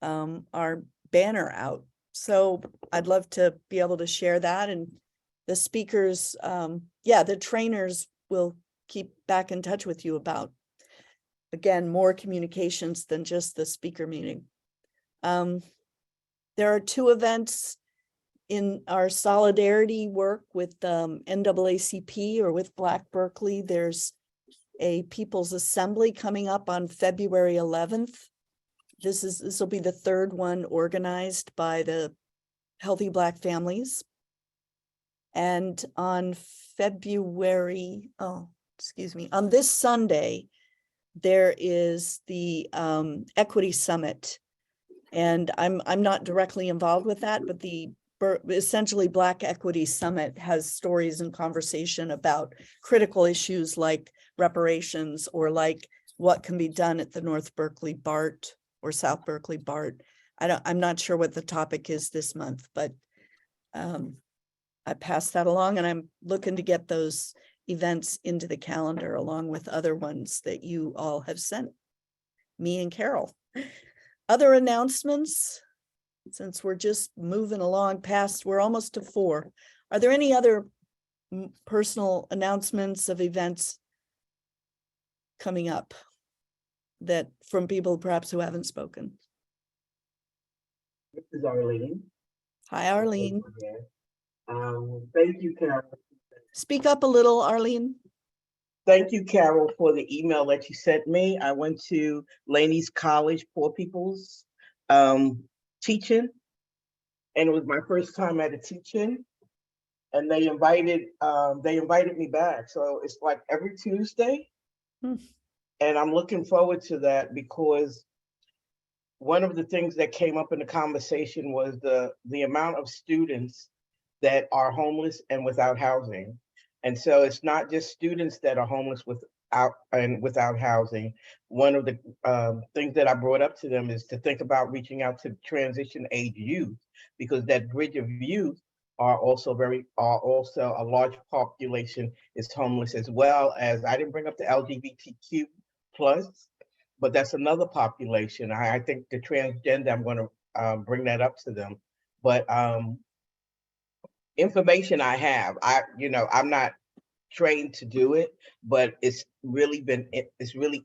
our banner out. So I'd love to be able to share that, and the speakers, the trainers will keep back in touch with you about, again, more communications than just the speaker meeting. There are 2 events in our solidarity work with NAACP or with Black Berkeley. There's a People's Assembly coming up on February 11th. This will be the 3rd one organized by the Healthy Black Families. And on on this Sunday, there is the Equity Summit. And I'm not directly involved with that, but the essentially Black Equity Summit has stories and conversation about critical issues like reparations, or like what can be done at the North Berkeley BART or South Berkeley BART. I'm not sure what the topic is this month, but I passed that along, and I'm looking to get those events into the calendar along with other ones that you all have sent me and Carol. Other announcements, since we're just moving along past, we're almost to 4. Are there any other personal announcements of events coming up that from people perhaps who haven't spoken? This is Arlene. Hi, Arlene. Thank you, Carol. Speak up a little, Arlene. Thank you, Carol, for the email that you sent me. I went to Laney's College, Poor People's teaching, and it was my first time at a teaching. And they invited me back. So it's like every Tuesday. Hmm. And I'm looking forward to that because one of the things that came up in the conversation was the amount of students that are homeless and without housing. And so it's not just students that are homeless without housing. One of the things that I brought up to them is to think about reaching out to transition age youth, because that bridge of youth are also a large population is homeless, as well as, I didn't bring up the LGBTQ plus, but that's another population. I think the transgender, I'm going to bring that up to them. But information I have, I'm not trained to do it, but it's really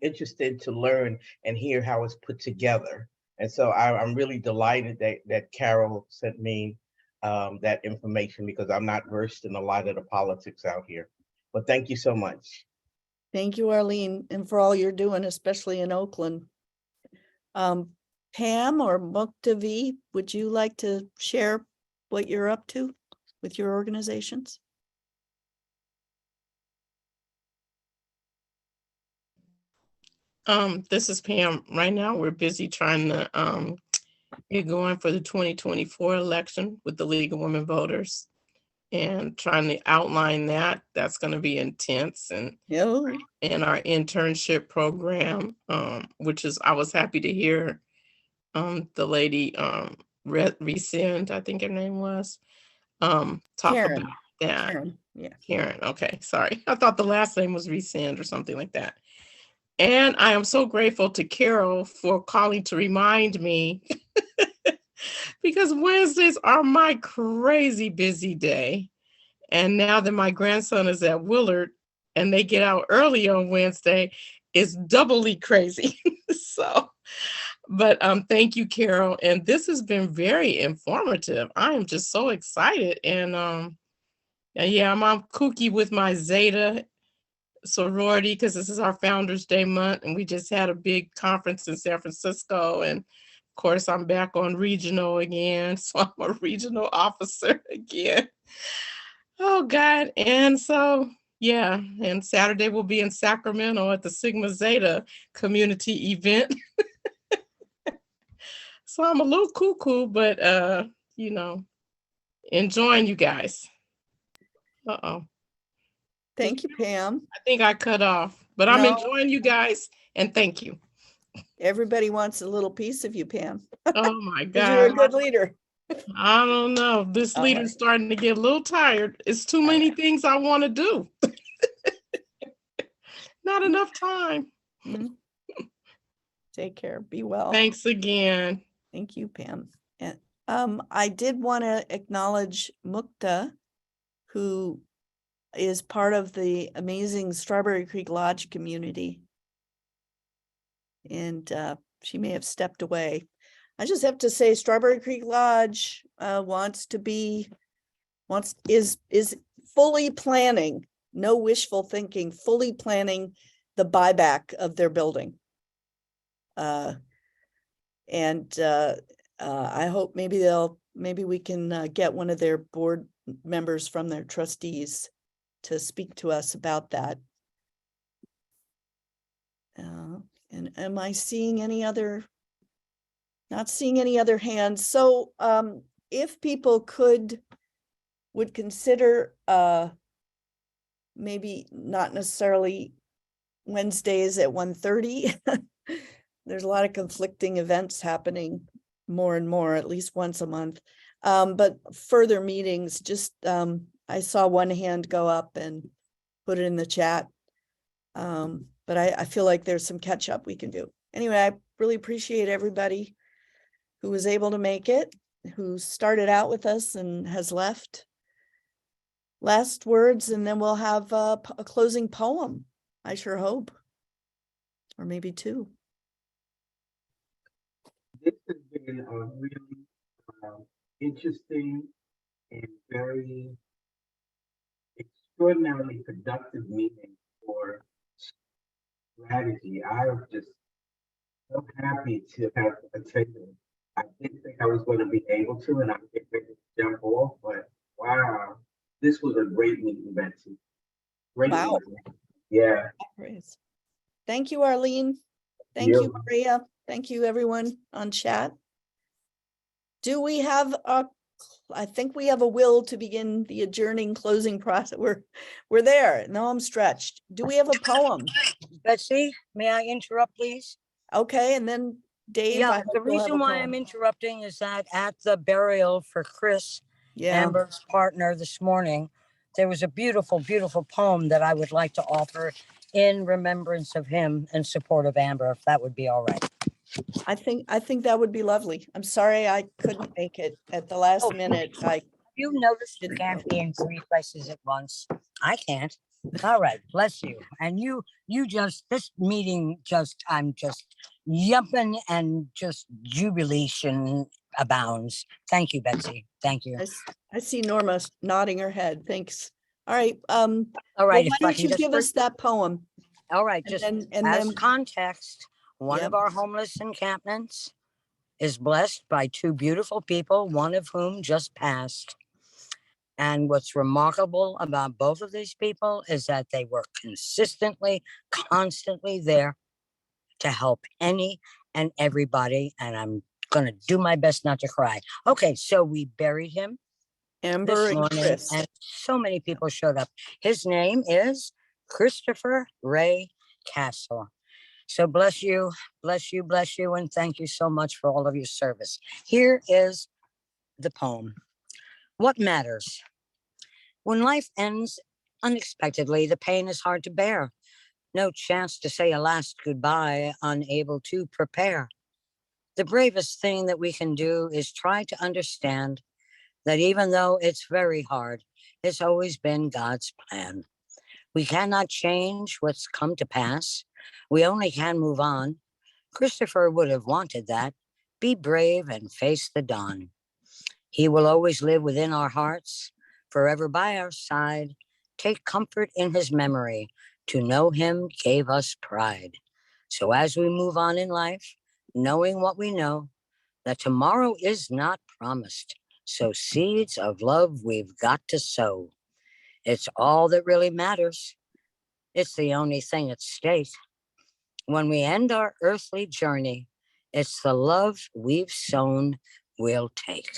interesting to learn and hear how it's put together. And so I'm really delighted that Carol sent me that information, because I'm not versed in a lot of the politics out here. But thank you so much. Thank you, Arlene, and for all you're doing, especially in Oakland. Pam or Muktavi, would you like to share what you're up to with your organizations? This is Pam. Right now, we're busy trying to get going for the 2024 election with the League of Women Voters, and trying to outline that. That's going to be intense. And in our internship program, which is, I was happy to hear the lady Resend, I think her name was, talk Karen. about that. Karen, yeah. Karen, okay, sorry. I thought the last name was Resend or something like that. And I am so grateful to Carol for calling to remind me because Wednesdays are my crazy busy day. And now that my grandson is at Willard and they get out early on Wednesday, it's doubly crazy. But thank you, Carol. And this has been very informative. I am just so excited. And yeah, I'm kooky with my Zeta sorority because this is our Founders Day month, and we just had a big conference in San Francisco. And of course, I'm back on regional again, so I'm a regional officer again. Oh God. And so yeah, and Saturday we'll be in Sacramento at the Sigma Zeta community event. So I'm a little cuckoo, but enjoying you guys. Uh-oh. Thank you, Pam. I think I cut off, but I'm No. enjoying you guys, and thank you. Everybody wants a little piece of you, Pam. Oh my God. 'Cause you're a good leader. I don't know. This All leader's right. starting to get a little tired. It's too many things I want to do. Not enough time. Mhm. Take care. Be well. Thanks again. Thank you, Pam. And I did want to acknowledge Mukta, who is part of the amazing Strawberry Creek Lodge community. And she may have stepped away. I just have to say Strawberry Creek Lodge is fully planning, no wishful thinking, fully planning the buyback of their building. I hope maybe we can get one of their board members from their trustees to speak to us about that. And am I seeing any other? Not seeing any other hands. So if people would consider maybe not necessarily Wednesdays at 1:30. There's a lot of conflicting events happening more and more, at least once a month. But further meetings, just I saw one hand go up and put it in the chat. But I feel like there's some catch up we can do. Anyway, I really appreciate everybody who was able to make it, who started out with us and has left. Last words, and then we'll have a closing poem, I sure hope. Or maybe two. This has been a really interesting a very extraordinarily productive meeting for strategy. I was just so happy to have attended. I didn't think I was going to be able to, and I was getting ready to jump off, but wow, this was a great meeting, Betsy. Great Wow. meeting. Yeah. Praise. Thank you, Arlene. Thank you, Maria. Thank you, everyone on chat. Do we have I think we have a will to begin the adjourning closing process. We're there. No, I'm stretched. Do we have a poem? Betsy, may I interrupt, please? Okay, and then Dave. Yeah, I hope the you'll have reason a why poem. I'm interrupting is that at the burial for Chris, Yeah. Amber's partner, this morning, there was a beautiful, beautiful poem that I would like to offer in remembrance of him and support of Amber, if that would be all right. I think that would be lovely. I'm sorry I couldn't make it at the last Oh, minute. You noticed you didn't can't know. be in 3 places at once. I can't. All right, bless you. And you just, this meeting just, I'm just yumping and just jubilation abounds. Thank you, Betsy. Thank you. I see Norma nodding her head. Thanks. All right. All Well, right, why if I don't can you just give us that poem? all right, And just then as context, one Yep. of our homeless encampments is blessed by 2 beautiful people, one of whom just passed. And what's remarkable about both of these people is that they were consistently, constantly there to help any and everybody. And I'm going to do my best not to cry. Okay, so we buried him Amber this and morning, Chris. and so many people showed up. His name is Christopher Ray Castle. So bless you, bless you, bless you, and thank you so much for all of your service. Here is the poem. What matters? When life ends unexpectedly, the pain is hard to bear. No chance to say a last goodbye, unable to prepare. The bravest thing that we can do is try to understand that even though it's very hard, it's always been God's plan. We cannot change what's come to pass. We only can move on. Christopher would have wanted that. Be brave and face the dawn. He will always live within our hearts, forever by our side. Take comfort in his memory. To know him gave us pride. So as we move on in life, knowing what we know, that tomorrow is not promised. So seeds of love we've got to sow. It's all that really matters. It's the only thing at stake. When we end our earthly journey, it's the love we've sown we'll take.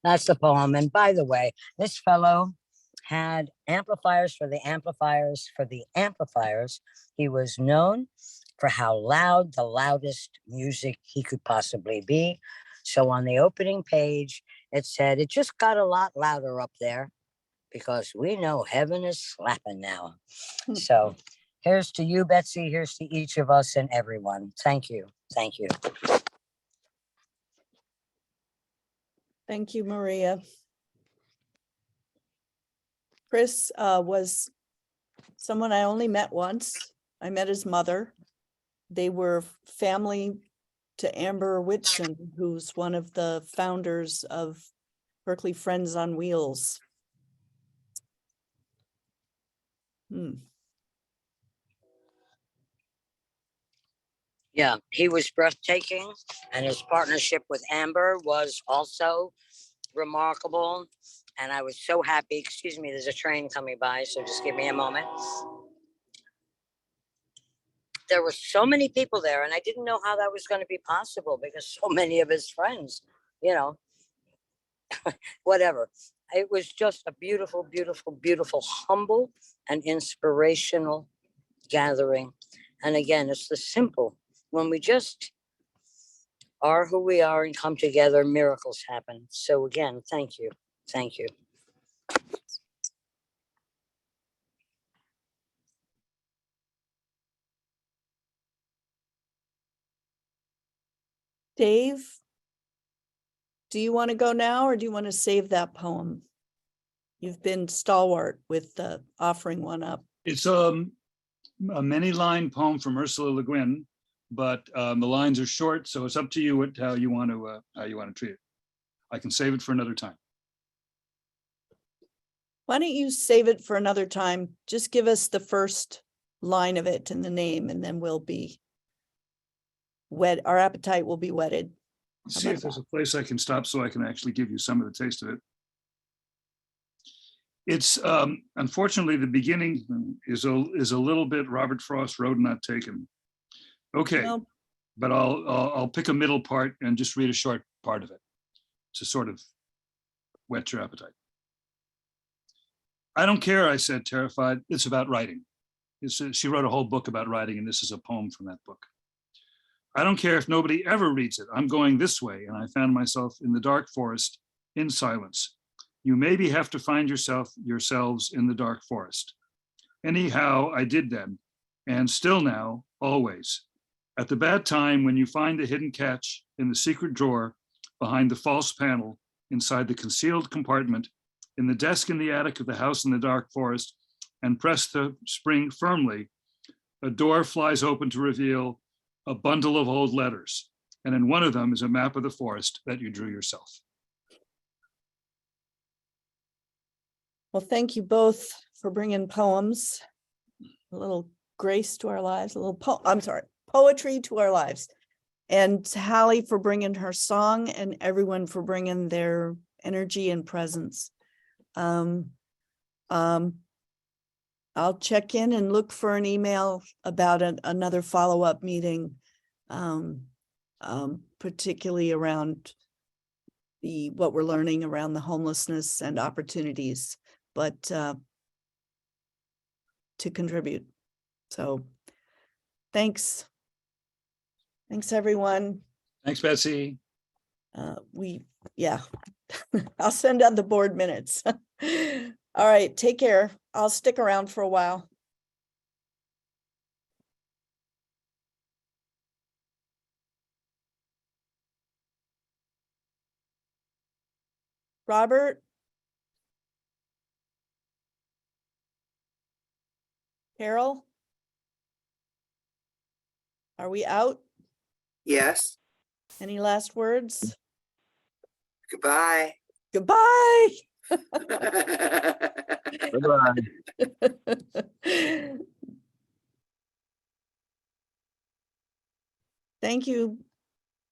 That's the poem. And by the way, this fellow had amplifiers for the amplifiers for the amplifiers. He was known for how loud, the loudest music he could possibly be. So on the opening page, it said, it just got a lot louder up there because we know heaven is slapping now. So here's to you, Betsy. Here's to each of us and everyone. Thank you. Thank you. Thank you, Maria. Chris was someone I only met once. I met his mother. They were family to Amber Whitson, who's one of the founders of Berkeley Friends on Wheels. Yeah, he was breathtaking, and his partnership with Amber was also remarkable. And I was so happy. Excuse me, there's a train coming by, so just give me a moment. There were so many people there, and I didn't know how that was going to be possible because so many of his friends, whatever. It was just a beautiful, beautiful, beautiful, humble and inspirational gathering. And again, it's the simple. When we just are who we are and come together, miracles happen. So again, thank you. Thank you. Dave, do you want to go now or do you want to save that poem? You've been stalwart with offering one up. It's a many-line poem from Ursula Le Guin, but the lines are short, so it's up to you how you want to treat it. I can save it for another time. Why don't you save it for another time? Just give us the first line of it and the name, and then we'll be our appetite will be whetted. See if there's a place I can stop so I can actually give you some of the taste of it. It's unfortunately the beginning is a little bit Robert Frost, Road Not Taken. Okay, Well, but I'll pick a middle part and just read a short part of it to sort of whet your appetite. I don't care, I said, terrified. It's about writing. She wrote a whole book about writing, and this is a poem from that book. I don't care if nobody ever reads it. I'm going this way, and I found myself in the dark forest in silence. You maybe have to find yourselves in the dark forest. Anyhow, I did then, and still now, always. At the bad time when you find the hidden catch in the secret drawer, behind the false panel, inside the concealed compartment, in the desk in the attic of the house in the dark forest, and press the spring firmly, a door flies open to reveal a bundle of old letters, and in one of them is a map of the forest that you drew yourself. well, thank you both for bringing poems, a little grace to our lives, poetry to our lives. And Hallie for bringing her song, and everyone for bringing their energy and presence. I'll check in and look for an email about another follow-up meeting, particularly around what we're learning around the homelessness and opportunities, but to contribute. So thanks. Thanks, everyone. Thanks, Betsy. Yeah, I'll send out the board minutes. All right, take care. I'll stick around for a while. Robert? Carol? Are we out? Yes. Any last words? Goodbye. Goodbye. Goodbye. Thank you,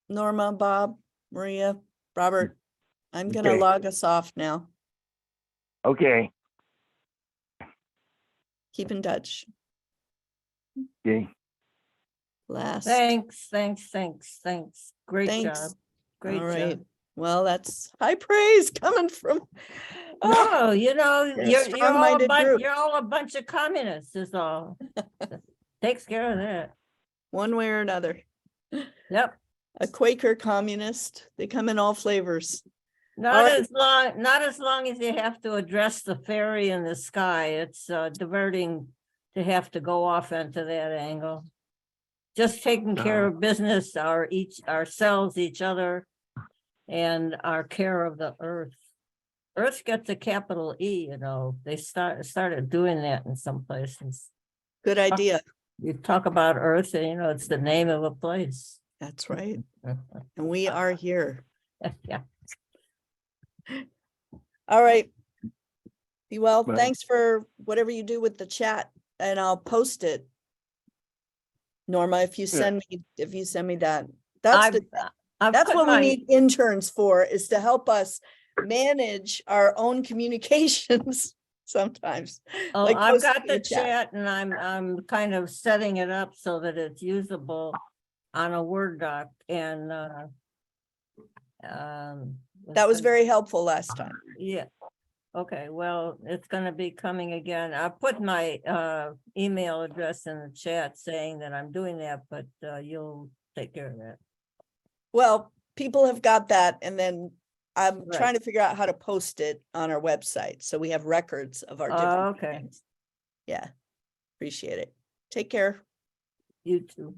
Norma, Bob, Maria, Robert. I'm gonna Okay. log us off now. Okay. Keep in touch. Okay. Last. Thanks. Great Thanks. job. Great All right. job. Well, that's high praise coming from. No, you know, You're a you're strong-minded group. you're all a bunch of communists is all. Takes care of that. One way or another. Yep. A Quaker communist. They come in all flavors. Not All right. as long as you have to address the fairy in the sky. It's diverting to have to go off into that angle. Just taking care of business, ourselves, each other, and our care of the earth. Earth gets a capital E, you know. They started doing that in some places. Good idea. You talk about Earth, and you know it's the name of a place. That's right. And we are here. Yeah. All right. Be well. Bye. Thanks for whatever you do with the chat, and I'll post it. Norma, if you send me that. That's I've what we need interns for, is to help us manage our own communications sometimes. Oh, like I've posting got the the chat and I'm kind of setting it up so that it's usable on a Word doc and that was very helpful last time. yeah. Okay, well, it's gonna be coming again. I put my email address in the chat saying that I'm doing that, but you'll take care of that. Well, people have got that, and then I'm Right. trying to figure out how to post it on our website, so we have records of our different Okay. meetings. Yeah, appreciate it. Take care. You too.